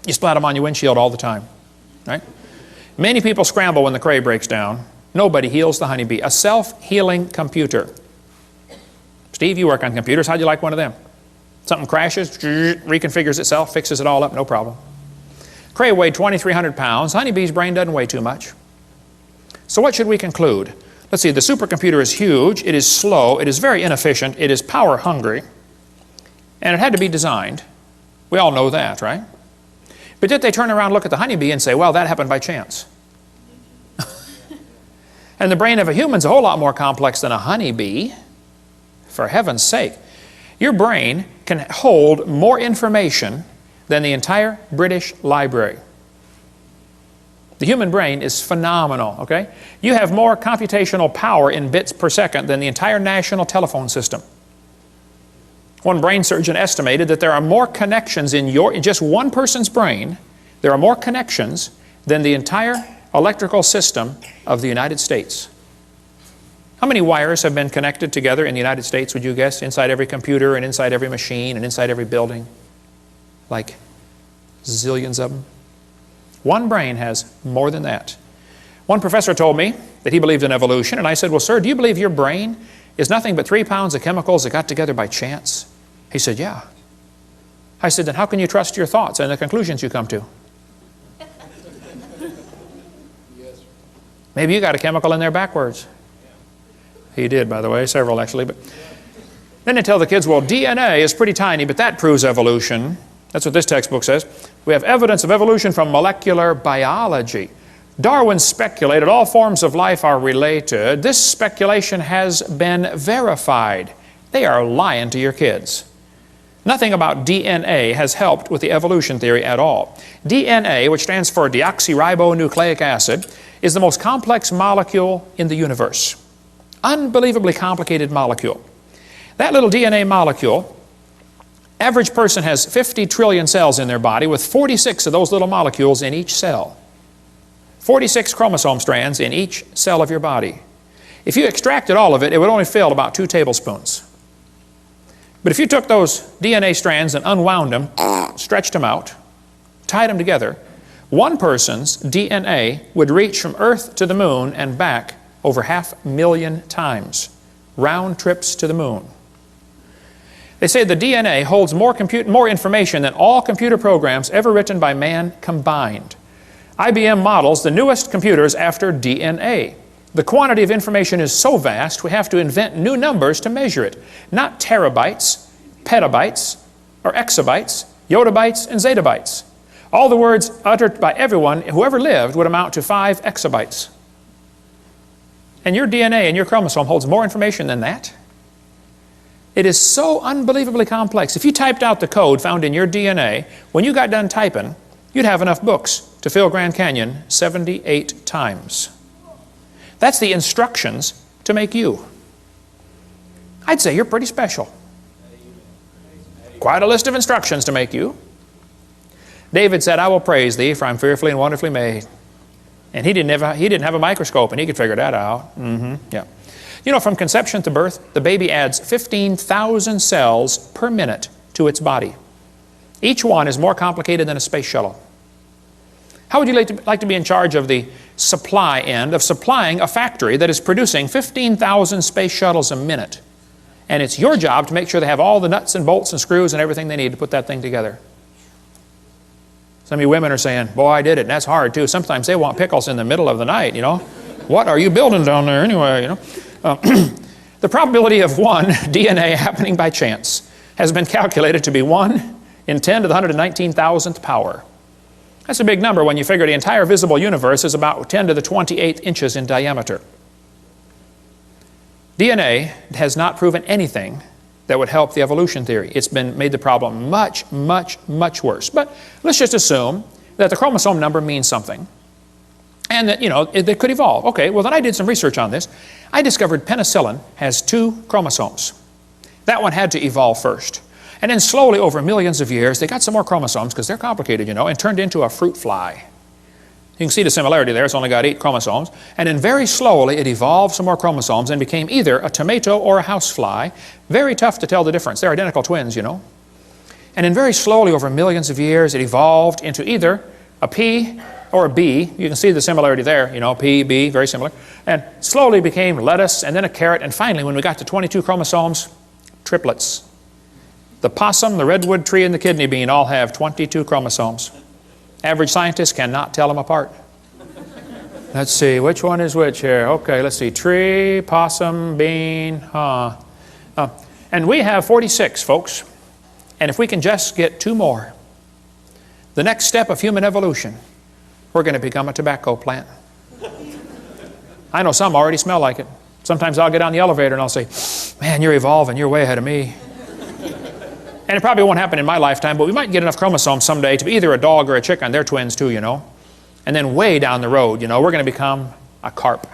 You splat them on your windshield all the time, right? Many people scramble when the Cray breaks down. Nobody heals the honeybee. A self-healing computer. Steve, you work on computers. How'd you like one of them? Something crashes, reconfigures itself, fixes it all up, no problem. Cray weighed 2,300 pounds. Honeybee's brain doesn't weigh too much. So what should we conclude? Let's see, the supercomputer is huge, it is slow, it is very inefficient, it is power hungry, and it had to be designed. We all know that, right? But did they turn around and look at the honeybee and say, well, that happened by chance? And the brain of a human's a whole lot more complex than a honeybee. For heaven's sake. Your brain can hold more information than the entire British Library. The human brain is phenomenal, okay? You have more computational power in bits per second than the entire national telephone system. One brain surgeon estimated that there are more connections in just one person's brain, there are more connections than the entire electrical system of the United States. How many wires have been connected together in the United States, would you guess, inside every computer and inside every machine and inside every building? Like zillions of them. One brain has more than that. One professor told me that he believed in evolution, and I said, well, sir, do you believe your brain is nothing but 3 pounds of chemicals that got together by chance? He said, yeah. I said, then how can you trust your thoughts and the conclusions you come to? Maybe you got a chemical in there backwards. He did, by the way, several actually. But then they tell the kids, well, DNA is pretty tiny, but that proves evolution. That's what this textbook says. We have evidence of evolution from molecular biology. Darwin speculated all forms of life are related. This speculation has been verified. They are lying to your kids. Nothing about DNA has helped with the evolution theory at all. DNA, which stands for deoxyribonucleic acid, is the most complex molecule in the universe. Unbelievably complicated molecule. That little DNA molecule, average person has 50 trillion cells in their body with 46 of those little molecules in each cell. 46 chromosome strands in each cell of your body. If you extracted all of it, it would only fill about 2 tablespoons. But if you took those DNA strands and unwound them, stretched them out, tied them together, one person's DNA would reach from Earth to the moon and back over 500,000 times. Round trips to the moon. They say the DNA holds more information than all computer programs ever written by man combined. IBM models the newest computers after DNA. The quantity of information is so vast, we have to invent new numbers to measure it. Not terabytes, petabytes, or exabytes, yottabytes, and zettabytes. All the words uttered by everyone who ever lived would amount to 5 exabytes. And your DNA and your chromosome holds more information than that. It is so unbelievably complex. If you typed out the code found in your DNA, when you got done typing, you'd have enough books to fill Grand Canyon 78 times. That's the instructions to make you. I'd say you're pretty special. Quite a list of instructions to make you. David said, I will praise thee, for I'm fearfully and wonderfully made. And he didn't have a microscope, and he could figure that out. Yeah. You know, from conception to birth, the baby adds 15,000 cells per minute to its body. Each one is more complicated than a space shuttle. How would you like to be in charge of the supply end of supplying a factory that is producing 15,000 space shuttles a minute? And it's your job to make sure they have all the nuts and bolts and screws and everything they need to put that thing together. Some of you women are saying, boy, I did it, and that's hard too. Sometimes they want pickles in the middle of the night, you know. What are you building down there anyway, you know? The probability of one DNA happening by chance has been calculated to be 1 in 10 to the 119,000th power. That's a big number when you figure the entire visible universe is about 10 to the 28th inches in diameter. DNA has not proven anything that would help the evolution theory. It's been made the problem much, much, much worse. But let's just assume that the chromosome number means something. And that, you know, it could evolve. Okay, well then I did some research on this. I discovered penicillin has 2 chromosomes. That one had to evolve first. And then slowly over millions of years, they got some more chromosomes, because they're complicated, you know, and turned into a fruit fly. You can see the similarity there. It's only got 8 chromosomes. And then very slowly it evolved some more chromosomes and became either a tomato or a housefly. Very tough to tell the difference. They're identical twins, you know. And then very slowly over millions of years it evolved into either a pea or a bee. You can see the similarity there, you know, pea, bee, very similar. And slowly became lettuce and then a carrot. And finally, when we got to 22 chromosomes, triplets. The possum, the redwood tree, and the kidney bean all have 22 chromosomes. Average scientists cannot tell them apart. Let's see, which one is which here? Okay, let's see, tree, possum, bean, and we have 46, folks. And if we can just get 2 more, the next step of human evolution, we're going to become a tobacco plant. I know some already smell like it. Sometimes I'll get on the elevator and I'll say, man, you're evolving, you're way ahead of me. And it probably won't happen in my lifetime, but we might get enough chromosomes someday to be either a dog or a chicken. They're twins too, you know. And then way down the road, you know, we're going to become a carp.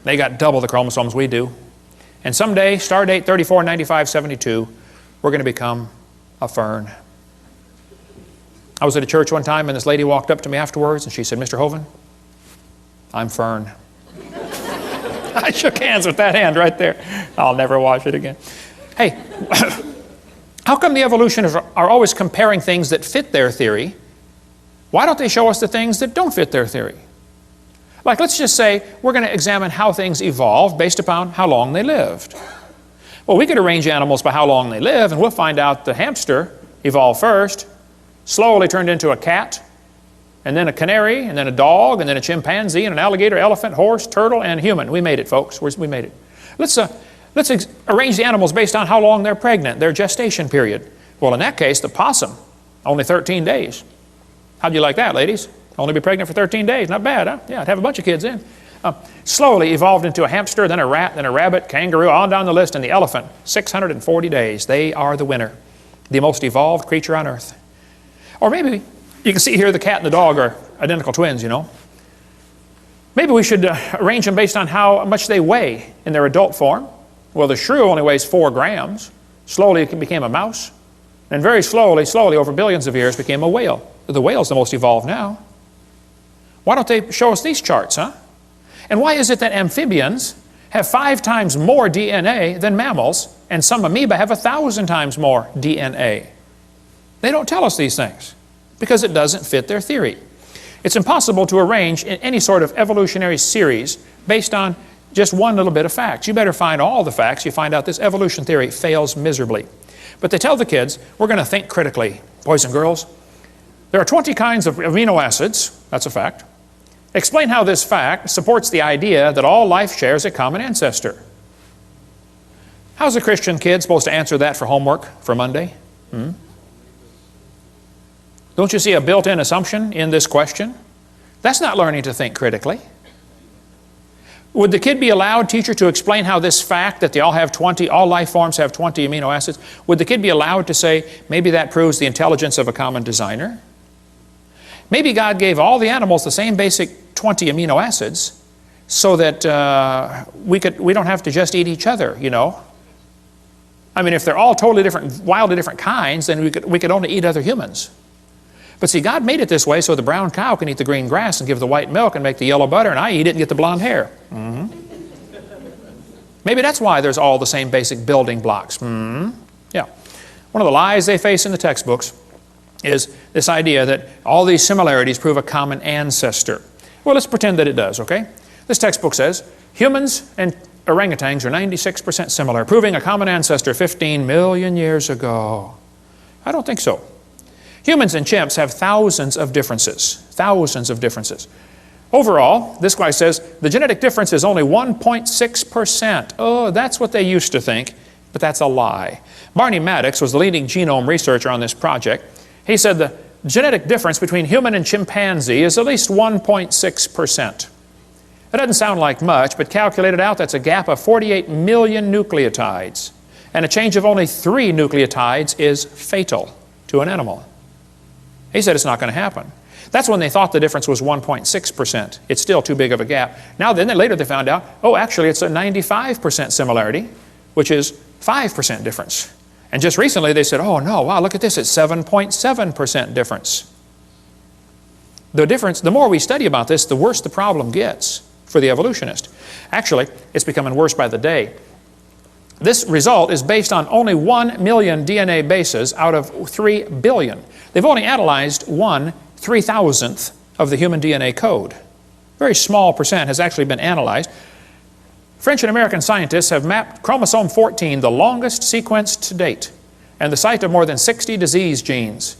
They got double the chromosomes we do. And someday, star date 349572, we're going to become a fern. I was at a church one time and this lady walked up to me afterwards and she said, Mr. Hovind, I'm fern. I shook hands with that hand right there. I'll never wash it again. Hey, how come the evolutionists are always comparing things that fit their theory? Why don't they show us the things that don't fit their theory? Like, let's just say we're going to examine how things evolved based upon how long they lived. Well, we could arrange animals by how long they live, and we'll find out the hamster evolved first, slowly turned into a cat, and then a canary, and then a dog, and then a chimpanzee, and an alligator, elephant, horse, turtle, and human. We made it, folks. We made it. Let's arrange the animals based on how long they're pregnant, their gestation period. Well, in that case, the possum, only 13 days. How'd you like that, ladies? Only be pregnant for 13 days. Not bad, huh? Yeah, I'd have a bunch of kids in. Slowly evolved into a hamster, then a rat, then a rabbit, kangaroo, on down the list, and the elephant. 640 days. They are the winner. The most evolved creature on earth. Or maybe, you can see here the cat and the dog are identical twins, you know. Maybe we should arrange them based on how much they weigh in their adult form. Well, the shrew only weighs 4 grams. Slowly it became a mouse. And very slowly, over billions of years, became a whale. The whale's the most evolved now. Why don't they show us these charts, huh? And why is it that amphibians have 5 times more DNA than mammals, and some amoeba have 1,000 times more DNA? They don't tell us these things because it doesn't fit their theory. It's impossible to arrange in any sort of evolutionary series based on just one little bit of facts. You better find all the facts. You find out this evolution theory fails miserably. But they tell the kids, we're going to think critically. Boys and girls, there are 20 kinds of amino acids. That's a fact. Explain how this fact supports the idea that all life shares a common ancestor. How's a Christian kid supposed to answer that for homework for Monday? Don't you see a built-in assumption in this question? That's not learning to think critically. Would the kid be allowed, teacher, to explain how this fact that they all life forms have 20 amino acids, would the kid be allowed to say, maybe that proves the intelligence of a common designer? Maybe God gave all the animals the same basic 20 amino acids so that we don't have to just eat each other, you know. I mean, if they're all totally different, wildly different kinds, then we could only eat other humans. But see, God made it this way so the brown cow can eat the green grass and give the white milk and make the yellow butter, and I eat it and get the blonde hair. Maybe that's why there's all the same basic building blocks. Yeah. One of the lies they face in the textbooks is this idea that all these similarities prove a common ancestor. Well, let's pretend that it does, okay? This textbook says humans and orangutans are 96% similar, proving a common ancestor 15 million years ago. I don't think so. Humans and chimps have thousands of differences. Thousands of differences. Overall, this guy says the genetic difference is only 1.6%. Oh, that's what they used to think, but that's a lie. Barney Maddox was the leading genome researcher on this project. He said the genetic difference between human and chimpanzee is at least 1.6%. That doesn't sound like much, but calculated out, that's a gap of 48 million nucleotides. And a change of only 3 nucleotides is fatal to an animal. He said it's not going to happen. That's when they thought the difference was 1.6%. It's still too big of a gap. Now then, later they found out, oh, actually it's a 95% similarity, which is 5% difference. And just recently they said, oh no, wow, look at this, it's 7.7% difference. The more we study about this, the worse the problem gets for the evolutionist. Actually, it's becoming worse by the day. This result is based on only 1 million DNA bases out of 3 billion. They've only analyzed 1/3000th of the human DNA code. Very small percent has actually been analyzed. French and American scientists have mapped chromosome 14, the longest sequence to date, and the site of more than 60 disease genes.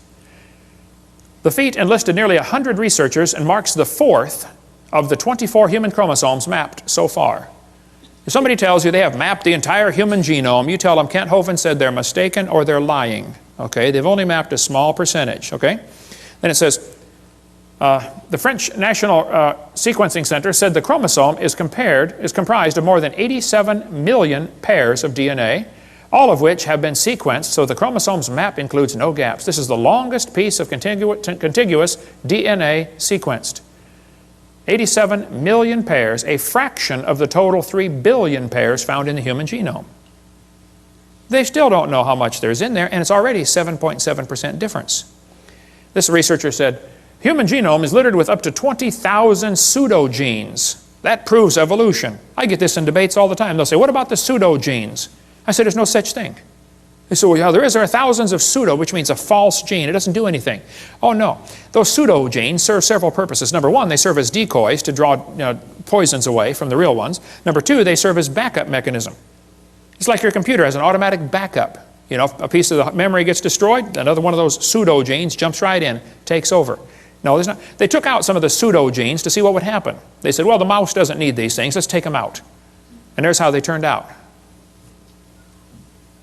The feat enlisted nearly 100 researchers and marks the 4th of the 24 human chromosomes mapped so far. If somebody tells you they have mapped the entire human genome, you tell them Kent Hovind said they're mistaken or they're lying. Okay, they've only mapped a small percentage. Okay, then it says The French National Sequencing Center said the chromosome is comprised of more than 87 million pairs of DNA, all of which have been sequenced, so the chromosome's map includes no gaps. This is the longest piece of contiguous DNA sequenced. 87 million pairs, a fraction of the total 3 billion pairs found in the human genome. They still don't know how much there's in there, and it's already 7.7% difference. This researcher said, human genome is littered with up to 20,000 pseudogenes. That proves evolution. I get this in debates all the time. They'll say, what about the pseudogenes? I said, there's no such thing. They said, well, yeah, there is. There are thousands of pseudo, which means a false gene. It doesn't do anything. Oh, no. Those pseudogenes serve several purposes. Number one, they serve as decoys to draw poisons away from the real ones. Number two, they serve as backup mechanism. It's like your computer has an automatic backup. You know, if a piece of the memory gets destroyed, another one of those pseudogenes jumps right in, takes over. No, there's not. They took out some of the pseudogenes to see what would happen. They said, well, the mouse doesn't need these things. Let's take them out. And there's how they turned out.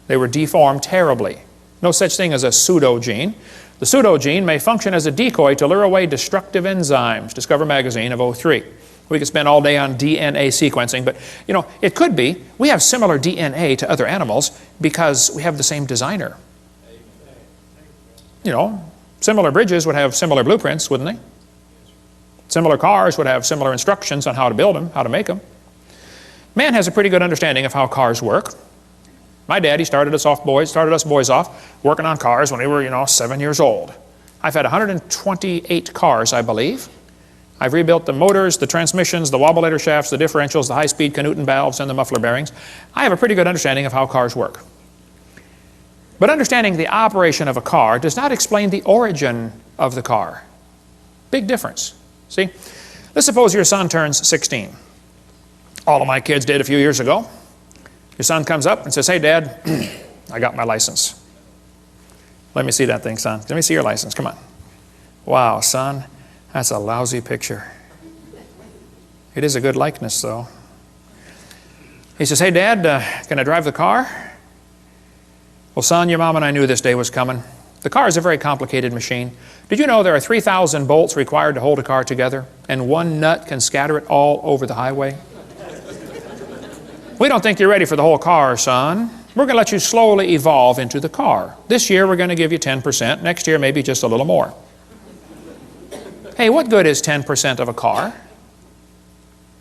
They were deformed terribly. No such thing as a pseudogene. The pseudogene may function as a decoy to lure away destructive enzymes. Discover Magazine of '03. We could spend all day on DNA sequencing, but you know, it could be. We have similar DNA to other animals because we have the same designer. You know, similar bridges would have similar blueprints, wouldn't they? Similar cars would have similar instructions on how to build them, how to make them. Man has a pretty good understanding of how cars work. My daddy started us boys off working on cars when we were, 7 years old. I've had 128 cars, I believe. I've rebuilt the motors, the transmissions, the wobbleator shafts, the differentials, the high-speed Canuten valves, and the muffler bearings. I have a pretty good understanding of how cars work. But understanding the operation of a car does not explain the origin of the car. Big difference. See? Let's suppose your son turns 16. All of my kids did a few years ago. Your son comes up and says, hey, Dad, I got my license. Let me see that thing, son. Let me see your license. Come on. Wow, son, that's a lousy picture. It is a good likeness, though. He says, hey, Dad, can I drive the car? Well, son, your mom and I knew this day was coming. The car is a very complicated machine. Did you know there are 3,000 bolts required to hold a car together, and one nut can scatter it all over the highway? We don't think you're ready for the whole car, son. We're going to let you slowly evolve into the car. This year we're going to give you 10%. Next year maybe just a little more. Hey, what good is 10% of a car?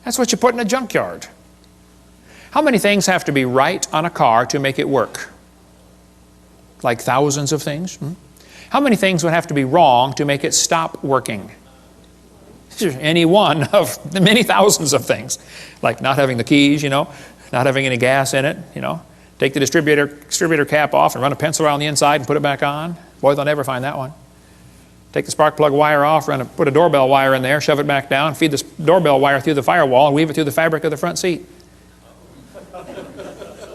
That's what you put in a junkyard. How many things have to be right on a car to make it work? Like thousands of things? How many things would have to be wrong to make it stop working? Any one of the many thousands of things. Like not having the keys, not having any gas in it, Take the distributor cap off and run a pencil around the inside and put it back on. Boy, they'll never find that one. Take the spark plug wire off, put a doorbell wire in there, shove it back down, feed the doorbell wire through the firewall, and weave it through the fabric of the front seat.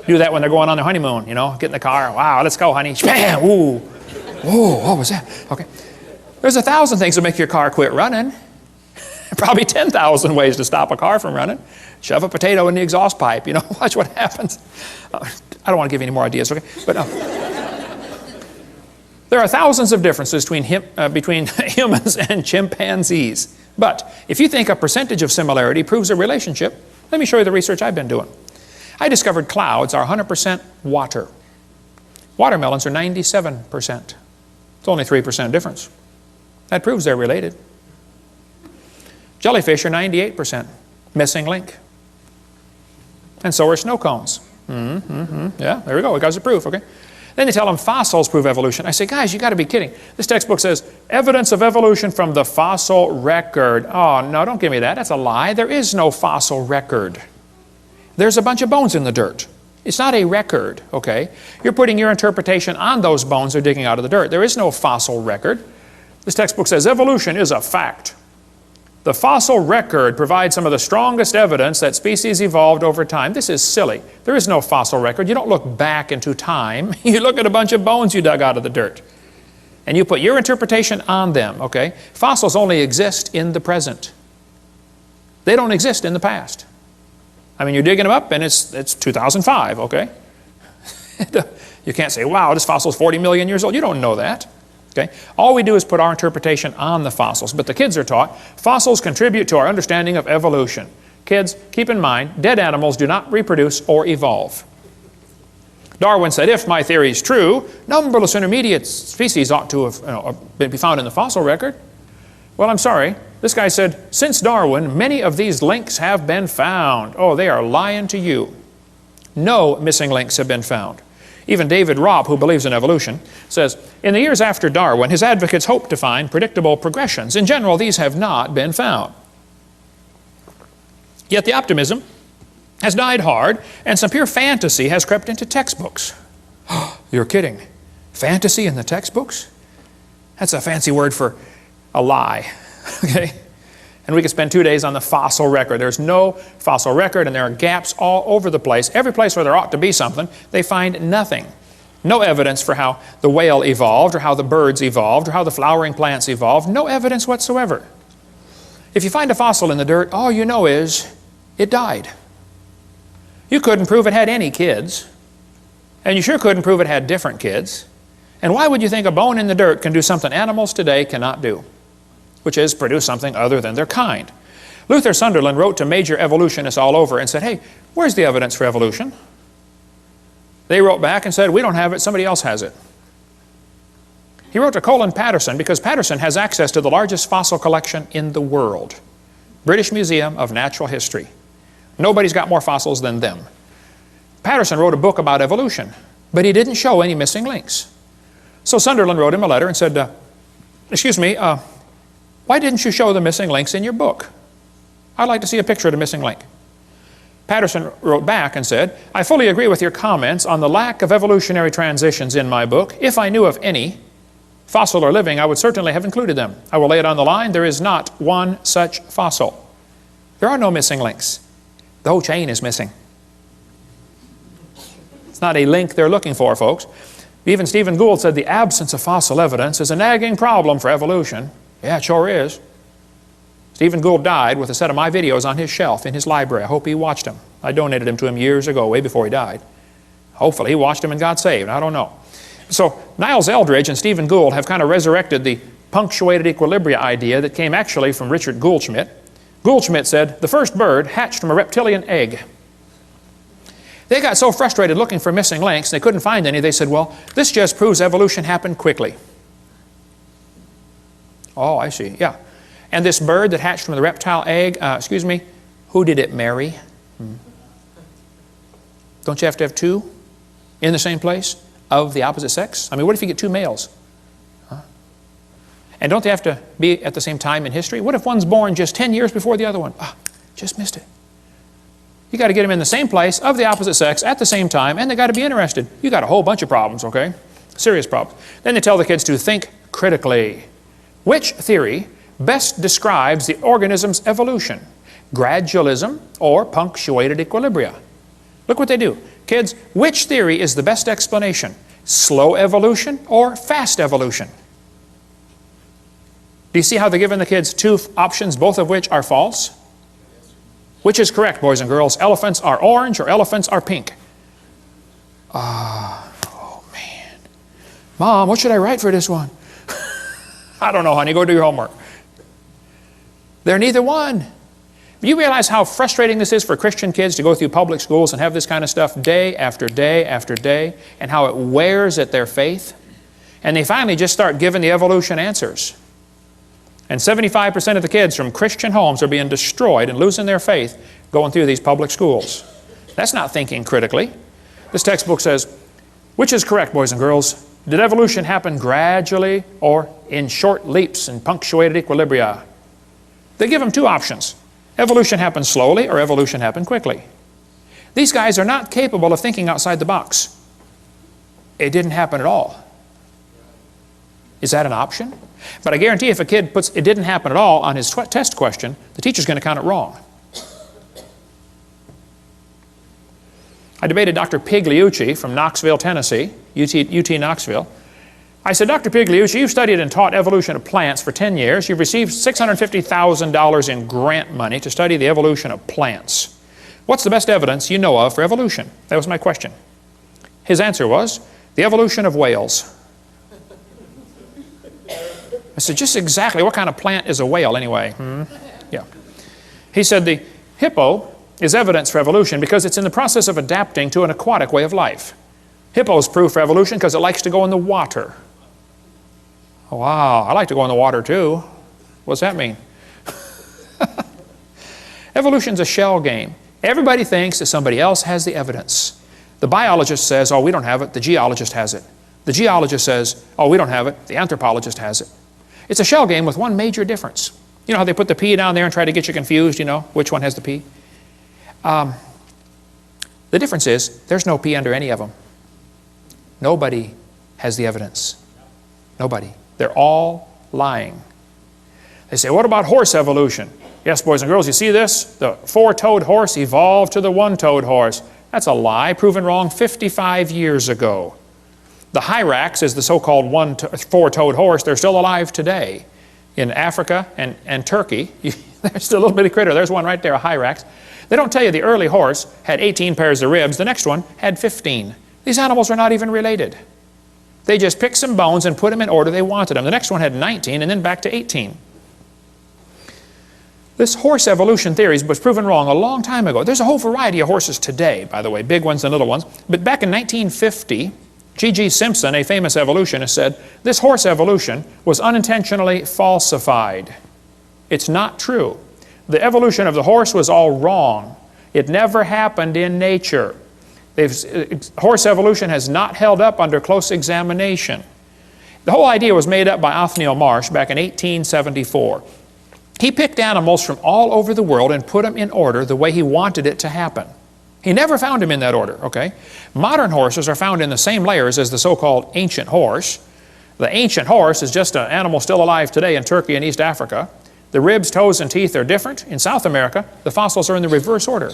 Do that when they're going on their honeymoon, get in the car. Wow, let's go, honey. Bam! Ooh. Whoa, what was that? Okay. There's 1,000 things that make your car quit running. Probably 10,000 ways to stop a car from running. Shove a potato in the exhaust pipe, watch what happens. I don't want to give you any more ideas, okay? But there are thousands of differences between humans and chimpanzees. But if you think a percentage of similarity proves a relationship, let me show you the research I've been doing. I discovered clouds are 100% water. Watermelons are 97%. It's only 3% difference. That proves they're related. Jellyfish are 98%. Missing link. And so are snow cones. Yeah, there we go. We got the proof, okay? Then they tell them fossils prove evolution. I say, guys, you got to be kidding. This textbook says, evidence of evolution from the fossil record. Oh, no, don't give me that. That's a lie. There is no fossil record. There's a bunch of bones in the dirt. It's not a record, okay? You're putting your interpretation on those bones they're digging out of the dirt. There is no fossil record. This textbook says evolution is a fact. The fossil record provides some of the strongest evidence that species evolved over time. This is silly. There is no fossil record. You don't look back into time. You look at a bunch of bones you dug out of the dirt. And you put your interpretation on them, okay? Fossils only exist in the present. They don't exist in the past. I mean, you're digging them up and it's 2005, okay? You can't say, wow, this fossil's 40 million years old. You don't know that. Okay? All we do is put our interpretation on the fossils, but the kids are taught fossils contribute to our understanding of evolution. Kids, keep in mind, dead animals do not reproduce or evolve. Darwin said, if my theory is true, numberless intermediate species ought to have been found in the fossil record. Well, I'm sorry. This guy said, since Darwin, many of these links have been found. Oh, they are lying to you. No missing links have been found. Even David Robb, who believes in evolution, says, in the years after Darwin, his advocates hoped to find predictable progressions. In general, these have not been found. Yet the optimism has died hard, and some pure fantasy has crept into textbooks. You're kidding. Fantasy in the textbooks? That's a fancy word for a lie. Okay? And we could spend 2 days on the fossil record. There's no fossil record, and there are gaps all over the place. Every place where there ought to be something, they find nothing. No evidence for how the whale evolved, or how the birds evolved, or how the flowering plants evolved. No evidence whatsoever. If you find a fossil in the dirt, all you know is it died. You couldn't prove it had any kids, and you sure couldn't prove it had different kids. And why would you think a bone in the dirt can do something animals today cannot do, which is produce something other than their kind? Luther Sunderland wrote to major evolutionists all over and said, hey, where's the evidence for evolution? They wrote back and said, we don't have it, somebody else has it. He wrote to Colin Patterson because Patterson has access to the largest fossil collection in the world, British Museum of Natural History. Nobody's got more fossils than them. Patterson wrote a book about evolution, but he didn't show any missing links. So Sunderland wrote him a letter and said, excuse me, why didn't you show the missing links in your book? I'd like to see a picture of the missing link. Patterson wrote back and said, I fully agree with your comments on the lack of evolutionary transitions in my book. If I knew of any, fossil or living, I would certainly have included them. I will lay it on the line. There is not one such fossil. There are no missing links. The whole chain is missing. It's not a link they're looking for, folks. Even Stephen Gould said the absence of fossil evidence is a nagging problem for evolution. Yeah, it sure is. Stephen Gould died with a set of my videos on his shelf in his library. I hope he watched them. I donated them to him years ago, way before he died. Hopefully he watched them and got saved. I don't know. So Niles Eldridge and Stephen Gould have kind of resurrected the punctuated equilibria idea that came actually from Richard Goldschmidt. Goldschmidt said, the first bird hatched from a reptilian egg. They got so frustrated looking for missing links, they couldn't find any. They said, well, this just proves evolution happened quickly. Oh, I see, yeah. And this bird that hatched from the reptile egg, excuse me, who did it marry? Don't you have to have two in the same place of the opposite sex? I mean, what if you get two males? And don't they have to be at the same time in history? What if one's born just 10 years before the other one? Just missed it. You got to get them in the same place of the opposite sex at the same time, and they got to be interested. You got a whole bunch of problems, okay? Serious problems. Then they tell the kids to think critically. Which theory best describes the organism's evolution? Gradualism or punctuated equilibria? Look what they do. Kids, which theory is the best explanation? Slow evolution or fast evolution? Do you see how they're giving the kids two options, both of which are false? Which is correct, boys and girls? Elephants are orange or elephants are pink? Oh man. Mom, what should I write for this one? I don't know, honey. Go do your homework. They're neither one. You realize how frustrating this is for Christian kids to go through public schools and have this kind of stuff day after day after day, and how it wears at their faith? And they finally just start giving the evolution answers. And 75% of the kids from Christian homes are being destroyed and losing their faith going through these public schools. That's not thinking critically. This textbook says, which is correct, boys and girls? Did evolution happen gradually or in short leaps and punctuated equilibria? They give them two options. Evolution happened slowly or evolution happened quickly. These guys are not capable of thinking outside the box. It didn't happen at all. Is that an option? But I guarantee if a kid puts it didn't happen at all on his test question, the teacher's going to count it wrong. I debated Dr. Pigliucci from Knoxville, Tennessee, UT Knoxville. I said, Dr. Pigliucci, you've studied and taught evolution of plants for 10 years. You've received $650,000 in grant money to study the evolution of plants. What's the best evidence you know of for evolution? That was my question. His answer was, the evolution of whales. I said, just exactly what kind of plant is a whale anyway? Yeah. He said the hippo is evidence for evolution because it's in the process of adapting to an aquatic way of life. Hippo is proof for evolution because it likes to go in the water. Oh, wow, I like to go in the water too. What's that mean? Evolution's a shell game. Everybody thinks that somebody else has the evidence. The biologist says, oh, we don't have it. The geologist has it. The geologist says, oh, we don't have it. The anthropologist has it. It's a shell game with one major difference. You know how they put the P down there and try to get you confused, you know, which one has the P? The difference is there's no P under any of them. Nobody has the evidence. Nobody. They're all lying. They say, what about horse evolution? Yes, boys and girls, you see this? The four-toed horse evolved to the one-toed horse. That's a lie, proven wrong 55 years ago. The hyrax is the so-called four-toed horse. They're still alive today in Africa and Turkey. There's still a little bitty critter. There's one right there, a hyrax. They don't tell you the early horse had 18 pairs of ribs. The next one had 15. These animals are not even related. They just picked some bones and put them in order they wanted them. The next one had 19 and then back to 18. This horse evolution theory was proven wrong a long time ago. There's a whole variety of horses today, by the way, big ones and little ones. But back in 1950, G.G. Simpson, a famous evolutionist, said, this horse evolution was unintentionally falsified. It's not true. The evolution of the horse was all wrong. It never happened in nature. Horse evolution has not held up under close examination. The whole idea was made up by Othniel Marsh back in 1874. He picked animals from all over the world and put them in order the way he wanted it to happen. He never found them in that order, okay? Modern horses are found in the same layers as the so-called ancient horse. The ancient horse is just an animal still alive today in Turkey and East Africa. The ribs, toes, and teeth are different. In South America, the fossils are in the reverse order.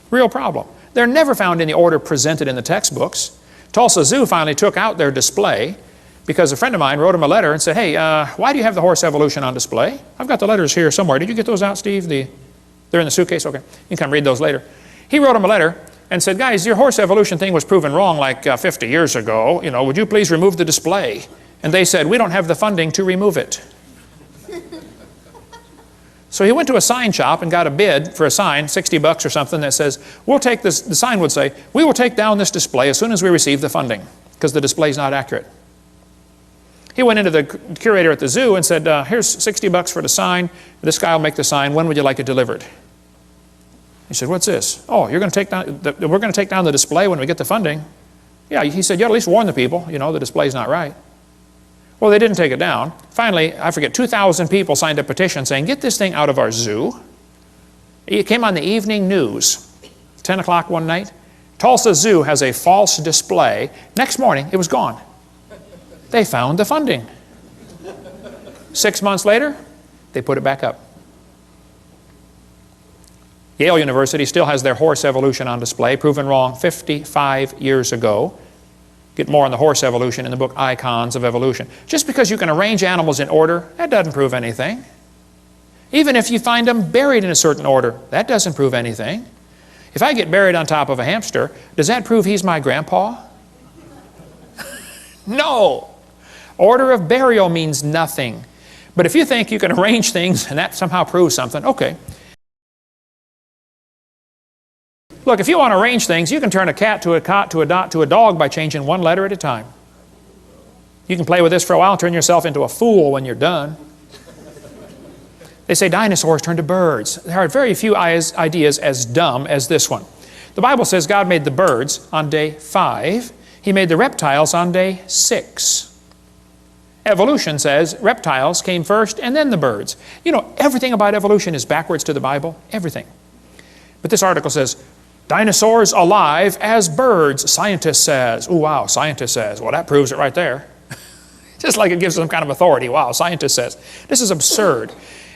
Real problem. They're never found in the order presented in the textbooks. Tulsa Zoo finally took out their display because a friend of mine wrote him a letter and said, hey, why do you have the horse evolution on display? I've got the letters here somewhere. Did you get those out, Steve? They're in the suitcase? Okay. You can come read those later. He wrote him a letter and said, guys, your horse evolution thing was proven wrong like 50 years ago. You know, would you please remove the display? And they said, we don't have the funding to remove it. So he went to a sign shop and got a bid for a sign, $60 or something, that says, we'll take this, the sign would say, we will take down this display as soon as we receive the funding, because the display is not accurate. He went into the curator at the zoo and said, here's $60 for the sign. This guy will make the sign. When would you like it delivered? He said, what's this? Oh, you're going to take down, we're going to take down the display when we get the funding. Yeah, he said, you ought to at least warn the people, you know, the display's not right. Well, they didn't take it down. Finally, I forget, 2,000 people signed a petition saying, get this thing out of our zoo. It came on the evening news, 10 o'clock one night. Tulsa Zoo has a false display. Next morning, it was gone. They found the funding. 6 months later, they put it back up. Yale University still has their horse evolution on display, proven wrong 55 years ago. Get more on the horse evolution in the book Icons of Evolution. Just because you can arrange animals in order, that doesn't prove anything. Even if you find them buried in a certain order, that doesn't prove anything. If I get buried on top of a hamster, does that prove he's my grandpa? No. Order of burial means nothing. But if you think you can arrange things and that somehow proves something, okay. Look, if you want to arrange things, you can turn a cat to a cot to a dot to a dog by changing one letter at a time. You can play with this for a while and turn yourself into a fool when you're done. They say dinosaurs turned to birds. There are very few ideas as dumb as this one. The Bible says God made the birds on day 5. He made the reptiles on day 6. Evolution says reptiles came first and then the birds. You know, everything about evolution is backwards to the Bible. Everything. But this article says, dinosaurs alive as birds, scientist says. Oh, wow, scientist says. Well, that proves it right there. Just like it gives some kind of authority. Wow, scientist says. This is absurd.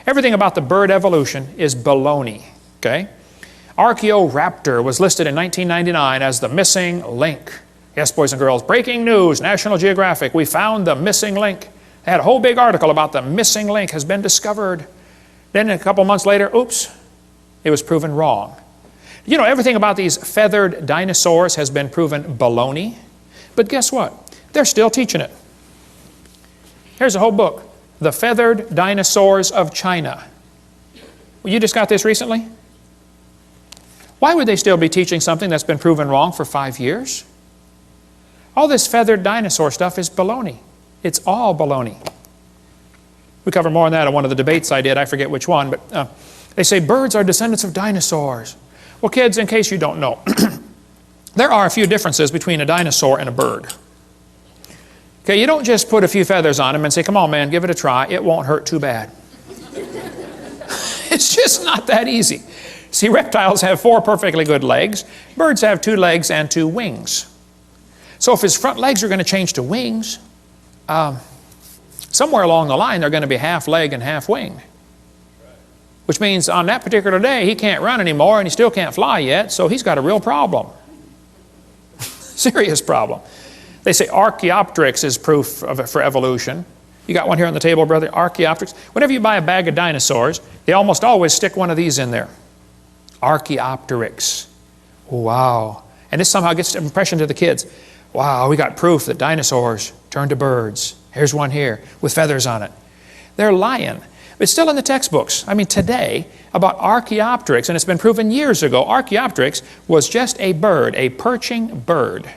Everything about the bird evolution is baloney, okay? Archaeoraptor was listed in 1999 as the missing link. Yes, boys and girls, breaking news, National Geographic, we found the missing link. They had a whole big article about the missing link has been discovered. Then a couple months later, oops, it was proven wrong. You know, everything about these feathered dinosaurs has been proven baloney. But guess what? They're still teaching it. Here's a whole book, The Feathered Dinosaurs of China. Well, you just got this recently? Why would they still be teaching something that's been proven wrong for 5 years? All this feathered dinosaur stuff is baloney. It's all baloney. We cover more on that in one of the debates I did. I forget which one, but they say birds are descendants of dinosaurs. Well, kids, in case you don't know, there are a few differences between a dinosaur and a bird. Okay, you don't just put a few feathers on them and say, come on, man, give it a try. It won't hurt too bad. It's just not that easy. See, reptiles have 4 perfectly good legs. Birds have 2 legs and 2 wings. So if his front legs are going to change to wings, somewhere along the line they're going to be half leg and half wing. Which means on that particular day he can't run anymore and he still can't fly yet, so he's got a real problem. Serious problem. They say Archaeopteryx is proof for evolution. You got one here on the table, brother, Archaeopteryx. Whenever you buy a bag of dinosaurs, they almost always stick one of these in there. Archaeopteryx. Wow. And this somehow gets an impression to the kids. Wow, we got proof that dinosaurs turned to birds. Here's one here with feathers on it. They're lying. It's still in the textbooks. I mean, today, about Archaeopteryx, and it's been proven years ago, Archaeopteryx was just a bird, a perching bird.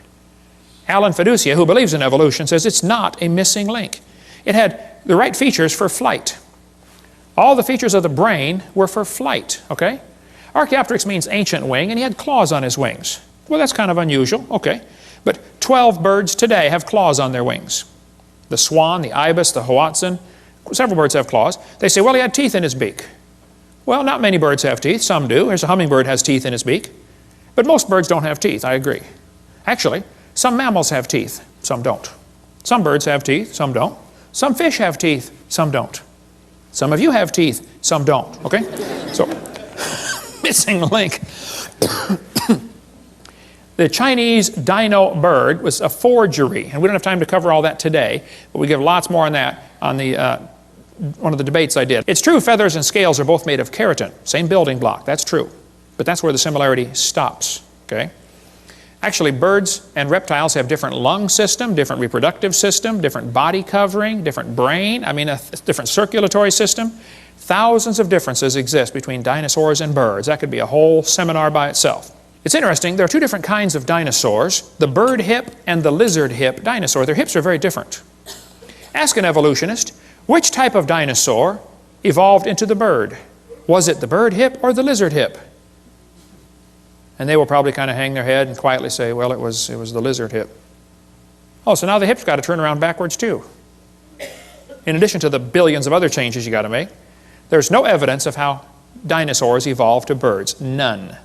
Alan Fiducia, who believes in evolution, says it's not a missing link. It had the right features for flight. All the features of the brain were for flight, okay? Archaeopteryx means ancient wing, and he had claws on his wings. Well, that's kind of unusual, okay. But 12 birds today have claws on their wings. The swan, the ibis, the hoatzin, several birds have claws. They say, well, he had teeth in his beak. Well, not many birds have teeth. Some do. There's a hummingbird has teeth in his beak. But most birds don't have teeth, I agree. Actually, some mammals have teeth. Some don't. Some birds have teeth. Some don't. Some fish have teeth. Some don't. Some of you have teeth. Some don't. Okay? So, missing link. The Chinese dino bird was a forgery, and we don't have time to cover all that today, but we give lots more on that on the one of the debates I did. It's true feathers and scales are both made of keratin, same building block, that's true, but that's where the similarity stops, okay? Actually, birds and reptiles have different lung system, different reproductive system, different body covering, different brain, I mean a different circulatory system. Thousands of differences exist between dinosaurs and birds. That could be a whole seminar by itself. It's interesting, there are 2 different kinds of dinosaurs, the bird hip and the lizard hip dinosaur. Their hips are very different. Ask an evolutionist, which type of dinosaur evolved into the bird? Was it the bird hip or the lizard hip? And they will probably kind of hang their head and quietly say, well, it was the lizard hip. Oh, so now the hip's got to turn around backwards too. In addition to the billions of other changes you got to make, there's no evidence of how dinosaurs evolved to birds. None.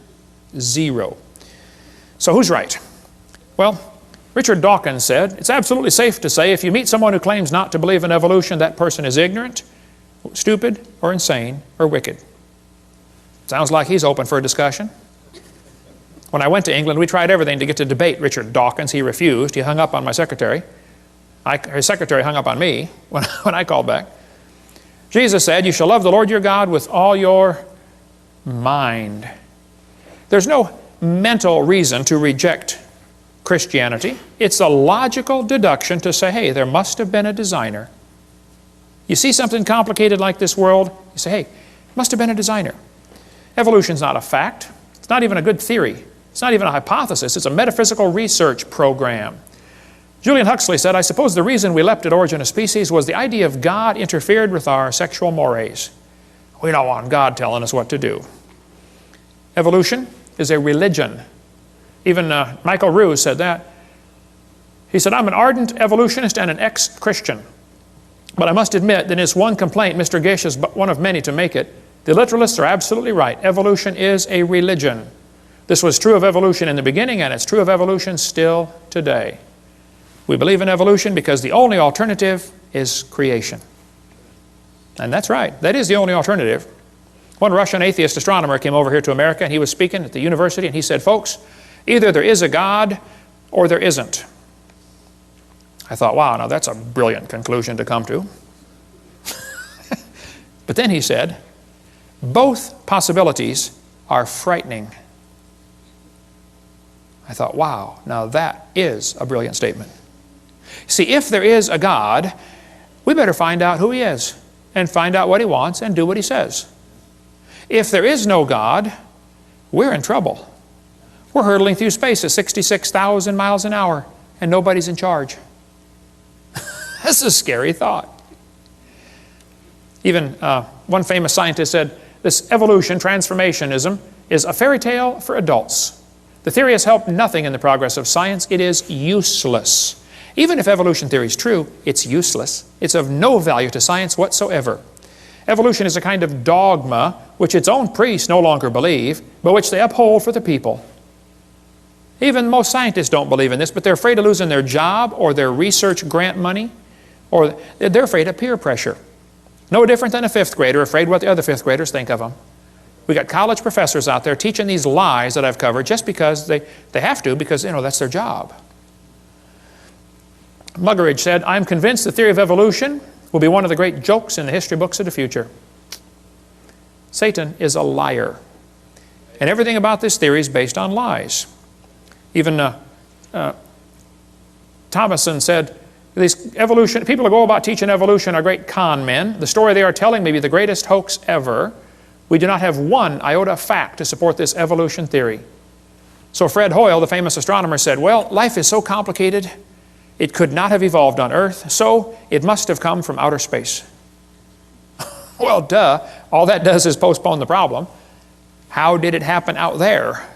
0. So who's right? Well, Richard Dawkins said, it's absolutely safe to say if you meet someone who claims not to believe in evolution, that person is ignorant, stupid, or insane, or wicked. Sounds like he's open for a discussion. When I went to England, we tried everything to get to debate Richard Dawkins. He refused. He hung up on my secretary. His secretary hung up on me when I called back. Jesus said, you shall love the Lord your God with all your mind. There's no mental reason to reject Christianity. It's a logical deduction to say, hey, there must have been a designer. You see something complicated like this world, you say, hey, must have been a designer. Evolution's not a fact. It's not even a good theory. It's not even a hypothesis. It's a metaphysical research program. Julian Huxley said, I suppose the reason we leapt at origin of species was the idea of God interfered with our sexual mores. We don't want God telling us what to do. Evolution is a religion. Even Michael Ruse said that. He said, I'm an ardent evolutionist and an ex-Christian. But I must admit that it's one complaint, Mr. Gish is but one of many to make it. The literalists are absolutely right. Evolution is a religion. This was true of evolution in the beginning, and it's true of evolution still today. We believe in evolution because the only alternative is creation. And that's right. That is the only alternative. One Russian atheist astronomer came over here to America, and he was speaking at the university, and he said, folks, either there is a God or there isn't. I thought, wow, now that's a brilliant conclusion to come to. But then he said, both possibilities are frightening. I thought, wow, now that is a brilliant statement. See, if there is a God, we better find out who He is and find out what He wants and do what He says. If there is no God, we're in trouble. We're hurtling through space at 66,000 miles an hour and nobody's in charge. That's a scary thought. Even one famous scientist said, this evolution, transformationism, is a fairy tale for adults. The theory has helped nothing in the progress of science. It is useless. Even if evolution theory is true, it's useless. It's of no value to science whatsoever. Evolution is a kind of dogma which its own priests no longer believe, but which they uphold for the people. Even most scientists don't believe in this, but they're afraid of losing their job or their research grant money, or they're afraid of peer pressure. No different than a fifth grader afraid what the other fifth graders think of them. We got college professors out there teaching these lies that I've covered just because they have to, because that's their job. Muggeridge said, I'm convinced the theory of evolution will be one of the great jokes in the history books of the future. Satan is a liar. And everything about this theory is based on lies. Even Thomason said, these evolution, people who go about teaching evolution are great con men. The story they are telling may be the greatest hoax ever. We do not have one iota of fact to support this evolution theory. So Fred Hoyle, the famous astronomer, said, well, life is so complicated, it could not have evolved on Earth, so it must have come from outer space. Well, duh. All that does is postpone the problem. How did it happen out there?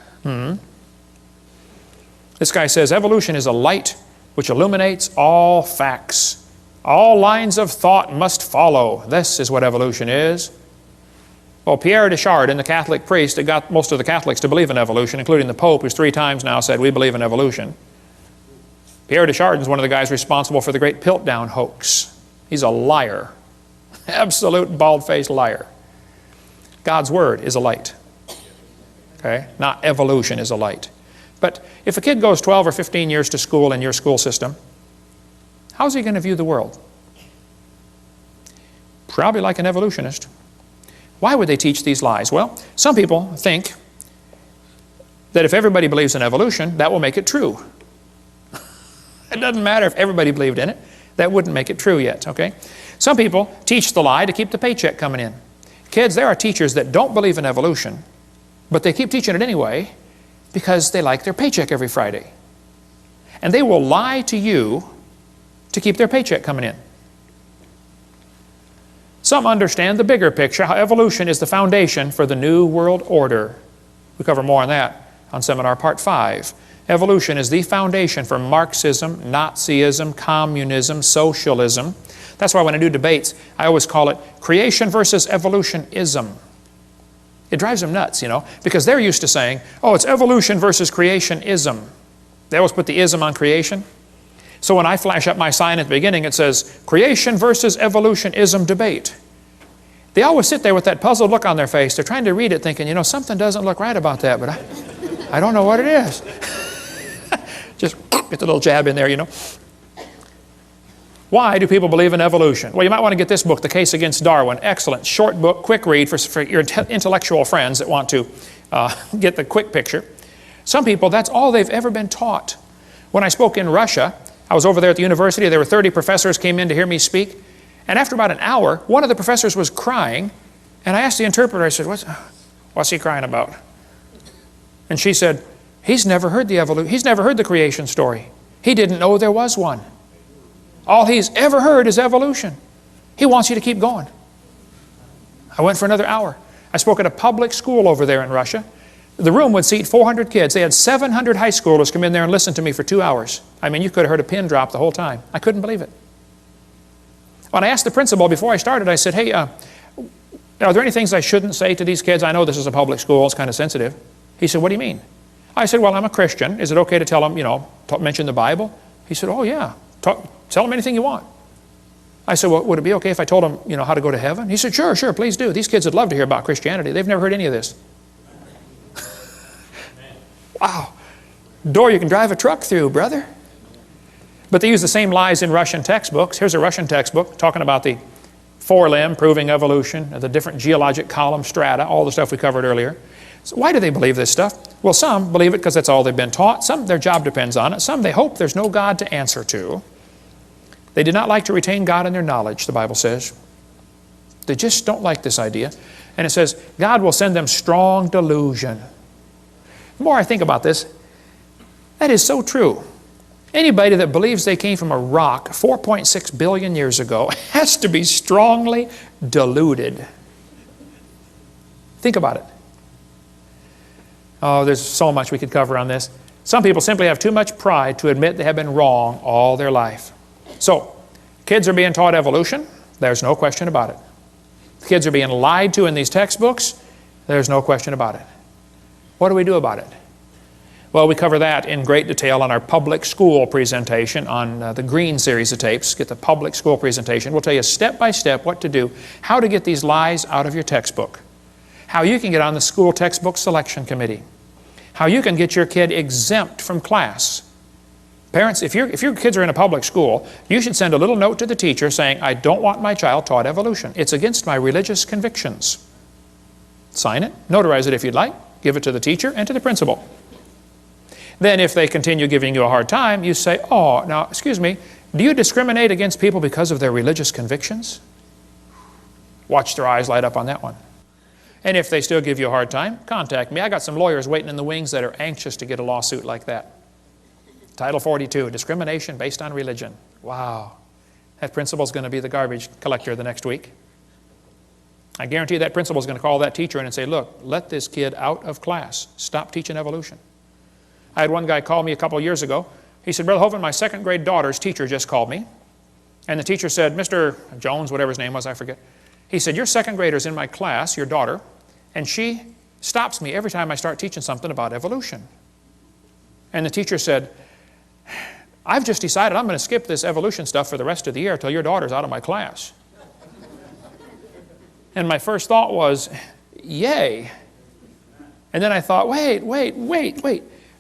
This guy says, evolution is a light which illuminates all facts. All lines of thought must follow. This is what evolution is. Well, Pierre de Chardin, the Catholic priest that got most of the Catholics to believe in evolution, including the Pope, who's 3 times now said, we believe in evolution. Pierre de Chardin is one of the guys responsible for the great Piltdown hoax. He's a liar. Absolute bald-faced liar. God's Word is a light. Okay? Not evolution is a light. But if a kid goes 12 or 15 years to school in your school system, how's he going to view the world? Probably like an evolutionist. Why would they teach these lies? Well, some people think that if everybody believes in evolution, that will make it true. It doesn't matter if everybody believed in it. That wouldn't make it true yet, okay? Some people teach the lie to keep the paycheck coming in. Kids, there are teachers that don't believe in evolution, but they keep teaching it anyway because they like their paycheck every Friday. And they will lie to you to keep their paycheck coming in. Some understand the bigger picture, how evolution is the foundation for the New World Order. We cover more on that on Seminar Part 5. Evolution is the foundation for Marxism, Nazism, communism, socialism. That's why when I do debates, I always call it creation versus evolutionism. It drives them nuts, because they're used to saying, oh, it's evolution versus creationism. They always put the ism on creation. So when I flash up my sign at the beginning, it says, creation versus evolutionism debate. They always sit there with that puzzled look on their face. They're trying to read it thinking, something doesn't look right about that, but I don't know what it is. Just get the little jab in there, Why do people believe in evolution? Well, you might want to get this book, The Case Against Darwin. Excellent, short book, quick read for your intellectual friends that want to get the quick picture. Some people, that's all they've ever been taught. When I spoke in Russia, I was over there at the university. There were 30 professors came in to hear me speak. And after about an hour, one of the professors was crying. And I asked the interpreter, I said, what's he crying about? And she said, he's never heard the creation story. He didn't know there was one. All he's ever heard is evolution. He wants you to keep going. I went for another hour. I spoke at a public school over there in Russia. The room would seat 400 kids. They had 700 high schoolers come in there and listen to me for 2 hours. I mean, you could have heard a pin drop the whole time. I couldn't believe it. When I asked the principal before I started, I said, hey, are there any things I shouldn't say to these kids? I know this is a public school. It's kind of sensitive. He said, what do you mean? I said, well, I'm a Christian. Is it okay to tell them, mention the Bible? He said, oh, yeah. Tell them anything you want. I said, well, would it be okay if I told them, how to go to heaven? He said, sure, please do. These kids would love to hear about Christianity. They've never heard any of this. Wow. Door you can drive a truck through, brother. But they use the same lies in Russian textbooks. Here's a Russian textbook talking about the forelimb, proving evolution, the different geologic column strata, all the stuff we covered earlier. So why do they believe this stuff? Well, some believe it because that's all they've been taught. Some, their job depends on it. Some, they hope there's no God to answer to. They did not like to retain God in their knowledge, the Bible says. They just don't like this idea. And it says, God will send them strong delusion. The more I think about this, that is so true. Anybody that believes they came from a rock 4.6 billion years ago has to be strongly deluded. Think about it. Oh, there's so much we could cover on this. Some people simply have too much pride to admit they have been wrong all their life. So, kids are being taught evolution. There's no question about it. Kids are being lied to in these textbooks. There's no question about it. What do we do about it? Well, we cover that in great detail on our public school presentation on the green series of tapes. Get the public school presentation. We'll tell you step by step what to do, how to get these lies out of your textbook, how you can get on the school textbook selection committee, how you can get your kid exempt from class. Parents, if your kids are in a public school, you should send a little note to the teacher saying, I don't want my child taught evolution. It's against my religious convictions. Sign it, notarize it if you'd like, give it to the teacher and to the principal. Then if they continue giving you a hard time, you say, oh, now, excuse me, do you discriminate against people because of their religious convictions? Watch their eyes light up on that one. And if they still give you a hard time, contact me. I got some lawyers waiting in the wings that are anxious to get a lawsuit like that. Title 42, discrimination based on religion. Wow. That principal's going to be the garbage collector the next week. I guarantee that principal's going to call that teacher in and say, look, let this kid out of class. Stop teaching evolution. I had one guy call me a couple of years ago. He said, Brother Hovind, my second grade daughter's teacher just called me. And the teacher said, Mr. Jones, whatever his name was, I forget. He said, your second grader's in my class, your daughter, and she stops me every time I start teaching something about evolution. And the teacher said, I've just decided I'm going to skip this evolution stuff for the rest of the year until your daughter's out of my class. And my first thought was, yay. And then I thought, wait.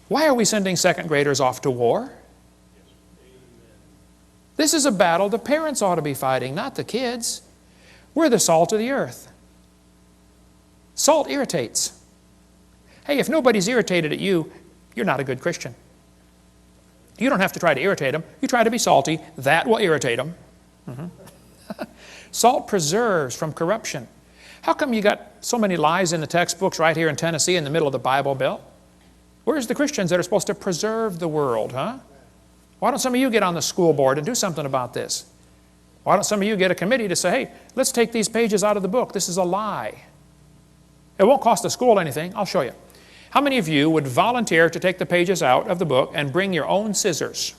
Why are we sending second graders off to war? This is a battle the parents ought to be fighting, not the kids. We're the salt of the earth. Salt irritates. Hey, if nobody's irritated at you, you're not a good Christian. You don't have to try to irritate them. You try to be salty. That will irritate them. Salt preserves from corruption. How come you got so many lies in the textbooks right here in Tennessee in the middle of the Bible Belt? Where's the Christians that are supposed to preserve the world, huh? Why don't some of you get on the school board and do something about this? Why don't some of you get a committee to say, hey, let's take these pages out of the book. This is a lie. It won't cost the school anything. I'll show you. How many of you would volunteer to take the pages out of the book and bring your own scissors?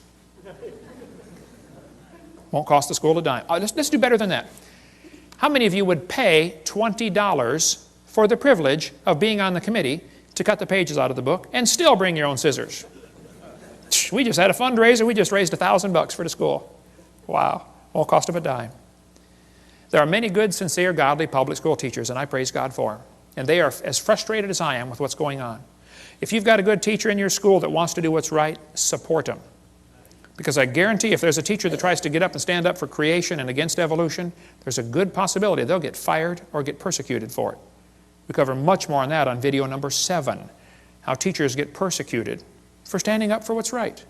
Won't cost the school a dime. Let's do better than that. How many of you would pay $20 for the privilege of being on the committee to cut the pages out of the book and still bring your own scissors? We just had a fundraiser. We just raised $1,000 for the school. Wow. Won't cost them a dime. There are many good, sincere, godly public school teachers, and I praise God for them. And they are as frustrated as I am with what's going on. If you've got a good teacher in your school that wants to do what's right, support them. Because I guarantee if there's a teacher that tries to get up and stand up for creation and against evolution, there's a good possibility they'll get fired or get persecuted for it. We cover much more on that on video number 7, how teachers get persecuted for standing up for what's right.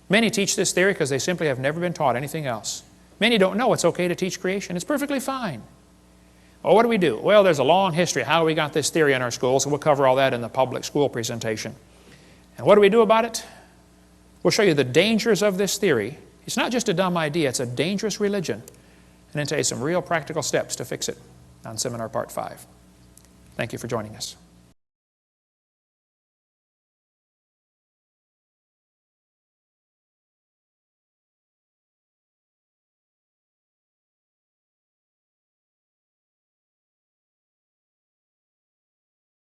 Many teach this theory because they simply have never been taught anything else. Many don't know it's okay to teach creation. It's perfectly fine. Well, what do we do? Well, there's a long history how we got this theory in our schools, and we'll cover all that in the public school presentation. And what do we do about it? We'll show you the dangers of this theory. It's not just a dumb idea, it's a dangerous religion. And then tell you some real practical steps to fix it on Seminar Part 5. Thank you for joining us.